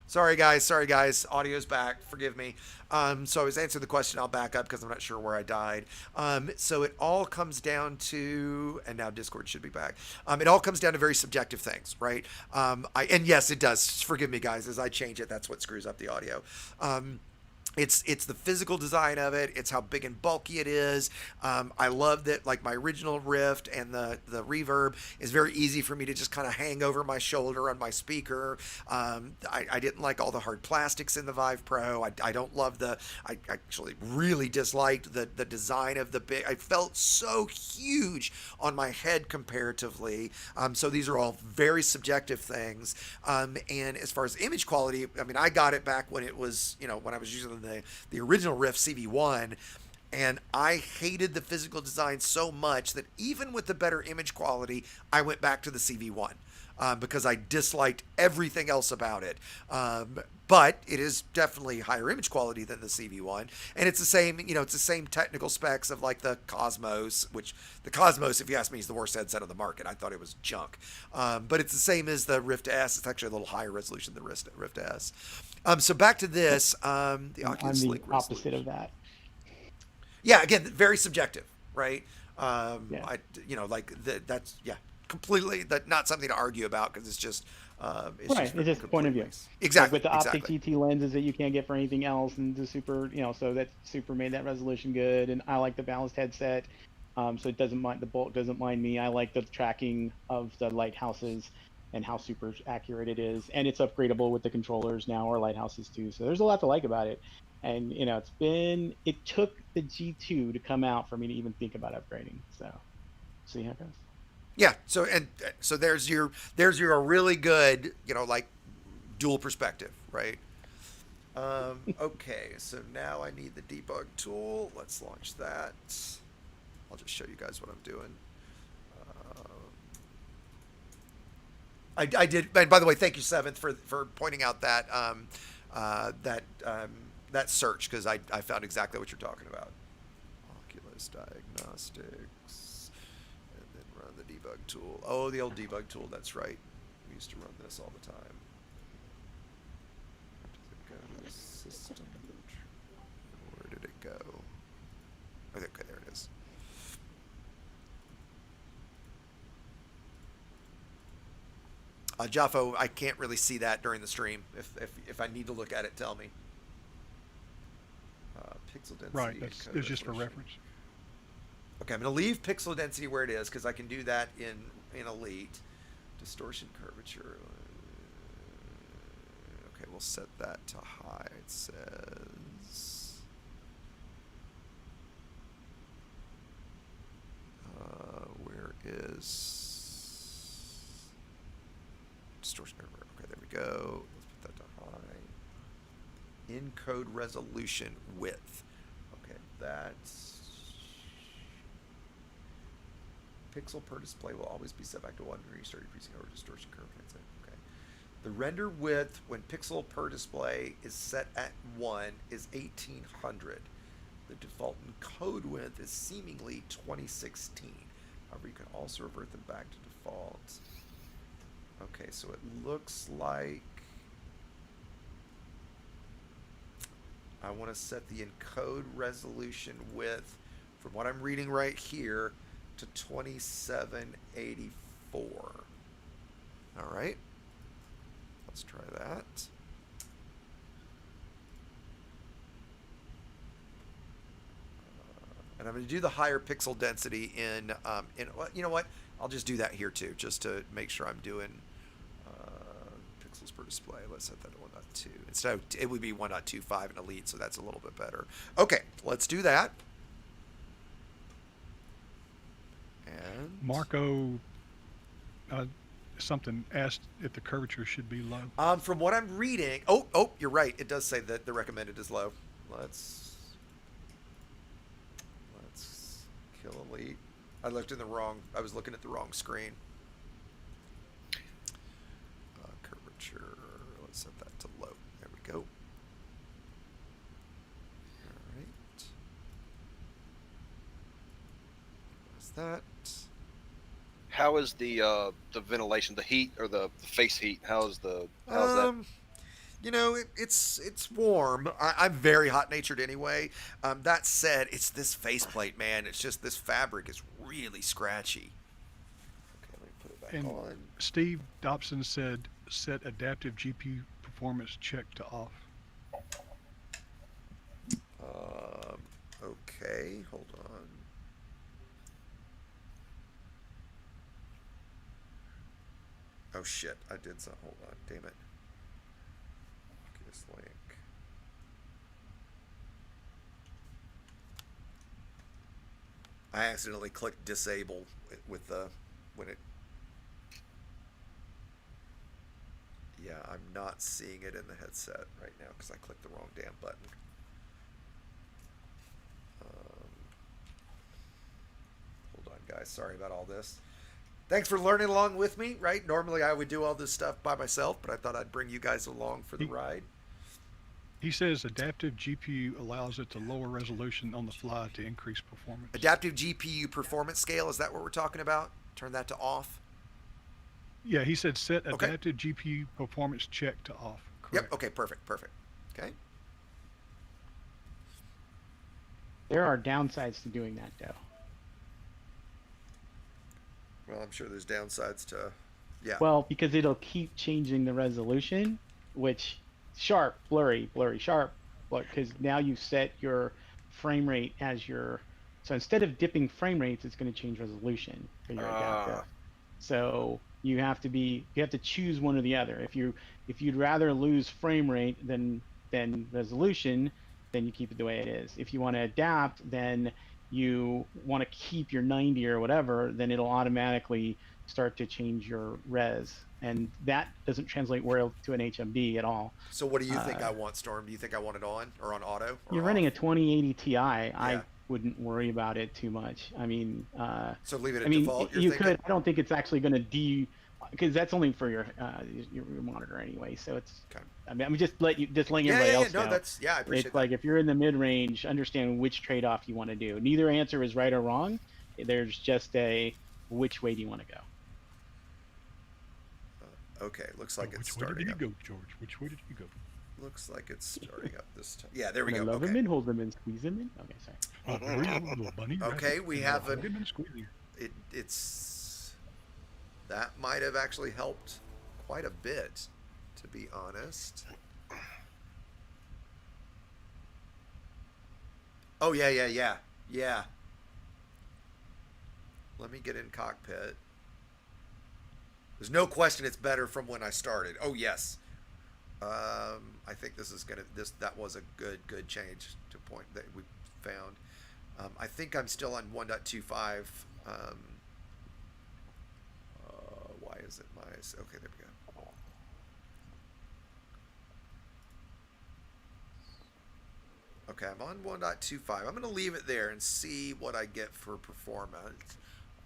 Sorry guys, audio's back, forgive me. So I was answering the question, I'll back up because I'm not sure where I died. So it all comes down to, and now Discord should be back. It all comes down to very subjective things, right? And yes, it does, forgive me guys, as I change it, that's what screws up the audio. It's the physical design of it. It's how big and bulky it is. I love that, like my original Rift and the Reverb is very easy for me to just kind of hang over my shoulder on my speaker. I didn't like all the hard plastics in the Vive Pro. I don't love I actually really disliked the design of the big. I felt so huge on my head comparatively. So these are all very subjective things. And as far as image quality, I mean, I got it back when it was, when I was using the original Rift CV1, and I hated the physical design so much that even with the better image quality, I went back to the CV1 because I disliked everything else about it. But it is definitely higher image quality than the CV1, and it's the same, it's the same technical specs of like the Cosmos, which the Cosmos, if you ask me, is the worst headset on the market. I thought it was junk, but it's the same as the Rift S. It's actually a little higher resolution than the Rift S. So back to this, the Oculus Link I'm the opposite of that. Yeah, again, very subjective, right? Yeah. That's completely not something to argue about because it's just it's just point of view. Exactly. Like with the Optic GT lenses that you can't get for anything else, and the Super, so that Super made that resolution good, and I like the balanced headset, so it doesn't mind, the bulk doesn't mind me. I like the tracking of the lighthouses and how super accurate it is, and it's upgradable with the controllers now, or lighthouses too. So there's a lot to like about it, and it took the G2 to come out for me to even think about upgrading. So see how it goes. Yeah. So there's your really good, like dual perspective, right? Okay. So now I need the debug tool. Let's launch that. I'll just show you guys what I'm doing. I did, and by the way, thank you, Seventh, for pointing out that that search, because I found exactly what you're talking about. Oculus Diagnostics, and then run the debug tool. Oh, the old debug tool. That's right. We used to run this all the time. Does it go to system? Where did it go? Okay, there it is. Jaffo, I can't really see that during the stream. If I need to look at it, tell me. Pixel density. Right, it's just for reference. Okay, I'm going to leave pixel density where it is because I can do that in Elite. Distortion curvature. Okay, we'll set that to high. It says. Where is distortion curvature? Okay, there we go. Let's put that to high. Encode resolution width. Okay, that's pixel per display will always be set back to 1 when you start increasing over distortion curve. Okay. The render width when pixel per display is set at 1 is 1800. The default encode width is seemingly 2016. However, you can also revert them back to default. Okay, so it looks like I want to set the encode resolution width from what I'm reading right here to 2784. All right, let's try that. And I'm going to do the higher pixel density in you know what? I'll just do that here too, just to make sure I'm doing pixels per display. Let's set that to 1.2. Instead of, it would be 1.25 in Elite, so that's a little bit better. Okay, let's do that. And Marco, something asked if the curvature should be low. From what I'm reading, oh, you're right. It does say that the recommended is low. Let's kill Elite. I was looking at the wrong screen. Curvature. Let's set that to low. There we go. All right. What's that? How is the ventilation, the heat, or the face heat? How's that? You know, it's warm. I'm very hot-natured anyway. That said, it's this faceplate, man. It's just this fabric is really scratchy. Okay, let me put it back on. Steve Dobson said, set adaptive GPU performance check to off. Okay, hold on. Oh shit, I did something. Hold on, damn it. Oculus link. I accidentally clicked disable with the Yeah, I'm not seeing it in the headset right now because I clicked the wrong damn button. Hold on, guys. Sorry about all this. Thanks for learning along with me, right? Normally I would do all this stuff by myself, but I thought I'd bring you guys along for the ride. He says adaptive GPU allows it to lower resolution on the fly to increase performance. Adaptive GPU performance scale, is that what we're talking about? Turn that to off? Yeah, he said set adaptive GPU performance check to off. Correct. Yep, okay, perfect. Okay. There are downsides to doing that, though. Well, I'm sure there's downsides to, yeah. Well, because it'll keep changing the resolution, which sharp, blurry, sharp, because now you set your frame rate as your, so instead of dipping frame rates, it's going to change resolution for your adapter. So you have to choose one or the other. If you'd rather lose frame rate than resolution, then you keep it the way it is. If you want to adapt, then you want to keep your 90 or whatever, then it'll automatically start to change your res, and that doesn't translate well to an HMD at all. So what do you think I want, Storm? Do you think I want it on or on auto? Or you're off? running a 2080 Ti. Yeah. I wouldn't worry about it too much. I mean, so leave it at default. You could. I don't think it's actually going to because that's only for your monitor anyway. So it's. Okay. I mean, I'm just letting everybody else know. No, that's I appreciate it's like if you're in the mid range, understand which trade off you want to do. Neither answer is right or wrong. There's just a which way do you want to go. Okay, looks like it's starting. Which way did up. you go, George? Which way did you go? Looks like it's starting up this time. Yeah, there we go. Love him in, hold him in, squeeze him in. Okay, sorry. Little bunny. Okay, we have a. It, it's that might have actually helped quite a bit, to be honest. Oh yeah. Let me get in cockpit. There's no question it's better from when I started. Oh yes. I think this is that was a good change to point that we found. I think I'm still on 1.25. Why is it okay, there we go. Okay, I'm on 1.25. I'm going to leave it there and see what I get for performance.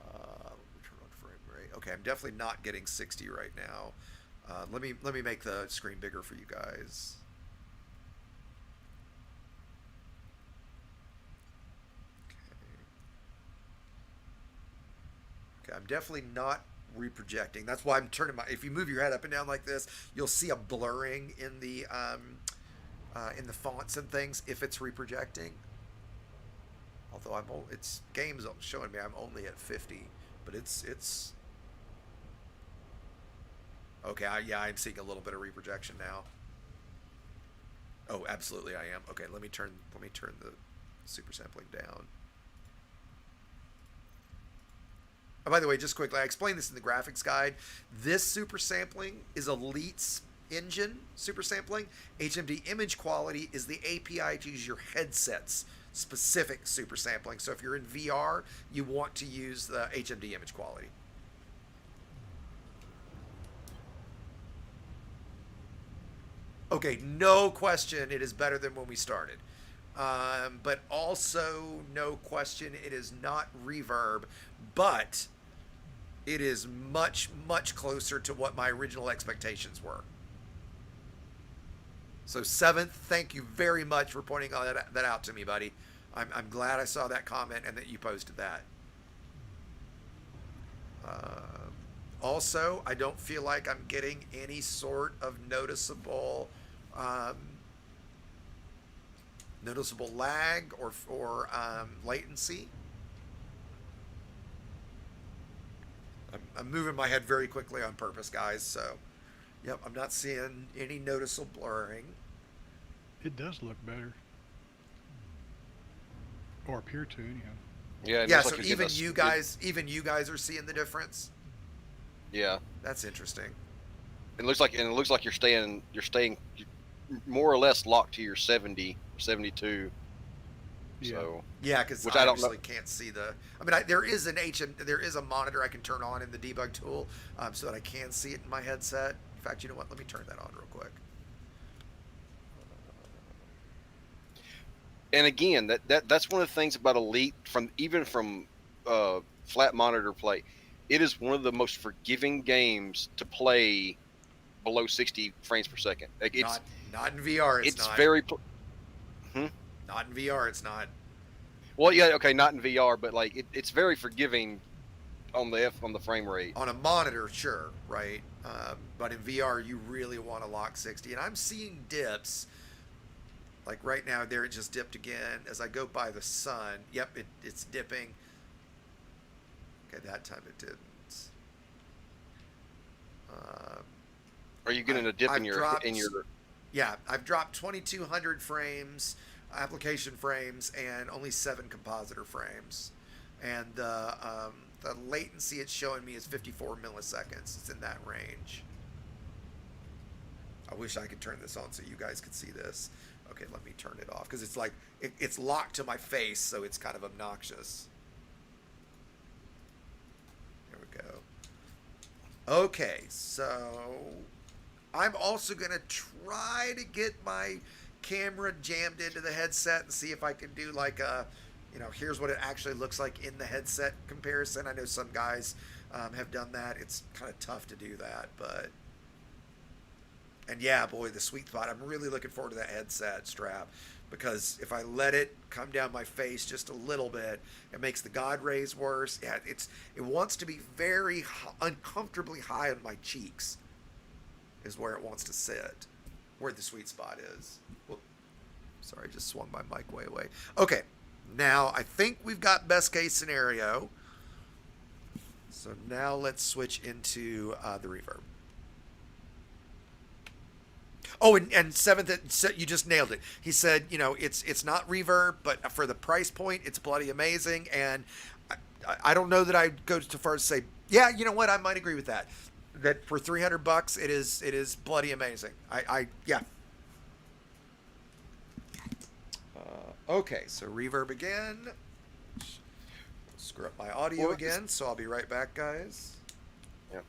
Turn on frame rate. Okay, I'm definitely not getting 60 right now. Let me make the screen bigger for you guys. Okay, I'm definitely not reprojecting. That's why I'm turning if you move your head up and down like this, you'll see a blurring in the fonts and things if it's reprojecting. Although it's games showing me I'm only at 50, but it's okay. I'm seeing a little bit of reprojection now. Oh, absolutely I am. Okay, let me turn the super sampling down. Oh, by the way, just quickly, I explained this in the graphics guide. This super sampling is Elite's engine super sampling. HMD image quality is the API to use your headset's specific super sampling. So if you're in VR, you want to use the HMD image quality. Okay, no question it is better than when we started. But also, no question, it is not reverb, but it is much, much closer to what my original expectations were. So, Seventh, thank you very much for pointing that out to me, buddy. I'm glad I saw that comment and that you posted that. Also, I don't feel like I'm getting any sort of noticeable lag or latency. I'm moving my head very quickly on purpose, guys. So, yep, I'm not seeing any noticeable blurring. It does look better, or appear to, anyhow. Yeah. Yeah. Like So even you guys are seeing the difference. Yeah. That's interesting. It looks like you're staying more or less locked to your 70, 72. Yeah. So Yeah, because which I I don't obviously know. can't see the. I mean, there is a monitor I can turn on in the debug tool, so that I can see it in my headset. In fact, you know what? Let me turn that on real quick. And again, that's one of the things about Elite from flat monitor play. It is one of the most forgiving games to play below 60 frames per second. Like not in VR. It's not. Very. Not in VR. It's not. Well, yeah, okay, not in VR, but like it's very forgiving on the frame rate. On a monitor, sure, right? But in VR, you really want to lock 60. And I'm seeing dips. Like right now, there it just dipped again. As I go by the sun, yep, it's dipping. Okay, that time it didn't. Are you getting a dip in your? Yeah, I've dropped 2,200 frames, application frames, and only 7 compositor frames. And the latency it's showing me is 54 milliseconds. It's in that range. I wish I could turn this on so you guys could see this. Okay, let me turn it off because it's like it's locked to my face, so it's kind of obnoxious. There we go. Okay, so I'm also gonna try to get my camera jammed into the headset and see if I can do like a, here's what it actually looks like in the headset comparison. I know some guys have done that. It's kind of tough to do that, but. And yeah, boy, the sweet spot. I'm really looking forward to that headset strap because if I let it come down my face just a little bit, it makes the God rays worse. Yeah, it wants to be very uncomfortably high on my cheeks is where it wants to sit, where the sweet spot is. Whoop. Sorry, I just swung my mic way away. Okay, now I think we've got best case scenario. So now let's switch into the reverb. Oh, and Seventh, you just nailed it. He said, it's not reverb, but for the price point, it's bloody amazing. And I don't know that I'd go too far as to say, yeah, you know what, I might agree with that. That for $300, it is bloody amazing. Yeah. Okay, so reverb again. Screw up my audio again, so I'll be right back, guys. Yeah.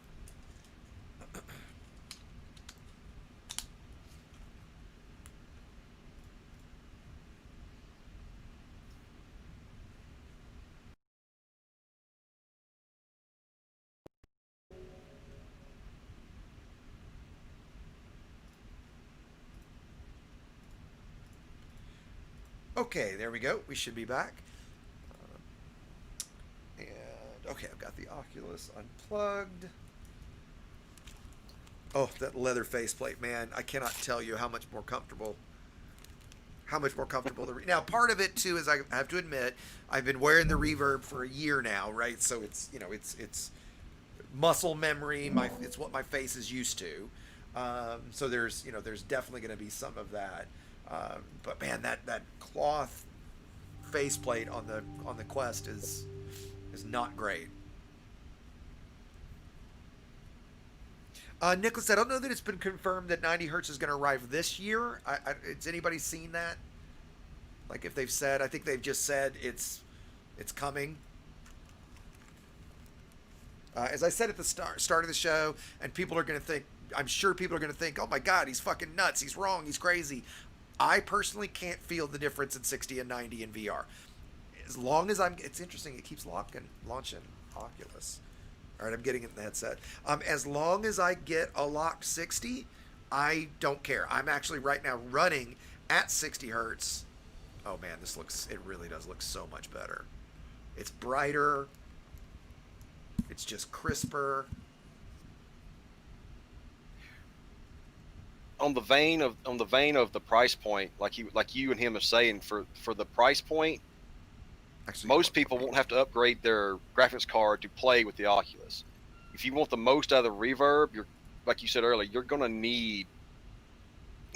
Okay, there we go. We should be back. And okay, I've got the Oculus unplugged. Oh, that leather faceplate, man! I cannot tell you how much more comfortable. Now, part of it too is I have to admit I've been wearing the Reverb for a year now, right? So it's it's muscle memory. It's what my face is used to. So there's definitely going to be some of that. But man, that cloth faceplate on the Quest is not great. Nicholas, I don't know that it's been confirmed that 90 hertz is going to arrive this year. Has anybody seen that? Like if they've said, I think they've just said it's coming. As I said at the start of the show, and people are going to think, I'm sure people are going to think, oh my God, he's fucking nuts. He's wrong. He's crazy. I personally can't feel the difference in 60 and 90 in VR. As long as it's interesting. It keeps launching Oculus. All right, I'm getting it in the headset. As long as I get a locked 60, I don't care. I'm actually right now running at 60 hertz. Oh man, it really does look so much better. It's brighter. It's just crisper. On the vein of the price point, like you and him are saying, for the price point, actually, most people won't have to upgrade their graphics card to play with the Oculus. If you want the most out of the reverb, like you said earlier, you're gonna need.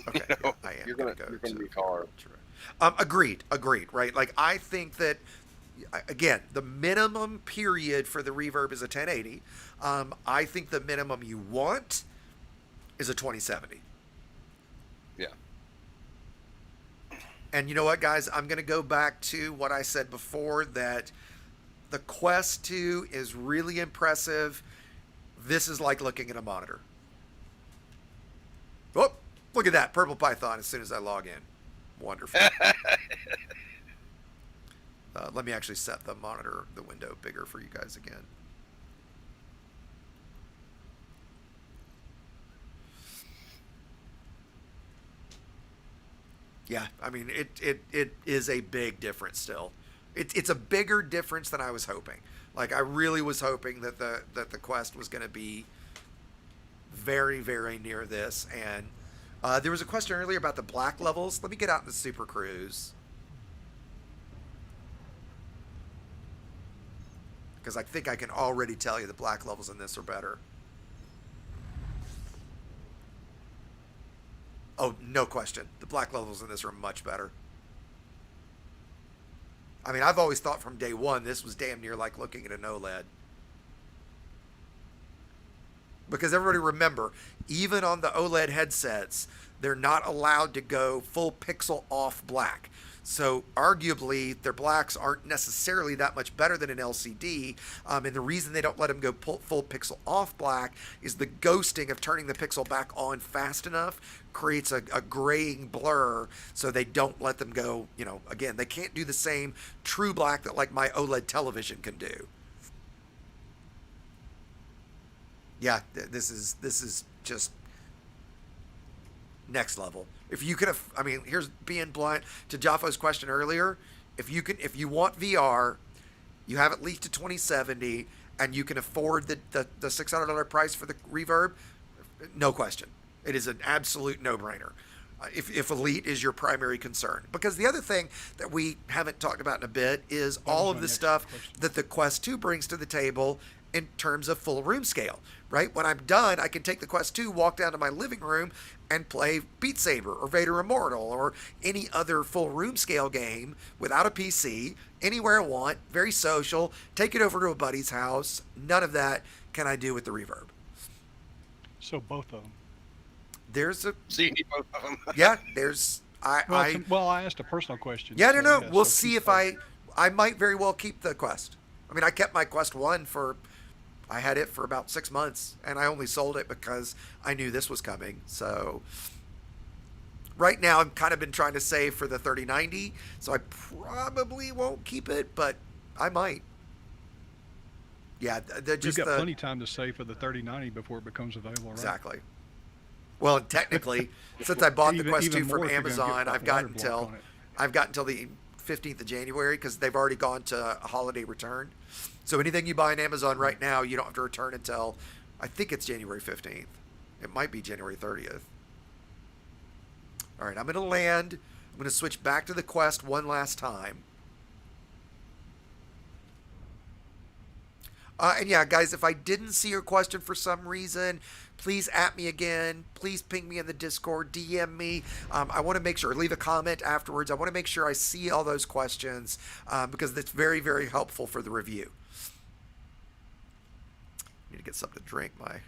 Okay, yeah, I am. You're gonna need a card. Agreed. Right. Like I think that. Again, the minimum period for the reverb is a 1080. I think the minimum you want is a 2070. Yeah. And you know what, guys? I'm going to go back to what I said before, that the Quest 2 is really impressive. This is like looking at a monitor. Oh, look at that. Purple Python as soon as I log in. Wonderful. Let me actually set the window bigger for you guys again. Yeah, I mean, it is a big difference still. It's a bigger difference than I was hoping. Like, I really was hoping that the Quest was going to be very, very near this. And there was a question earlier about the black levels. Let me get out in the Super Cruise. Because I think I can already tell you the black levels in this are better. Oh, no question. The black levels in this are much better. I mean, I've always thought from day one this was damn near like looking at an OLED. Because everybody remember, even on the OLED headsets, they're not allowed to go full pixel off black. So arguably, their blacks aren't necessarily that much better than an LCD. And the reason they don't let them go full pixel off black is the ghosting of turning the pixel back on fast enough creates a graying blur. So they don't let them go, again, they can't do the same true black that like my OLED television can do. Yeah, this is just next level. If you could have, I mean, here's being blunt to Jaffo's question earlier. If you want VR, you have at least a 2070, and you can afford the $600 price for the reverb, no question. It is an absolute no-brainer. If Elite is your primary concern. Because the other thing that we haven't talked about in a bit is all of the stuff that the Quest 2 brings to the table in terms of full room scale, right? When I'm done, I can take the Quest 2, walk down to my living room, and play Beat Saber or Vader Immortal or any other full room scale game without a PC, anywhere I want, very social, take it over to a buddy's house. None of that can I do with the reverb. So both of them. There's a... So you need both of them. Yeah, there's... I asked a personal question. Yeah, so, no. We'll so see if I might very well keep the Quest. I mean, I kept my Quest 1 I had it for about 6 months, and I only sold it because I knew this was coming. So right now, I've kind of been trying to save for the 3090, so I probably won't keep it, but I might. Yeah, you've got plenty of time to save for the 3090 before it becomes available, right? Exactly. Well, technically, since I bought the Quest 2 from Amazon, I've got until the 15th of January because they've already gone to a holiday return. So anything you buy on Amazon right now, you don't have to return until, I think it's January 15th. It might be January 30th. All right, I'm going to land. I'm going to switch back to the Quest one last time. And yeah, guys, if I didn't see your question for some reason, please at me again. Please ping me in the Discord, DM me. I want to make sure, leave a comment afterwards. I want to make sure I see all those questions because that's very, very helpful for the review. I need to get something to drink. My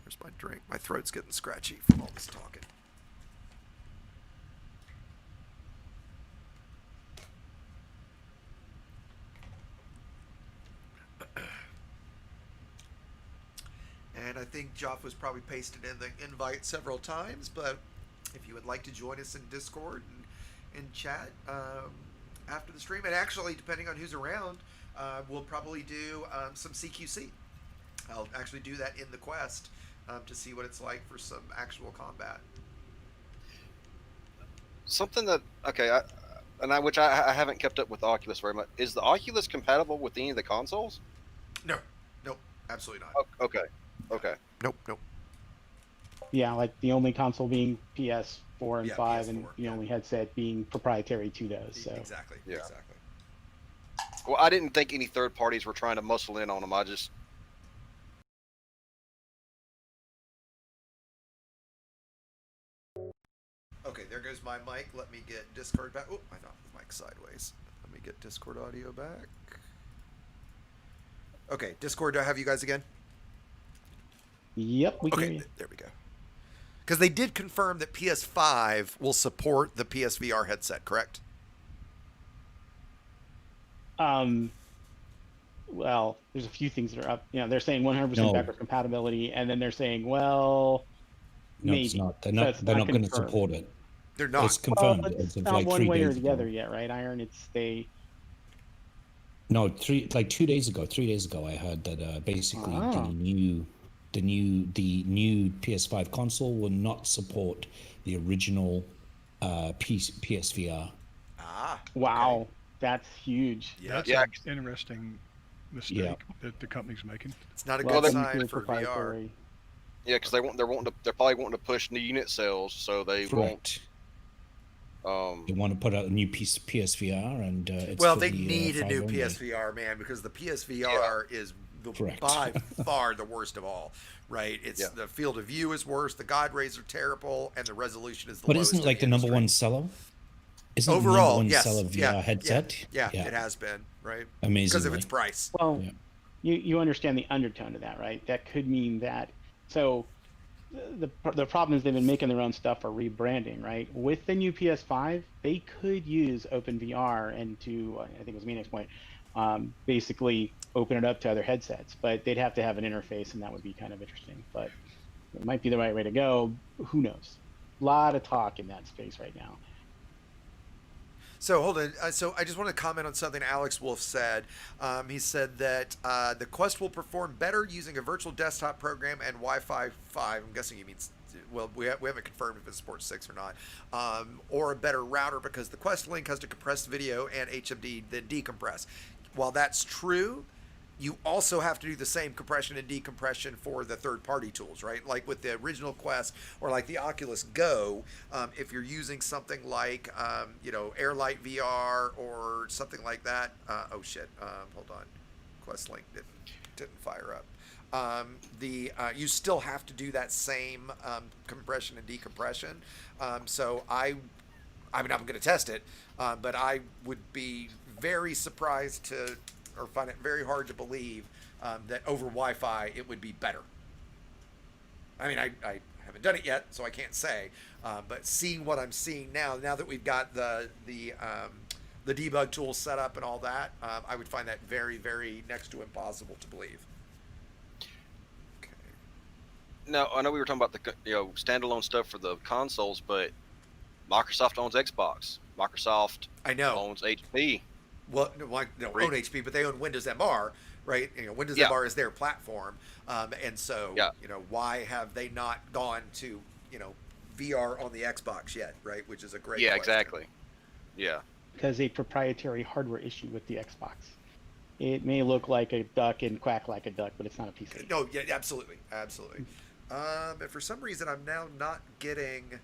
Where's my drink? My throat's getting scratchy from all this talking. And I think Joff was probably pasted in the invite several times, but if you would like to join us in Discord and chat after the stream, and actually, depending on who's around, we'll probably do some CQC. I'll actually do that in the quest to see what it's like for some actual combat. Something that which I haven't kept up with the Oculus very much. Is the Oculus compatible with any of the consoles? No, nope, absolutely not. Oh, okay. Nope. Yeah, like the only console being PS4 and 5, PS4, and the only headset being proprietary to those. So Exactly. Well, I didn't think any third parties were trying to muscle in on them. I just Okay, there goes my mic. Let me get Discord back. Oh, I knocked the mic sideways. Let me get Discord audio back. Okay, Discord, do I have you guys again? Yep, we can hear you. There we go. Because they did confirm that PS5 will support the PSVR headset, correct? Well, there's a few things that are up. You know, they're saying 100% backward compatibility, and then they're saying, well, No, maybe. it's not. They're So not. it's They're not going to confirmed. support it. They're not. It's confirmed. Well, as it's of not like one 3 way or days the ago. other yet, right, Iron? It's they. No, 2 days ago. 3 days ago, I heard that basically the new PS5 console will not support the original PSVR. Wow, that's huge. That's an interesting mistake that the company's making. It's not a Well, good them sign two for VR. proprietary. Yeah, because they're probably wanting to push new unit sales, so they Correct. They want to put out a new PSVR, and it's Well, for they the, need a 5 new only. PSVR, man, because the PSVR is Correct. by far the worst of all, right? It's the field of view is worse, the God rays are terrible, and the resolution is the But lowest. isn't it like the number one seller? Isn't it the Overall, number one yes, seller VR headset? Yeah, it has been, right? Amazingly. Because of its price. Well, you understand the undertone of that, right? That could mean that. So the problem is they've been making their own stuff for rebranding, right? With the new PS5, they could use OpenVR and to, I think it was my next point, basically open it up to other headsets, but they'd have to have an interface, and that would be kind of interesting. But it might be the right way to go. Who knows? A lot of talk in that space right now. So hold on. So I just want to comment on something Alex Wolf said. He said that the Quest will perform better using a virtual desktop program and Wi-Fi 5. I'm guessing he means, well, we haven't confirmed if it supports 6 or not, or a better router because the Quest Link has to compress video and HMD then decompress. While that's true, you also have to do the same compression and decompression for the third-party tools, right? Like with the original Quest or like the Oculus Go, if you're using something like, Airlight VR or something like that. Hold on. Quest Link didn't fire up. You still have to do that same compression and decompression. So I'm going to test it, but I would be very surprised or find it very hard to believe that over Wi-Fi it would be better. I mean, I haven't done it yet, so I can't say. But seeing what I'm seeing now that we've got the debug tool set up and all that, I would find that very, very next to impossible to believe. Okay. Now, I know we were talking about the standalone stuff for the consoles, but Microsoft owns Xbox. Microsoft owns HP. Well, no, own HP, but they own Windows MR, right? Windows MR is their platform, and so why have they not gone to VR on the Xbox yet, right? Which is a great question. Exactly. Yeah. Because a proprietary hardware issue with the Xbox. It may look like a duck and quack like a duck, but it's not a PC. No, yeah, absolutely. But for some reason, I'm now not getting.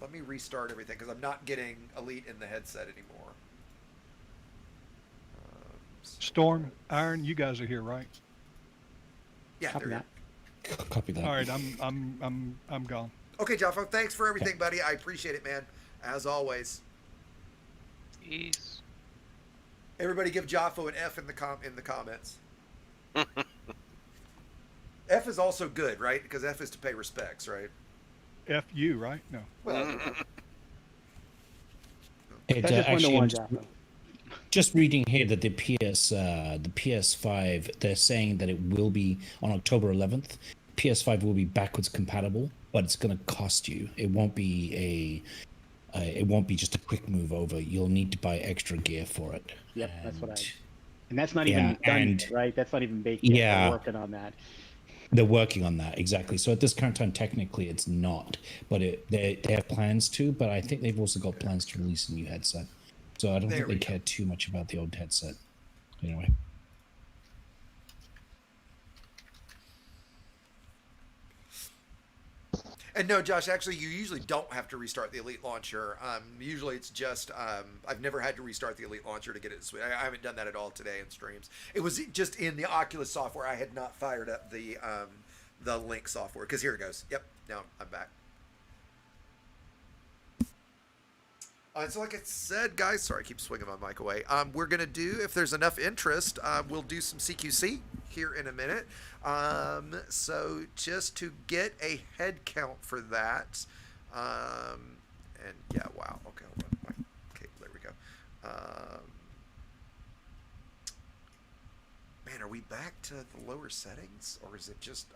Let me restart everything because I'm not getting Elite in the headset anymore. Storm, Iron, you guys are here, right? Yeah, Copy that. Copy that. All right, I'm gone. Okay, Joffo, thanks for everything, buddy. I appreciate it, man. As always. Peace. Everybody give Joffo an F in the comments. F is also good, right? Because F is to pay respects, right? FU, right? No. Well, It, That's just one to actually, one, I'm Jaffa. just reading here that the PS5, they're saying that it will be on October 11th. PS5 will be backwards compatible, but it's going to cost you. It won't be just a quick move over. You'll need to buy extra gear for it. Yep, that's what I. And that's not even done, yet, right? That's not even baked yet. Yeah. They're working on that. They're working on that, exactly. So at this current time, technically, it's not, but they have plans to. But I think they've also got plans to release a new headset. So I don't think they care too much about the old headset. Anyway. And no, Josh, actually, you usually don't have to restart the Elite Launcher. Usually it's just, I've never had to restart the Elite Launcher to get it. I haven't done that at all today in streams. It was just in the Oculus software. I had not fired up the Link software. Because here it goes. Yep, now I'm back. So like I said, guys, sorry, I keep swinging my mic away. We're going to do, if there's enough interest, we'll do some CQC here in a minute. So just to get a head count for that. And yeah, wow. Okay, hold on. Okay, there we go. Man, are we back to the lower settings? Or is it just...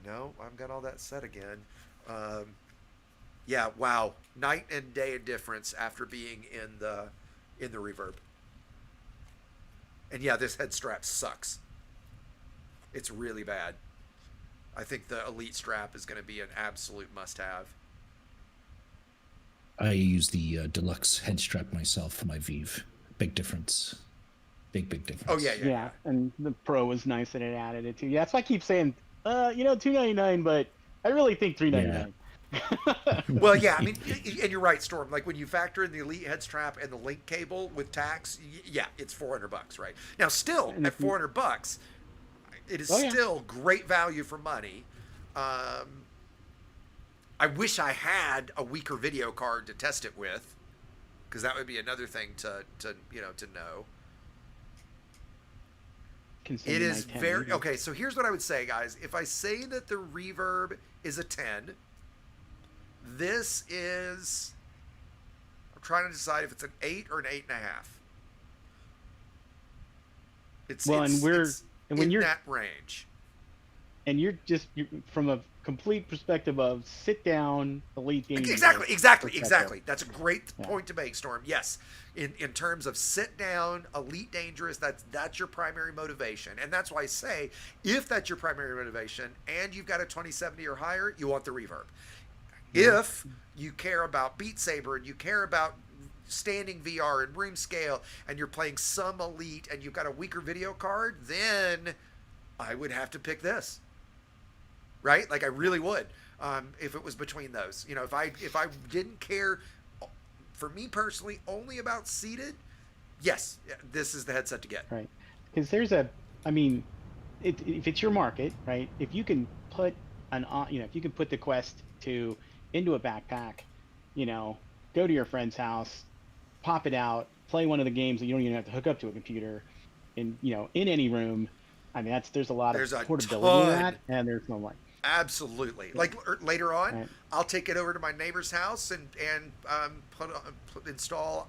no, I've got all that set again. Yeah, wow, night and day difference after being in the Reverb. And yeah, this head strap sucks. It's really bad. I think the Elite strap is going to be an absolute must-have. I use the deluxe head strap myself for my Vive. Big difference. Big difference. Oh yeah. And the Pro was nice that it added it too. Yeah, that's why I keep saying, $299, but I really think $399. Yeah. Well, yeah, I mean, and you're right, Storm. Like when you factor in the Elite head strap and the Link cable with tax, yeah, it's $400, right? Now, still at $400, it is still great value for money. I wish I had a weaker video card to test it with, because that would be another thing to know. It is very okay. So here's what I would say, guys. If I say that the Reverb is a 10, this is. I'm trying to decide if it's an 8 or an 8.5. It's in that range. And you're from a complete perspective of sit down, Elite Dangerous. Exactly. That's a great point to make, Storm. Yes, in terms of sit down, Elite Dangerous, that's your primary motivation, and that's why I say if that's your primary motivation and you've got a 2070 or higher, you want the Reverb. If you care about Beat Saber and you care about standing VR and room scale and you're playing some Elite and you've got a weaker video card, then I would have to pick this. Right? Like I really would. If it was between those. If I didn't care, for me personally, only about seated, yes, this is the headset to get. Right. Because there's if it's your market, right? If you can put if you can put the Quest 2 into a backpack, go to your friend's house, pop it out, play one of the games that you don't even have to hook up to a computer, in any room. I mean, there's a lot of portability in that, and there's no like. Absolutely. Like later on, I'll take it over to my neighbor's house and install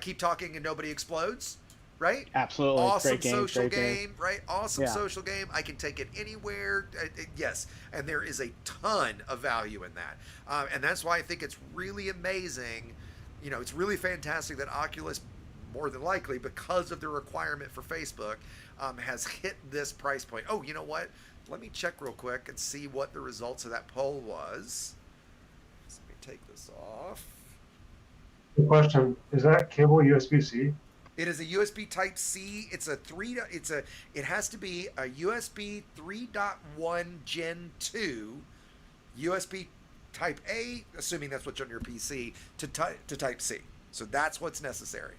Keep Talking and Nobody Explodes, right? Absolutely. Awesome social game, right? Awesome social game. I can take it anywhere. Yes. And there is a ton of value in that. And that's why I think it's really amazing. It's really fantastic that Oculus, more than likely, because of the requirement for Facebook, has hit this price point. Oh, you know what? Let me check real quick and see what the results of that poll was. Let me take this off. Good question. Is that cable USB-C? It is a USB Type-C. It has to be a USB 3.1 Gen 2, USB Type-A, assuming that's what's on your PC, to Type-C. So that's what's necessary.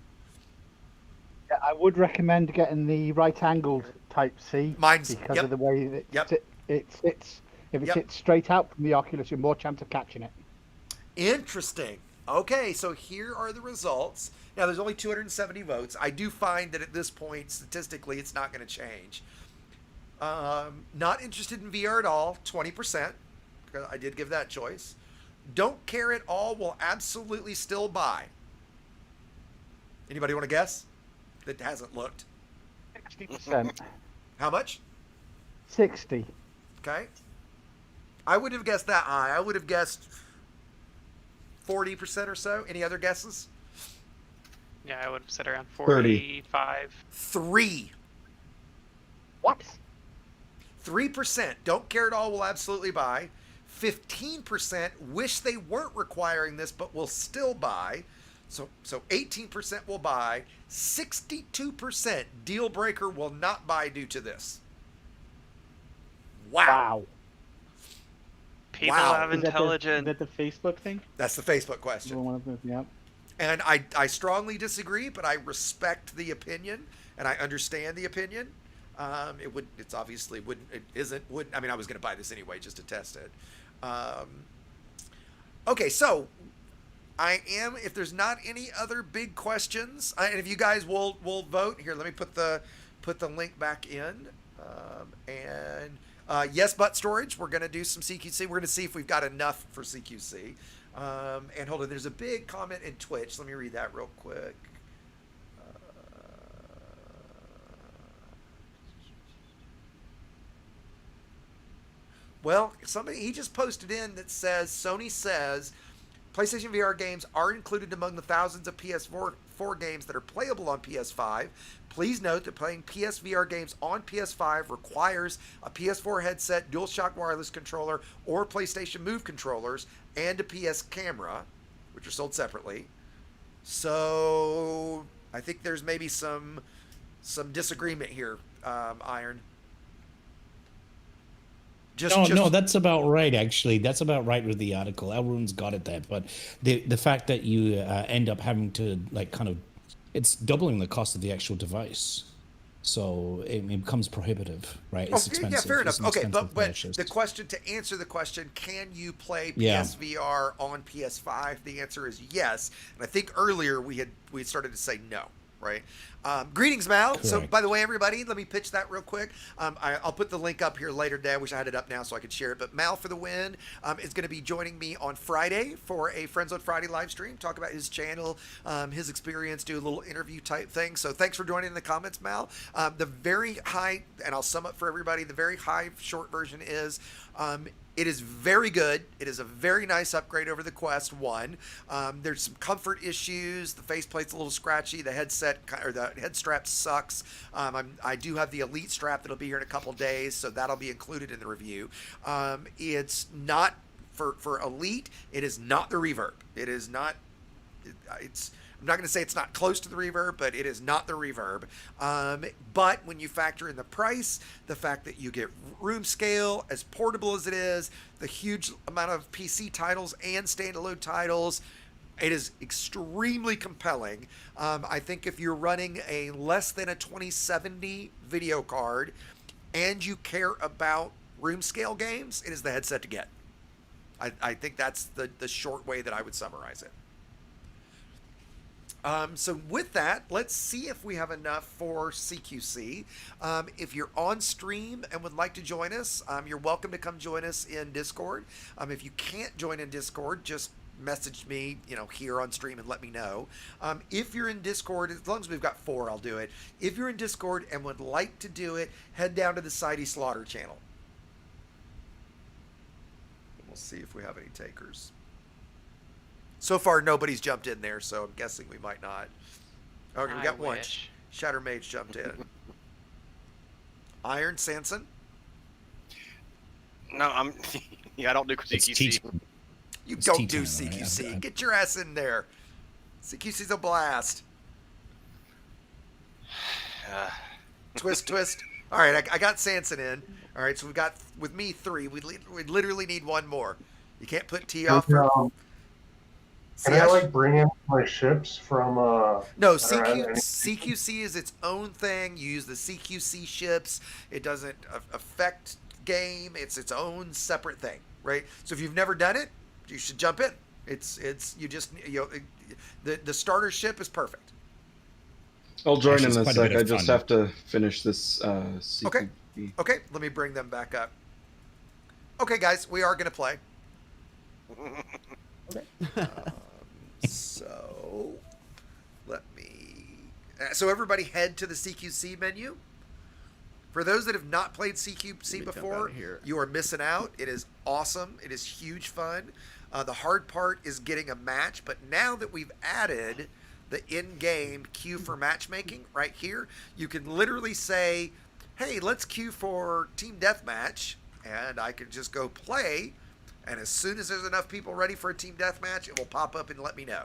Yeah, I would recommend getting the right-angled Type-C. Mine's because of the way that it sits. If it sits straight out from the Oculus, you're more chance of catching it. Interesting. Okay, so here are the results. Now, there's only 270 votes. I do find that at this point, statistically, it's not going to change. Not interested in VR at all, 20%. I did give that choice. Don't care at all, will absolutely still buy. Anybody want to guess? That hasn't looked. 60%. How much? 60. Okay. I wouldn't have guessed that high. I would have guessed 40% or so. Any other guesses? Yeah, I would have said around 30. 45. 3. What? 3% don't care at all, will absolutely buy. 15% wish they weren't requiring this, but will still buy. So 18% will buy. 62% deal breaker will not buy due to this. Wow. People Wow. have Is intelligent. that the Facebook thing? That's the Facebook question. One of them, yep. And I strongly disagree, but I respect the opinion and I understand the opinion. I was going to buy this anyway just to test it. Okay, so if there's not any other big questions, and if you guys will vote here, let me put the link back in. Yes, but storage, we're going to do some CQC. We're going to see if we've got enough for CQC. And hold on, there's a big comment in Twitch. Let me read that real quick. Well, he just posted in that says, Sony says, PlayStation VR games are included among the thousands of PS4 games that are playable on PS5. Please note that playing PSVR games on PS5 requires a PS4 headset, DualShock wireless controller, or PlayStation Move controllers, and a PS camera, which are sold separately. So I think there's maybe some disagreement here, Iron. No, that's about right, actually. That's about right with the article. Elrond's got it there. But the fact that you end up having to, it's doubling the cost of the actual device. So it becomes prohibitive, right? It's expensive. Yeah, fair enough. Okay, but purchase. the question, to answer the question, can you play Yeah. PSVR on PS5? The answer is yes. And I think earlier we started to say no, right? Greetings, Mal. So, Correct. by the way, everybody, let me pitch that real quick. I'll put the link up here later today. I wish I had it up now so I could share it. But Mal for the win is going to be joining me on Friday for a Friends on Friday live stream. Talk about his channel, his experience, do a little interview type thing. So thanks for joining in the comments, Mal. The very high, and I'll sum up for everybody, the very high short version is it is very good. It is a very nice upgrade over the Quest 1. There's some comfort issues. The faceplate's a little scratchy. The headset or the head strap sucks. I do have the Elite strap that'll be here in a couple days, so that'll be included in the review. It's not for Elite. It is not the Reverb. It is not. I'm not going to say it's not close to the Reverb, but it is not the Reverb. But when you factor in the price, the fact that you get room scale, as portable as it is, the huge amount of PC titles and standalone titles, it is extremely compelling. I think if you're running a less than a 2070 video card and you care about room scale games, it is the headset to get. I think that's the short way that I would summarize it. So with that, let's see if we have enough for CQC. If you're on stream and would like to join us, you're welcome to come join us in Discord. If you can't join in Discord, just message me, here on stream and let me know. If you're in Discord, as long as we've got 4, I'll do it. If you're in Discord and would like to do it, head down to the Sidey Slaughter channel. We'll see if we have any takers. So far, nobody's jumped in there, so I'm guessing we might not. Okay, we got one. Shatter Mage jumped in. Iron Sanson? No, I don't do CQC. You don't do CQC. Right? Get your ass in there. CQC's a blast. Twist. All right, I got Sanson in. All right, so we got, with me, 3. We literally need 1 more. You can't put T off for... Can I bring in my ships from No, CQC is its own thing. You use the CQC ships. It doesn't affect game. It's its own separate thing, right? So if you've never done it, you should jump in. It's you just the starter ship is perfect. I'll join Actually, in a it's quite a sec. bit I of just fun. have to finish this Okay. CQB. Okay, let me bring them back up. Okay, guys, we are gonna play. So let me. So everybody head to the CQC menu. For those that have not played CQC before, you are missing out. It is awesome. It is huge fun. The hard part is getting a match, but now that we've added the in-game queue for matchmaking right here, you can literally say, hey, let's queue for Team Deathmatch, and I can just go play, and as soon as there's enough people ready for a Team Deathmatch, it will pop up and let me know.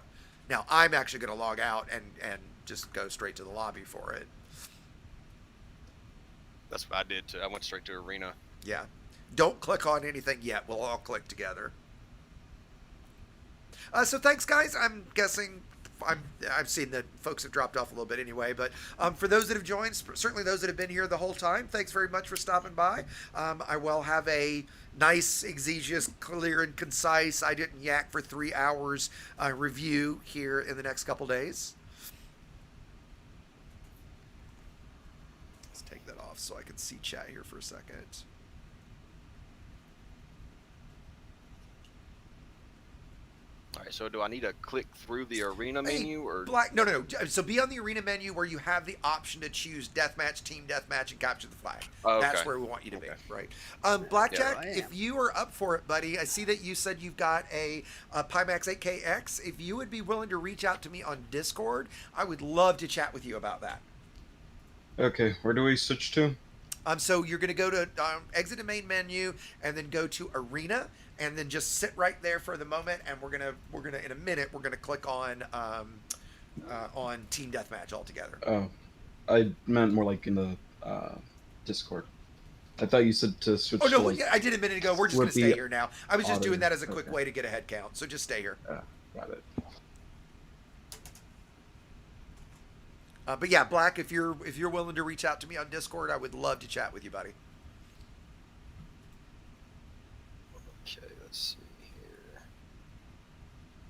Now, I'm actually going to log out and just go straight to the lobby for it. That's what I did too. I went straight to arena. Yeah. Don't click on anything yet. We'll all click together. So thanks, guys. I'm guessing I've seen that folks have dropped off a little bit anyway, but for those that have joined, certainly those that have been here the whole time, thanks very much for stopping by. I will have a nice, Exigeous, clear and concise, I didn't yak for 3 hours review here in the next couple days. Let's take that off so I can see chat here for a second. All right, so do I need to click through the arena menu or No. So be on the arena menu where you have the option to choose deathmatch, team deathmatch, and capture the flag. Oh, okay. That's where we want you to be, right? Blackjack, if you are up for it, buddy, I see that you said you've got a Pimax 8KX. If you would be willing to reach out to me on Discord, I would love to chat with you about that. Okay, where do we switch to? So you're going to go to exit the main menu and then go to arena and then just sit right there for the moment. And we're gonna in a minute we're gonna click on team deathmatch altogether. Oh, I meant more like in the Discord. I thought you said to switch. Oh no, to, like, I did a minute ago. We're just gonna stay here now. I was just doing that as a quick okay. way to get a head count. So just stay here. Got it. But yeah, Black, if you're willing to reach out to me on Discord, I would love to chat with you, buddy. Okay, let's see here.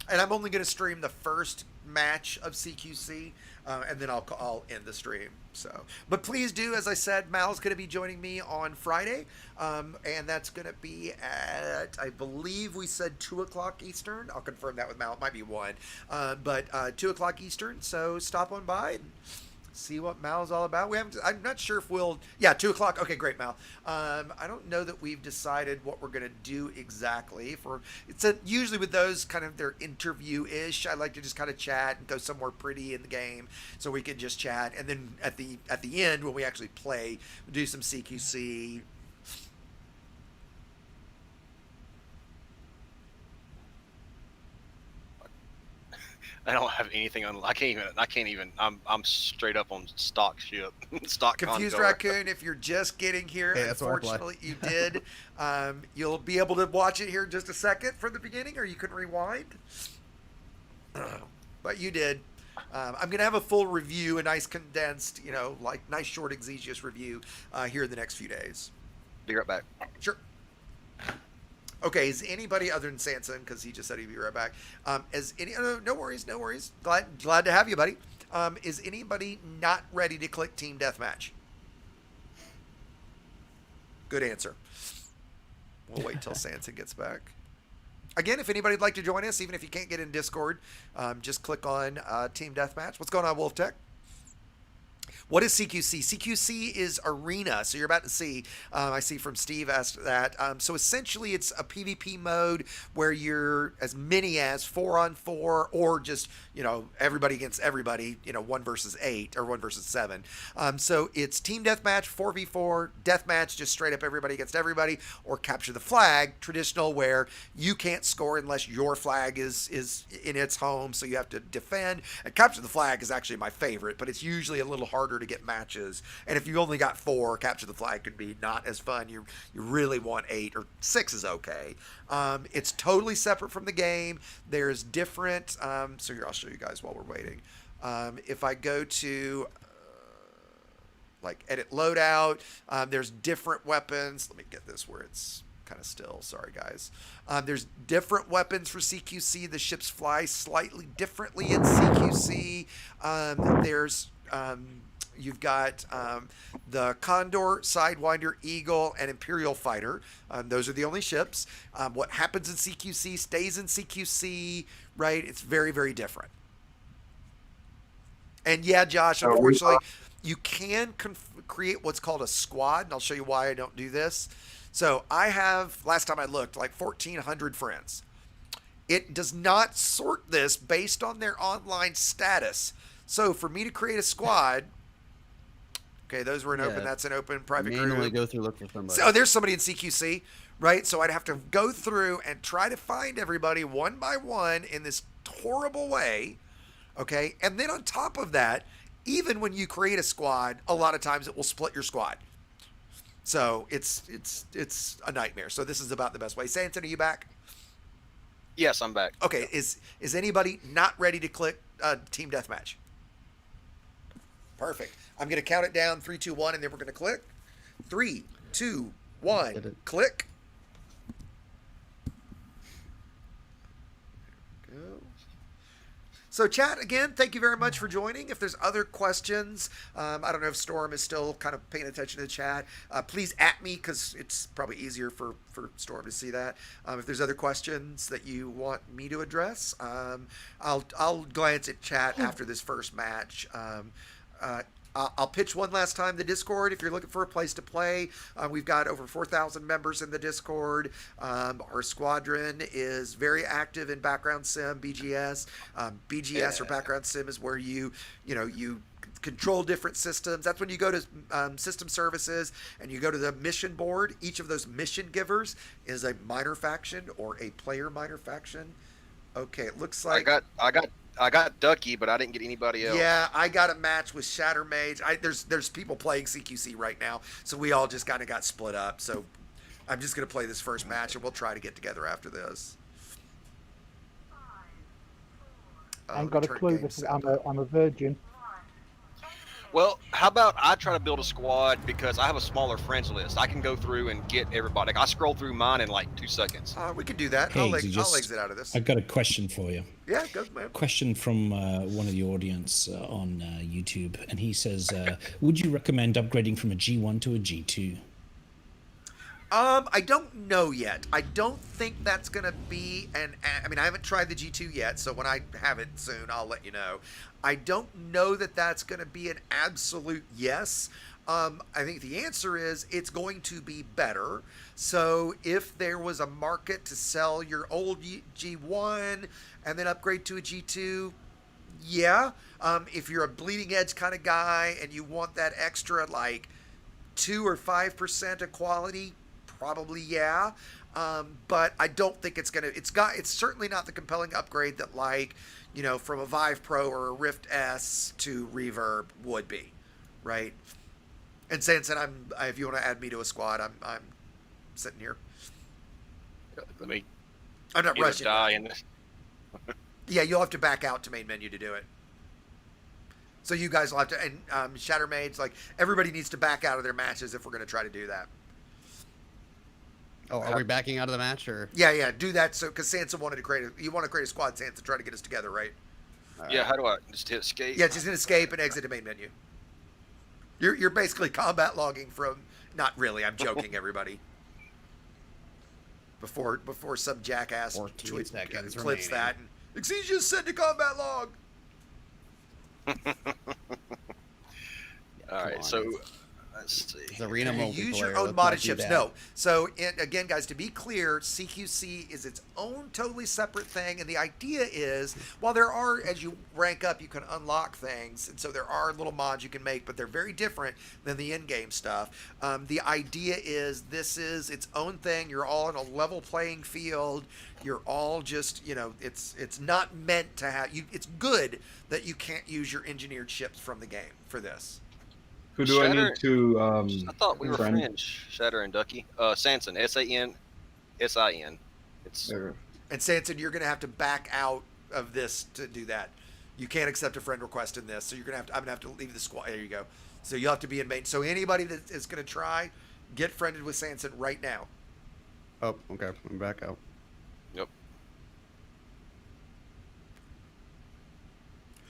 And I'm only going to stream the first match of CQC, and then I'll end the stream. So, but please do, as I said, Mal's going to be joining me on Friday, and that's going to be at, I believe we said 2 o'clock Eastern. I'll confirm that with Mal. It might be 1, but 2 o'clock Eastern. So stop on by and see what Mal's all about. I'm not sure if we'll. Yeah, 2 o'clock. Okay, great, Mal. I don't know that we've decided what we're gonna do exactly. Usually with those kind of they're interview-ish. I like to just kind of chat and go somewhere pretty in the game so we can just chat, and then at the end when we actually play, do some CQC. I don't have anything on. I can't even. I'm straight up on stock ship. Stock. Confused Concord. Raccoon, if you're just getting here, Hey, that's what I unfortunately you did. You'll be able to watch it here in just a second from the beginning, or you can rewind. But you did. I'm gonna have a full review, a nice condensed, nice short Exigeous review here in the next few days. Be right back. Sure. Okay, is anybody other than Sanson, because he just said he'd be right back? No worries. Glad to have you, buddy. Is anybody not ready to click Team Deathmatch? Good answer. We'll wait till Sanson gets back. Again, if anybody'd like to join us, even if you can't get in Discord, just click on Team Deathmatch. What's going on, Wolf Tech? What is CQC? CQC is arena. So you're about to see, I see from Steve asked that. So essentially it's a PvP mode where you're as many as 4-on-4 or just, everybody against everybody, 1 versus 8 or 1 versus 7. So it's team deathmatch, 4v4, deathmatch, just straight up everybody against everybody, or capture the flag, traditional, where you can't score unless your flag is in its home. So you have to defend. And capture the flag is actually my favorite, but it's usually a little harder to get matches, and if you only got 4, capture the flag could be not as fun. You really want 8 or 6 is okay. It's totally separate from the game. There's different. So here, I'll show you guys while we're waiting. If I go to like edit loadout, there's different weapons. Let me get this where it's kind of still. Sorry, guys. There's different weapons for CQC. The ships fly slightly differently in CQC. You've got the Condor, Sidewinder, Eagle, and Imperial Fighter. Those are the only ships. What happens in CQC stays in CQC, right? It's very, very different. And yeah, Josh, unfortunately, you can create what's called a squad, and I'll show you why I don't do this. So I have, last time I looked, like 1,400 friends. It does not sort this based on their online status. So for me to create a squad, okay, those were an open. That's an open private group. Manually go through, look for somebody. So there's somebody in CQC, right? So I'd have to go through and try to find everybody one by one in this horrible way, okay? And then on top of that, even when you create a squad, a lot of times it will split your squad. So it's a nightmare. So this is about the best way. Sanson, are you back? Yes, I'm back. Okay, is anybody not ready to click Team Deathmatch? Perfect. I'm going to count it down, 3, 2, 1, and then we're going to click. 3, 2, 1, click. Go. So chat, again, thank you very much for joining. If there's other questions, I don't know if Storm is still kind of paying attention to the chat. Please at me, because it's probably easier for Storm to see that. If there's other questions that you want me to address, I'll glance at chat after this first match. I'll pitch one last time the Discord. If you're looking for a place to play, we've got over 4,000 members in the Discord. Our squadron is very active in background sim, BGS. BGS or background sim is where you control different systems. That's when you go to system services and you go to the mission board. Each of those mission givers is a minor faction or a player minor faction. Okay, it looks like I got Ducky, but I didn't get anybody else. Yeah, I got a match with Shatter Mage. There's people playing CQC right now, so we all just kind of got split up. So I'm just going to play this first match, and we'll try to get together after this. I ain't got a clue. I'm a virgin. Well, how about I try to build a squad because I have a smaller friends list. I can go through and get everybody. I scroll through mine in like 2 seconds. We could do that. Hey, I'll exit out of this. I've got a question for you. Yeah, go, man. Question from one of the audience on YouTube, and he says, would you recommend upgrading from a G1 to a G2? I don't know yet. I don't think that's going to be I haven't tried the G2 yet, so when I have it soon, I'll let you know. I don't know that that's going to be an absolute yes. I think the answer is it's going to be better. So if there was a market to sell your old G1 and then upgrade to a G2, yeah. If you're a bleeding edge kind of guy and you want that extra like 2 or 5% of quality, probably yeah. But I don't think it's gonna. It's certainly not the compelling upgrade that from a Vive Pro or a Rift S to Reverb would be, right? And Sanson, if you want to add me to a squad, I'm sitting here. Let me. I'm not rushing. Die in this. Yeah, you'll have to back out to main menu to do it. So you guys will have to, and Shatter Mage, everybody needs to back out of their matches if we're going to try to do that. Oh, are we backing out of the match, or? Yeah, do that. So, because Sansa wanted to you want to create a squad, Sansa, try to get us together, right? Yeah, how do I just hit escape? Yeah, just hit escape and exit the main menu. You're basically combat logging from. Not really. I'm joking, everybody. Before some jackass clips that and Exigeous send to combat log. All right, so let's see. It's arena multiplayer. Use your own modded ships. No. So again, guys, to be clear, CQC is its own totally separate thing, and the idea is, while there are, as you rank up, you can unlock things, and so there are little mods you can make, but they're very different than the in-game stuff. The idea is this is its own thing. You're all in a level playing field. You're all just, it's not meant to have you. It's good that you can't use your engineered ships from the game for this. Who do I need to? I thought we were friends. Shatter and Ducky. Sanson, SANSIN. It's. And Sanson, you're gonna have to back out of this to do that. You can't accept a friend request in this, so you're gonna have to. I'm gonna have to leave the squad. There you go. So you'll have to be in main. So anybody that is gonna try, get friended with Sanson right now. Oh, okay. I'm back out. Yep.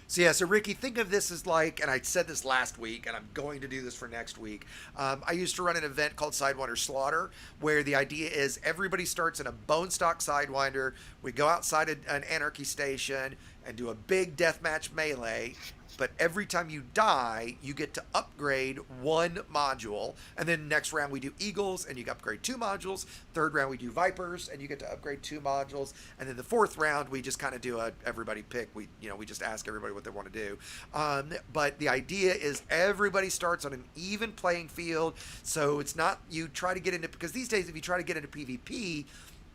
So yeah, so Ricky, think of this as like, and I said this last week, and I'm going to do this for next week. I used to run an event called Sidewinder Slaughter, where the idea is everybody starts in a bone stock Sidewinder. We go outside an anarchy station and do a big deathmatch melee. But every time you die, you get to upgrade one module. And then next round we do Eagles, and you upgrade 2 modules. Third round we do Vipers, and you get to upgrade 2 modules. And then the fourth round we just kind of do a everybody pick. We just ask everybody what they want to do. But the idea is everybody starts on an even playing field. So it's not you try to get into, because these days if you try to get into PvP,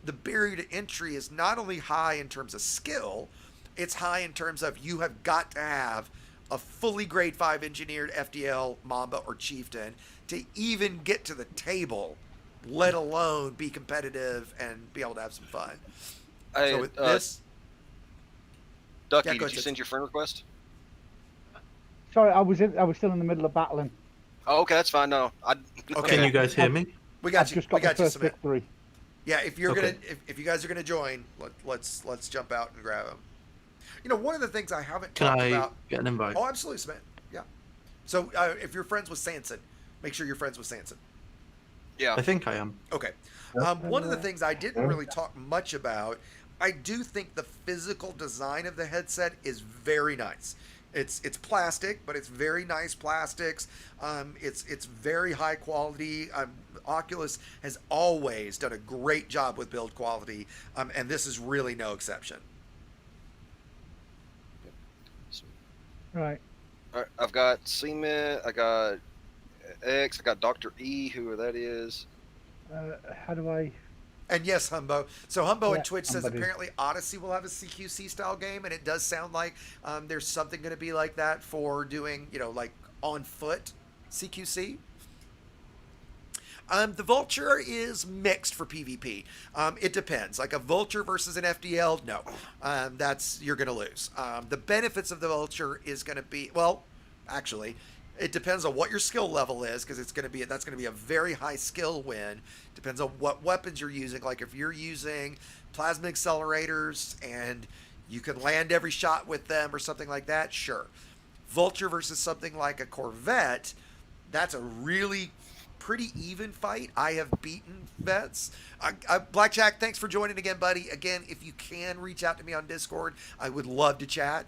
the barrier to entry is not only high in terms of skill, it's high in terms of you have got to have a fully grade 5 engineered FDL, Mamba, or Chieftain to even get to the table, let alone be competitive and be able to have some fun. Hey, so with this... Ducky, Yeah, go did ahead, you send your friend request? Sorry, I was still in the middle of battling. Oh, okay, that's fine. No, Okay. Can you guys hear me? We got I've you. just We got the got you, first Cement. victory. Yeah, if you're Okay. gonna, if you guys are gonna join, let's jump out and grab them. You know, one of the things I haven't Can talked I about. get an invite? Oh, absolutely, Cement. Yeah. So if you're friends with Sanson, make sure you're friends with Sanson. Yeah. I think I am. Okay. One of the things I didn't really talk much about, I do think the physical design of the headset is very nice. It's plastic, but it's very nice plastics. It's very high quality. Oculus has always done a great job with build quality, and this is really no exception. Right. All right, I've got Cement, I got X, I got Dr. E, whoever that is. How do I? And yes, Humbo. So Humbo Yeah, in Twitch says somebody- apparently Odyssey will have a CQC style game, and it does sound like there's something going to be like that for doing, like on foot CQC. The Vulture is mixed for PvP. It depends. Like a Vulture versus an FDL, no. You're going to lose. The benefits of the Vulture is going to be, well, actually, it depends on what your skill level is, because that's going to be a very high skill win. Depends on what weapons you're using. Like if you're using plasma accelerators and you can land every shot with them or something like that, sure. Vulture versus something like a Corvette, that's a really pretty even fight. I have beaten vets. Blackjack, thanks for joining again, buddy. Again, if you can reach out to me on Discord, I would love to chat.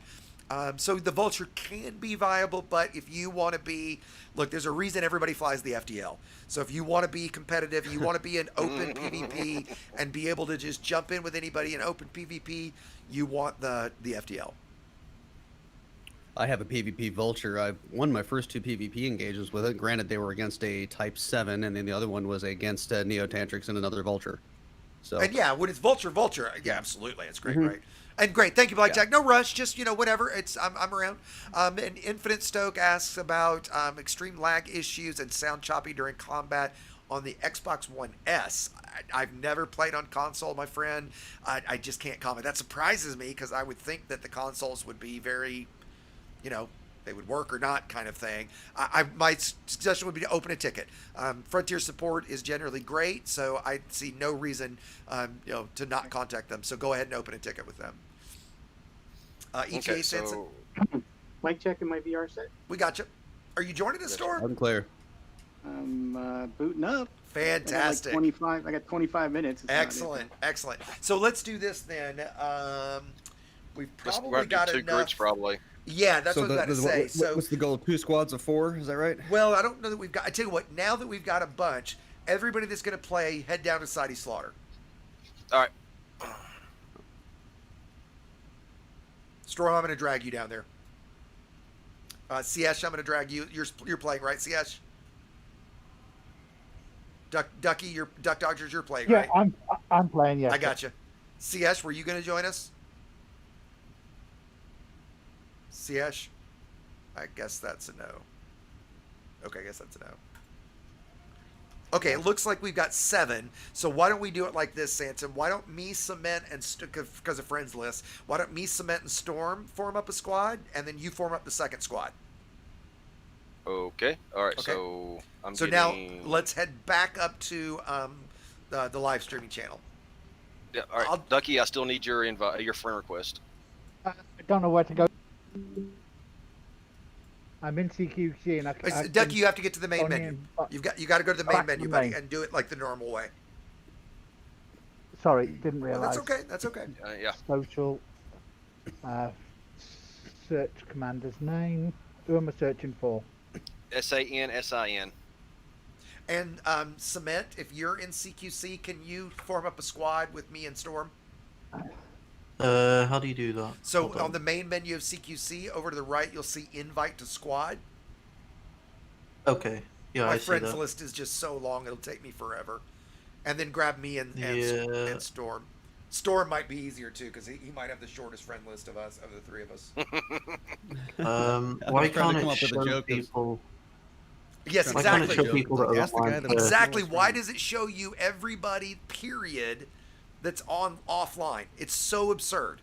So the Vulture can be viable, but if you want to be, look, there's a reason everybody flies the FDL. So if you want to be competitive, you want to be an open PvP and be able to just jump in with anybody in open PvP, you want the FDL. I have a PvP Vulture. I won my first 2 PvP engagements with it. Granted, they were against a Type 7, and then the other one was against Neotantrix and another Vulture. So. And yeah, when it's Vulture, yeah, absolutely, it's great, right? And great, thank you, Blackjack. No rush, just whatever. I'm around. And Infinite Stoke asks about extreme lag issues and sound choppy during combat on the Xbox One S. I've never played on console, my friend. I just can't comment. That surprises me because I would think that the consoles would be very, they would work or not kind of thing. My suggestion would be to open a ticket. Frontier support is generally great, so I see no reason, to not contact them. So go ahead and open a ticket with them. ETA Sanson, Mic check in my VR set. we got you. Are you joining us, Storm? I'm clear. I'm booting up. Fantastic. I got 25 minutes. It's Excellent, excellent. So let's do this then. We've probably got two enough. groups probably. Yeah, that's what I was about to say. So what's the goal? 2 squads of 4? Is that right? Well, I don't know that we've got. I tell you what. Now that we've got a bunch, everybody that's going to play, head down to Sidey Slaughter. All right. Storm, I'm going to drag you down there. Siesh, I'm going to drag you. You're playing, right, Siesh? Ducky, Duck Dodgers, you're playing, Yeah, right? I'm playing. Yeah. I got you. Siesh, were you going to join us? Siesh? I guess that's a no. Okay, I guess that's a no. Okay, it looks like we've got 7. So why don't we do it like this, Sanson? Why don't me, Cement, and because of friends list, why don't me, Cement, and Storm form up a squad, and then you form up the second squad? Okay. All right. Okay. So So now let's head back up to the live streaming channel. Yeah, all right, Ducky, I still need your invite, your friend request. I don't know where to go. I'm in CQC and I Ducky, you have to get to the main only menu. in- You got to go to the main Back to menu, the buddy, main. and do it like the normal way. Sorry, didn't Well, realize. that's okay. That's okay. Yeah. Social. Search commander's name. Who am I searching for? SAN. And Cement, if you're in CQC, can you form up a squad with me and Storm? How do you do that? So Hold on the main menu of CQC, over to the right, you'll see invite to squad. Okay. Yeah, My I see friends that. list is just so long, it'll take me forever. And then grab me and Storm. Storm might be easier too, because he might have the shortest friend list of us, of the three of us. Why can't it show people? Yes, Why can't it exactly. show people that are online first? Exactly. Why does it show you everybody, period, that's on offline? It's so absurd.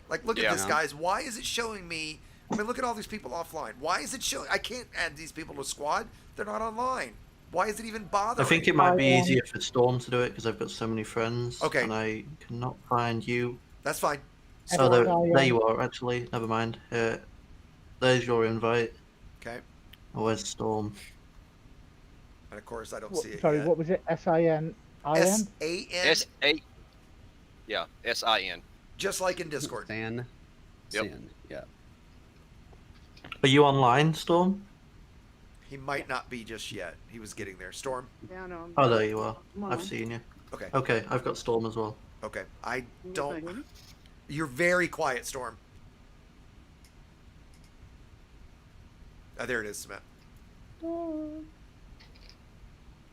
Like, look at this, guys. Why is it showing me? I mean, look at all these people offline. Why is it showing? I can't add these people to squad. They're not online. Why is it even bothering? I think it might be easier for Storm to do it because I've got so many friends. Okay. And I cannot find you. That's fine. Oh, there you are, actually. Never mind. There's your invite. Okay. Oh, where's Storm? And of course, I don't see it Sorry, yet. what was it? SIN? SAN? Yeah, SIN. Just like in Discord. San. Yep. San. Yeah. Are you online, Storm? He might not be just yet. He was getting there. Storm? Yeah, no. Oh, there you are. Come on. I've seen you. Okay. Okay, I've got Storm as well. Okay. I don't... You're very quiet, Storm. Oh, there it is, Cement.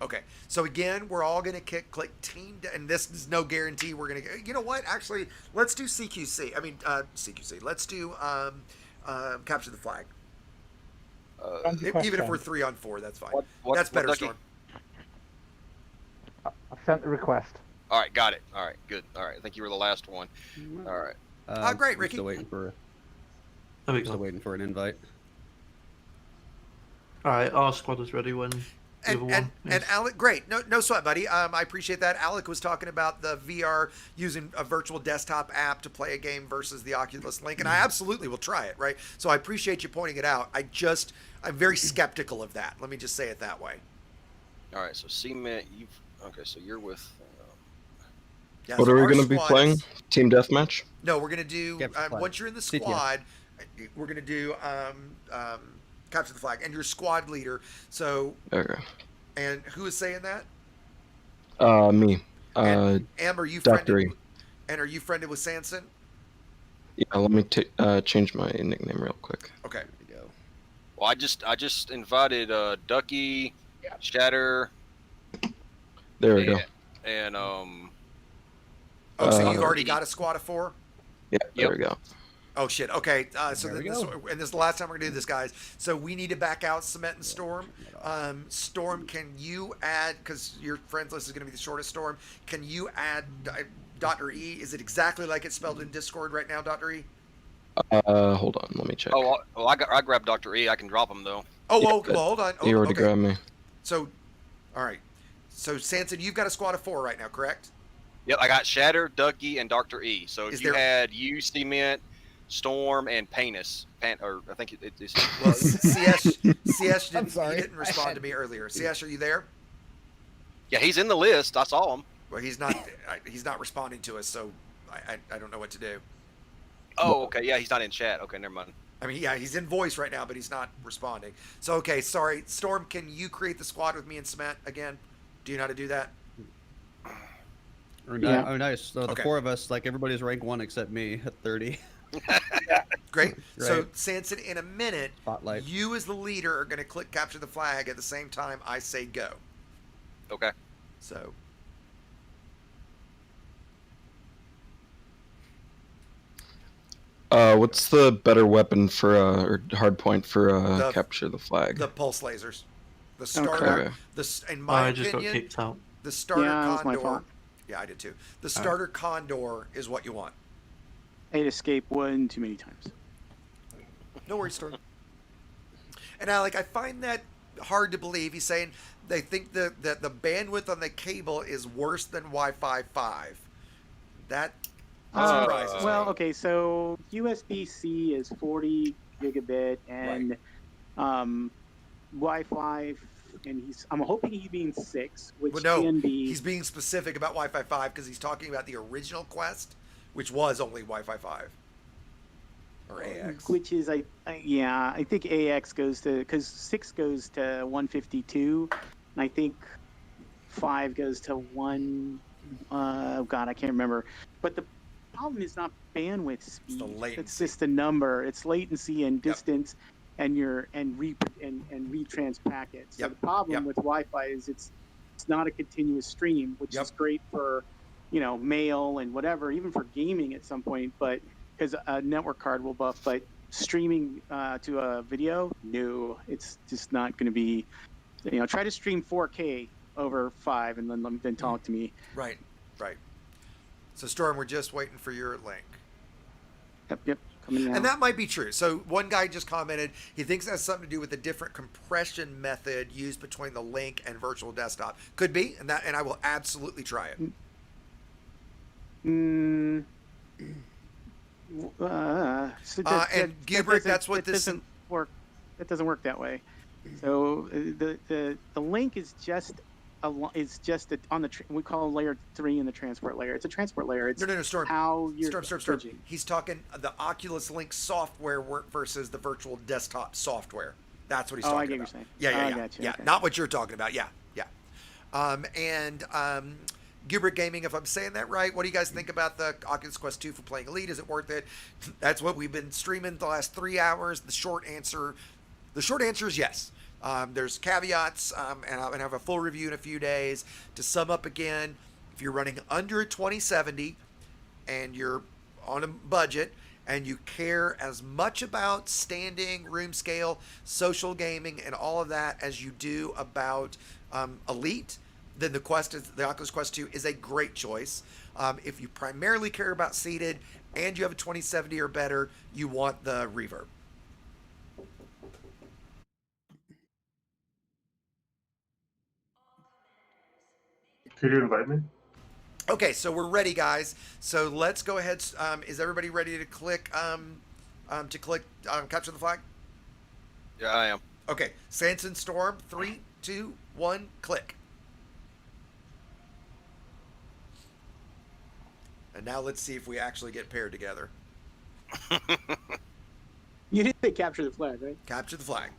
Okay, so again, we're all going to click team, and this is no guarantee we're going to... You know what? Actually, let's do CQC. I mean, CQC. Let's do capture the flag. Even if we're 3-on-4, that's fine. That's better, Storm. I've sent the request. All right, got it. All right, good. All right, I think you were the last one. All right. Great, Ricky. Still waiting for. There we Still go. waiting for an invite. All right, our squad is ready when the other one is. And Alec, great. No sweat, buddy. I appreciate that. Alec was talking about the VR using a virtual desktop app to play a game versus the Oculus Link, and I absolutely will try it, right? So I appreciate you pointing it out. I'm very skeptical of that. Let me just say it that way. All right, so Cement, okay, so you're with. Yeah, What so are we our going to be squad playing? is- Team deathmatch? No, we're going to do, Capture the flag. once you're in the CTF. squad, we're going to do capture the flag, and your squad leader. So, Okay. and who is saying that? Me. Am, are you Dr. friended? E. And are you friended with Sanson? Yeah, let me change my nickname real quick. Okay. There you go. Well, I just invited Ducky, Shatter, There we go. and Oh, so you've already got a squad of 4? Yeah, there Yep. we go. Oh shit. Okay. So There we this, go. and this is the last time we're gonna do this, guys. So we need to back out Cement and Storm. Storm, can you add, because your friends list is gonna be the shortest, Storm? Can you add Dr. E? Is it exactly like it's spelled in Discord right now, Dr. E? Hold on, let me check. I grabbed Dr. E. I can drop him though. Oh, Yeah, well, hold on. You already okay. grabbed me. So, all right. So Sanson, you've got a squad of 4 right now, correct? Yep, I got Shatter, Ducky, and Dr. E. So Is if you there- had you, Cement, Storm, and Panis, or I think it's. Well, CS didn't, sorry. he didn't respond to me earlier. CS, are you there? Yeah, he's in the list. I saw him. Well, he's not. He's not responding to us, so I don't know what to do. Oh, okay. Yeah, he's not in chat. Okay, never mind. I mean, yeah, he's in voice right now, but he's not responding. So, okay, sorry. Storm, can you create the squad with me and Cement again? Do you know how to do that? Oh, Yeah. nice. So the Okay. 4 of us, like everybody's rank 1 except me at 30. Great. So, Right. Sanson, in a minute, Spotlight. you as the leader are going to click capture the flag at the same time I say go. Okay. So, What's the better weapon for or hard point for The- capture the flag? the pulse lasers. The starter, Okay. in Oh, my I just got opinion, kicked out. the starter Yeah, that was my condor. fault. Yeah, I did too. The starter condor is what you want. I escape one too many times. No worries, Storm. And Alec, I find that hard to believe. He's saying they think that the bandwidth on the cable is worse than Wi-Fi 5. That surprises me. Well, okay, so USB-C is 40 gigabit, and Wi-Fi, and I'm hoping he means 6, which can be. He's being specific about Wi-Fi 5 because he's talking about the original Quest, which was only Wi-Fi 5 or AX. Which is, I think AX goes to, because 6 goes to 152, and I think 5 goes to 1. Oh God, I can't remember. But the problem is not bandwidth speed. It's just a number. It's latency and distance, and retrans packets. So the problem with Wi-Fi is it's not a continuous stream, which is great for, mail and whatever, even for gaming at some point. But because a network card will buff, but streaming to a video, no, it's just not going to be. Try to stream 4K over 5, and then talk to me. Right. So Storm, we're just waiting for your link. Yep. Coming now. And that might be true. So one guy just commented he thinks it has something to do with the different compression method used between the link and virtual desktop. Could be, and I will absolutely try it. And Gilbert, that's what this doesn't work. That doesn't work that way. So the link is just on the we call layer 3 in the transport layer. It's a transport layer. It's no, Storm. How you're Storm. He's talking the Oculus Link software work versus the virtual desktop software. That's what he's talking I get about. What you're saying. Yeah. Gotcha. Yeah, Okay. not what you're talking about. Yeah. Gilbert Gaming, if I'm saying that right, what do you guys think about the Oculus Quest 2 for playing Elite? Is it worth it? That's what we've been streaming the last 3 hours. The short answer is yes. There's caveats, and I'm going to have a full review in a few days. To sum up again, if you're running under a 2070 and you're on a budget and you care as much about standing, room scale, social gaming, and all of that as you do about Elite, then the Oculus Quest 2 is a great choice. If you primarily care about seated and you have a 2070 or better, you want the Reverb. Could you invite me? Okay, so we're ready, guys. So let's go ahead. Is everybody ready to click capture the flag? Yeah, I am. Okay, Sanson Storm, 3, 2, 1, click. And now let's see if we actually get paired together. You didn't say capture the flag, right? Capture the flag.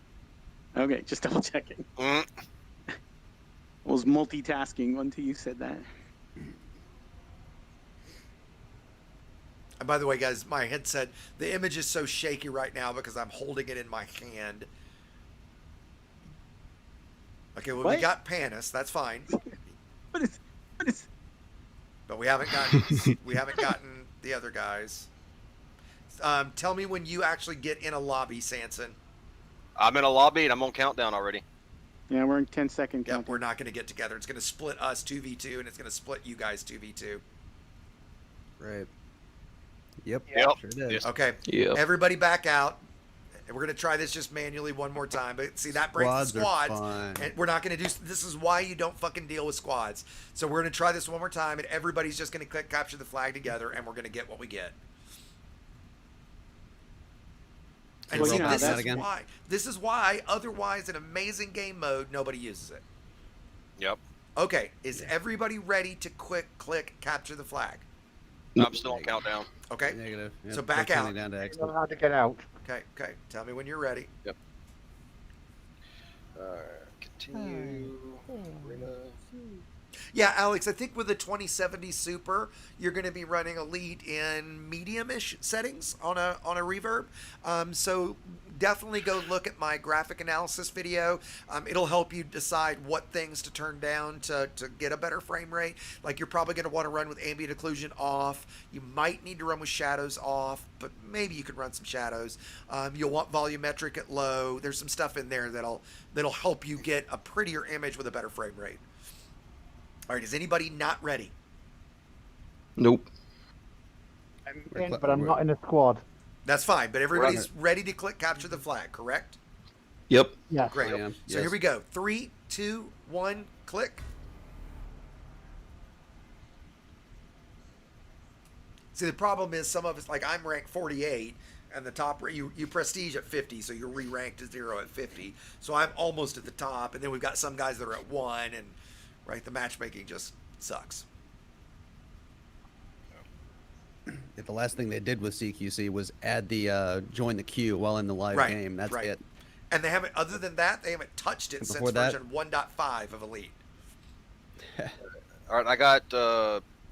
Okay, just double checking. I was multitasking until you said that. And by the way, guys, my headset, the image is so shaky right now because I'm holding it in my hand. Okay, well, we got Panis. That's fine. What is? But we haven't gotten the other guys. Tell me when you actually get in a lobby, Sanson. I'm in a lobby and I'm on countdown already. Yeah, we're in 10-second countdown. We're not going to get together. It's going to split us 2v2, and it's going to split you guys 2v2. Right. Yep. Sure did. Okay. Yep. Everybody back out. And we're going to try this just manually one more time. But see, that breaks the Squads are squads. fine. And we're not going to do... This is why you don't fucking deal with squads. So we're going to try this one more time, and everybody's just going to click capture the flag together, and we're going to get what we get. And Well, see, you know, this is why, otherwise, in amazing game mode, nobody uses it. Yep. Okay, is everybody ready to click capture the flag? I'm still on countdown. Okay. Negative. Yep. So back Click out. something down to I exit. don't know how to get out. Okay. Tell me when you're ready. Yep. Continue. Arena. Yeah, Alex, I think with the 2070 Super, you're going to be running Elite in medium-ish settings on a Reverb. So definitely go look at my graphic analysis video. It'll help you decide what things to turn down to get a better frame rate. Like you're probably going to want to run with ambient occlusion off. You might need to run with shadows off, but maybe you could run some shadows. You'll want volumetric at low. There's some stuff in there that'll help you get a prettier image with a better frame rate. All right, is anybody not ready? Nope. I'm in, but I'm not in a squad. That's fine, but everybody's ready to click capture the flag, correct? Yep. Yeah. Great. I am. So Yes. here we go. 3, 2, 1, click. See, the problem is some of us, like I'm ranked 48, and the top, you prestige at 50, so you're re-ranked to 0 at 50. So I'm almost at the top, and then we've got some guys that are at 1, and right, the matchmaking just sucks. Yeah, the last thing they did with CQC was add the join the queue while in the live Right, game. That's right. it. And they haven't, other than that, they haven't touched it since Before that- version 1.5 of Elite. All right, I got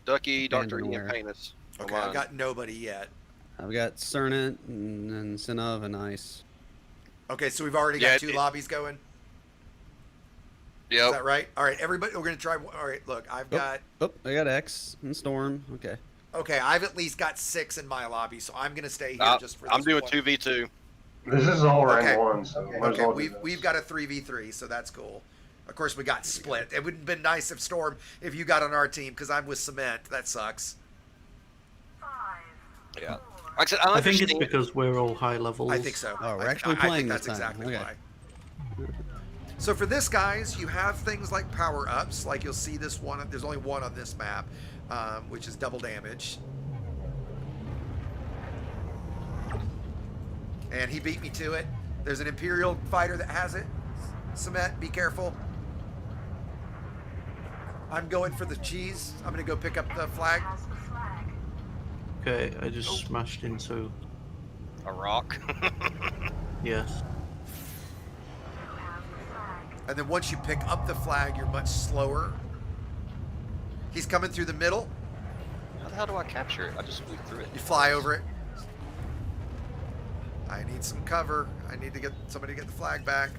Ducky, Dr. Abandon Ian aware. Painus. Okay, I've got nobody yet. I've got Cernant and Sinov and Ice. Okay, so we've already got 2 lobbies going. Yep. Is that right? All right, everybody, we're gonna try. All right, look, I've got. Oh, I got X and Storm. Okay. Okay, I've at least got 6 in my lobby, so I'm gonna stay here just for. I'm this doing one. 2v2. This is all rank Okay. 1, so might as well do this. we've got a 3v3, so that's cool. Of course, we got split. It would have been nice if Storm, if you got on our team, because I'm with Cement. That sucks. Yeah. Like I said, I I think it's understand. because we're all high levels. I think so. Oh, we're I actually think playing that's this time. exactly Okay. why. So for this, guys, you have things like power-ups. Like you'll see this one. There's only one on this map, which is double damage. And he beat me to it. There's an Imperial fighter that has it. Cement, be careful. I'm going for the cheese. I'm going to go pick up the flag. Okay, I just smashed into. A rock. Yes. And then once you pick up the flag, you're much slower. He's coming through the middle. How the hell do I capture it? I just flew through it. You fly over it. I need some cover. I need to get somebody to get the flag back.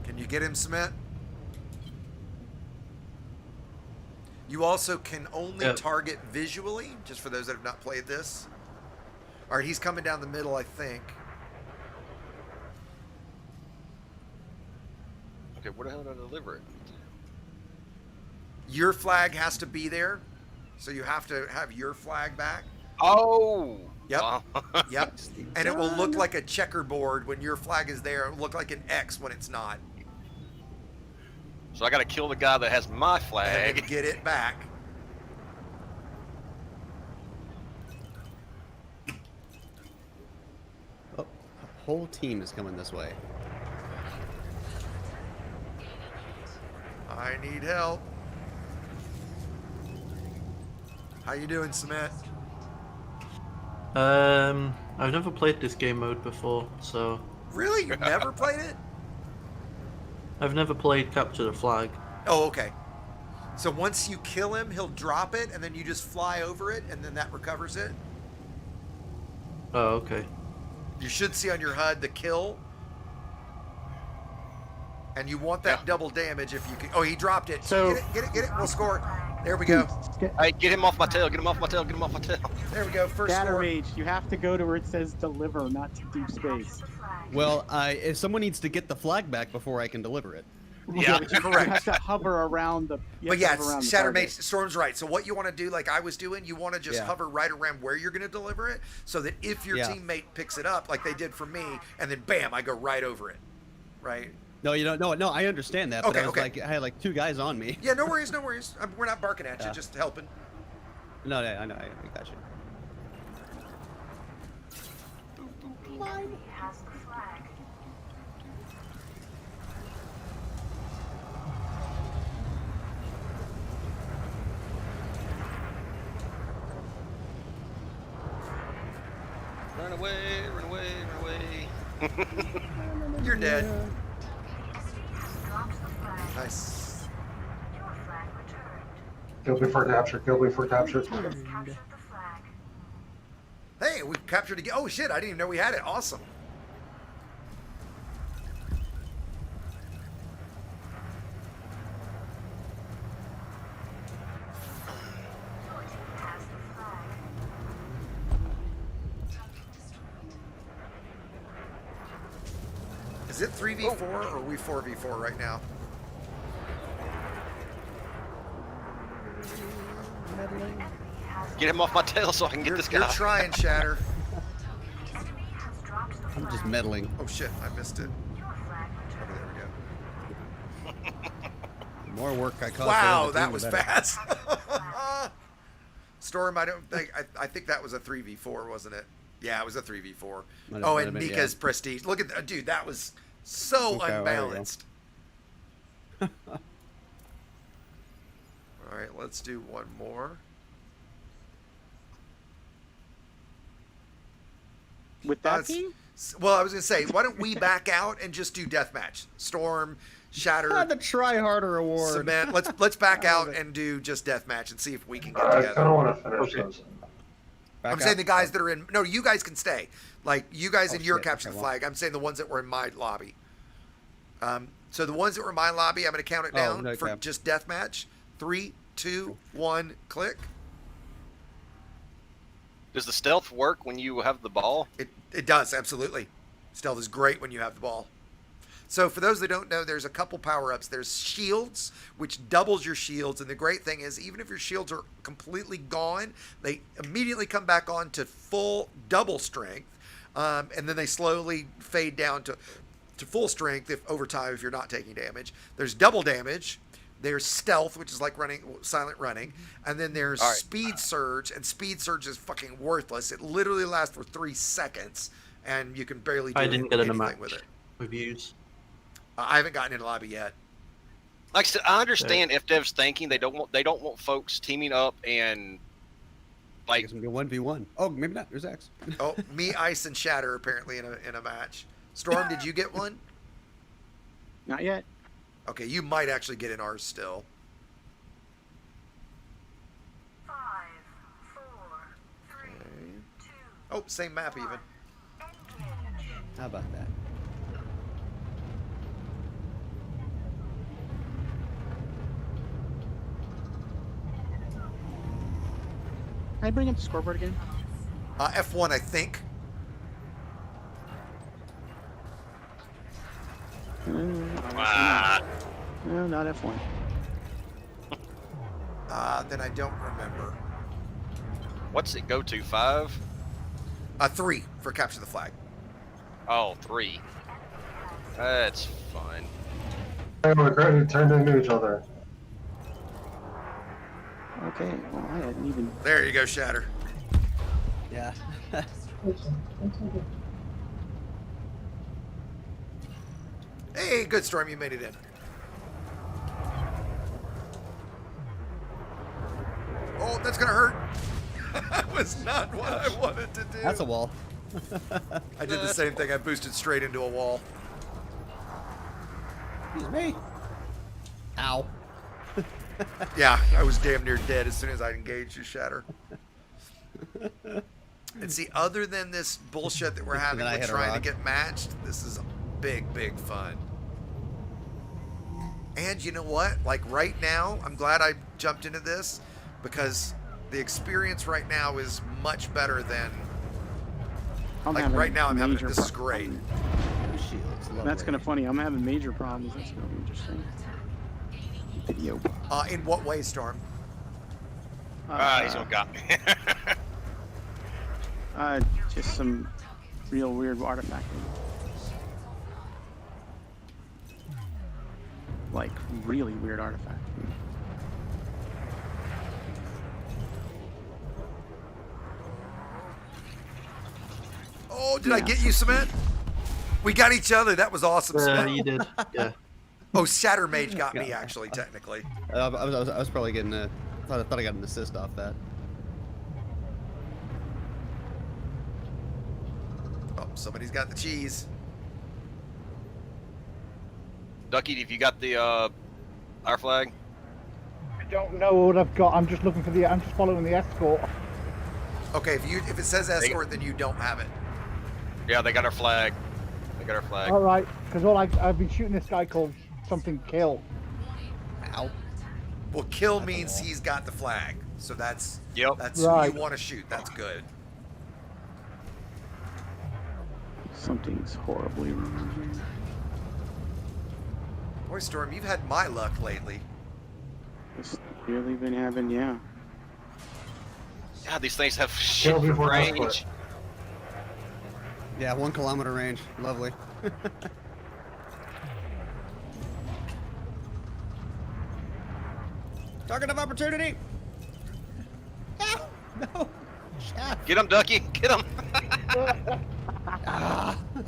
Can you get him, Cement? You also can only target visually, just for those that have not played this. All right, he's coming down the middle, I think. Okay, where the hell did I deliver it? Your flag has to be there, so you have to have your flag back. Oh! Yep. Yep. And it will look like a checkerboard when your flag is there. It will look like an X when it's not. So I gotta kill the guy that has my And flag. then get it back. Oh, the whole team is coming this way. I need help. How you doing, Cement? I've never played this game mode before, so. Really? You've never played it? I've never played Capture the Flag. Oh, okay. So once you kill him, he'll drop it, and then you just fly over it, and then that recovers it. Oh, okay. You should see on your HUD the kill. And you want that double damage if you can. Oh, he dropped it. So- get it. We'll score. There we go. Hey, get him off my tail. Get him off my tail. Get him off my tail. There we go. First Scatter score. Mage, you have to go to where it says deliver, not to deep space. Well, if someone needs to get the flag back before I can deliver it. Yeah, but you correct. have to hover around the. you But have to yeah, hover around the Shatter target. Mage, Storm's right. So what you want to do, like I was doing, you want to just Yeah. hover right around where you're going to deliver it, so that if your Yeah. teammate picks it up, like they did for me, and then bam, I go right over it, right? No, you don't. No, I understand that. But Okay, I was okay. like, I had like 2 guys on me. Yeah, no worries. We're not barking at you, Yeah. just helping. No, I know. I got you. Run away, run away, run away. You're dead. Nice. Kill before capture, kill before capture. Hey, we captured again. Oh shit! I didn't even know we had it. Awesome. Is it 3v4 or are we 4v4 right now? Get him off my tail so I can get this guy. You're trying, Shatter. I'm just meddling. Oh shit, I missed it. Oh, there we go. The more work I caused. Wow, that was fast. Storm, I think that was a 3v4, wasn't it? Yeah, it was a 3v4. Oh, and Mika's prestige. Look at that, dude. That was so unbalanced. All right, let's do one more. With that team? Well, I was gonna say, why don't we back out and just do deathmatch? Storm, Shatter, the Try Harder Award. Cement. Let's back out and do just deathmatch and see if we can get I together. kind of want to finish those. I'm saying the guys that are in. No, you guys can stay. Like you guys in your capture the flag. I'm saying the ones that were in my lobby. So the ones that were in my lobby, I'm gonna count it down for just deathmatch. 3, 2, 1, click. Does the stealth work when you have the ball? It does, absolutely. Stealth is great when you have the ball. So for those that don't know, there's a couple power-ups. There's shields, which doubles your shields. And the great thing is, even if your shields are completely gone, they immediately come back on to full double strength. And then they slowly fade down to full strength over time if you're not taking damage. There's double damage. There's stealth, which is like silent running, and then there's speed surge, and speed surge is fucking worthless. It literally lasts for 3 seconds, and you can barely do anything with it. Reviews. I haven't gotten into lobby yet. Like I said, I understand FDev's thinking they don't want folks teaming up and like it's gonna be 1v1. Oh, maybe not. There's X. Oh, me, Ice, and Shatter apparently in a match. Storm, did you get one? Not yet. Okay, you might actually get in ours still. 5, 4, 3, 2. Oh, same map even. How about that? Can I bring up the scoreboard again? F1, I think. No, not F1. Then I don't remember. What's it go to? 5? 3 for capture the flag. Oh, 3. That's fine. We're going to turn into each other. Okay, well, I hadn't even. There you go, Shatter. Yeah. Hey, good Storm, you made it in. Oh, that's gonna hurt. That was not what I wanted to do. That's a wall. I did the same thing. I boosted straight into a wall. Excuse me. Ow. Yeah, I was damn near dead as soon as I engaged you, Shatter. And see, other than this bullshit that we're having with trying to get matched, this is big, big fun. And you know what? Like right now, I'm glad I jumped into this because the experience right now is much better than. Like right now, I'm having this is great. That's kind of funny. I'm having major problems. That's going to be interesting. Video. In what way, Storm? He's gonna got me. Just some real weird artifacting. Like really weird artifacting. Oh, did I get you, Cement? We got each other. That was awesome. You did. Yeah. Oh, Shatter Mage got me actually, technically. I was probably getting a. I thought I got an assist off that. Oh, somebody's got the cheese. Ducky, have you got the our flag? I don't know what I've got. I'm just looking for the. I'm just following the escort. Okay, if it says escort, then you don't have it. Yeah, they got our flag. They got our flag. All right, because I've been shooting this guy called something Kill. Ow. Well, kill means he's got the flag, so that's who Right. you want to shoot. That's good. Something's horribly wrong. Boy, Storm, you've had my luck lately. It's really been having, yeah. God, these things have shit for range. Yeah, 1 kilometer range. Lovely. Target of opportunity. Ah, no. Get him, Ducky. Get him.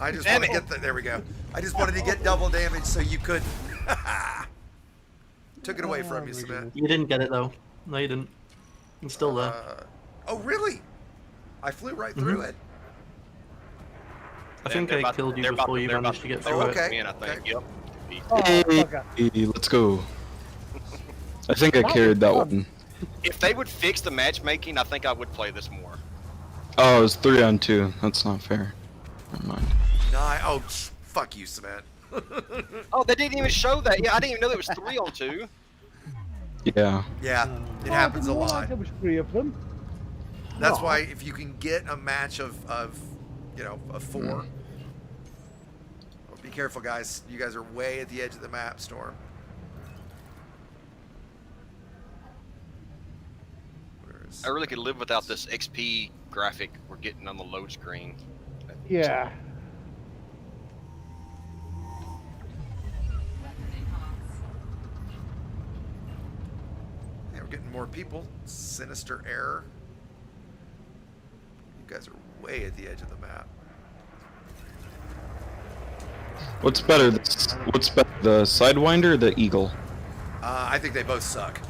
I just want to get the. There we go. I just wanted to get double damage so you could. Took it away from you, Samantha. You didn't get it though. No, you didn't. It's still there. Oh, really? I flew right through it. I think I killed you before you managed to get through it. Okay. I think. Yep. Hey, let's go. I think I carried that one. If they would fix the matchmaking, I think I would play this more. Oh, it was 3-on-2. That's not fair. Never mind. Oh, fuck you, Samantha. Oh, they didn't even show that. Yeah, I didn't even know there was 3-on-2. Yeah. Yeah, it happens a lot. There was 3 of them. That's why if you can get a match of 4. Well, be careful, guys. You guys are way at the edge of the map, Storm. I really could live without this XP graphic we're getting on the load screen. Yeah. Yeah, we're getting more people. Sinister error. You guys are way at the edge of the map. What's better? What's better, the Sidewinder or the Eagle? I think they both suck.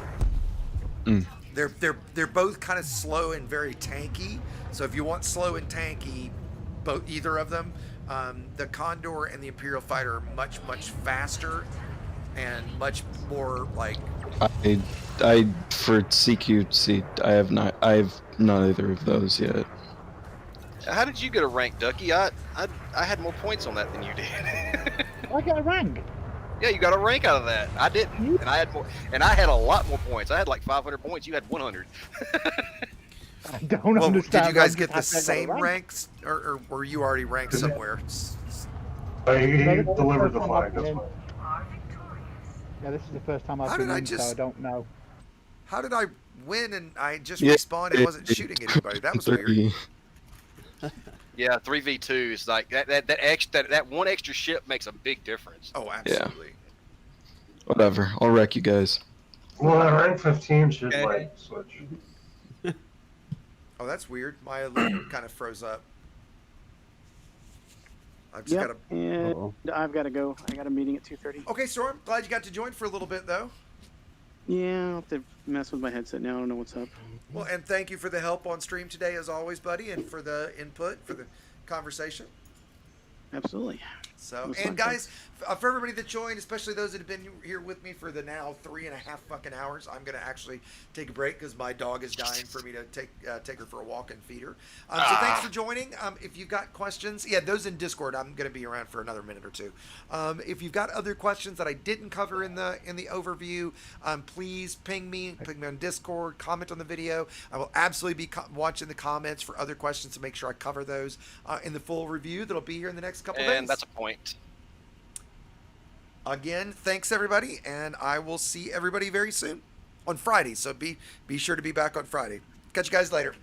Mm. They're both kind of slow and very tanky. So if you want slow and tanky, either of them, the Condor and the Imperial Fighter are much faster and much more like. I for CQC, I have neither of those yet. How did you get a rank, Ducky? I had more points on that than you did. I got a rank. Yeah, you got a rank out of that. I didn't, and I had more, and I had a lot more points. I had like 500 points. You had 100. I don't understand. Did you guys get the same ranks, or were you already ranked somewhere? He delivered the flag. That's fine. Yeah, this is the first time I've been in, so I don't know. How did I win and I just respawned and wasn't shooting anybody? That was weird. Yeah, 3v2 is like that one extra ship makes a big difference. Oh, absolutely. Yeah. Whatever. I'll wreck you guys. Well, that rank 15 should like switch. Oh, that's weird. My alert kind of froze up. I've just got to. And I've got to go. I got a meeting at 2:30. Okay, Storm. Glad you got to join for a little bit, though. Yeah, I'll have to mess with my headset now. I don't know what's up. Well, and thank you for the help on stream today, as always, buddy, and for the input, for the conversation. Absolutely. So, and guys, for everybody that joined, especially those that have been here with me for the now 3.5 fucking hours, I'm gonna actually take a break because my dog is dying for me to take her for a walk and feed her. So thanks for joining. If you've got questions, those in Discord, I'm gonna be around for another minute or two. If you've got other questions that I didn't cover in the overview, please ping me on Discord, comment on the video. I will absolutely be watching the comments for other questions to make sure I cover those in the full review that'll be here in the next couple days. And that's a point. Again, thanks everybody, and I will see everybody very soon on Friday. So be sure to be back on Friday. Catch you guys later.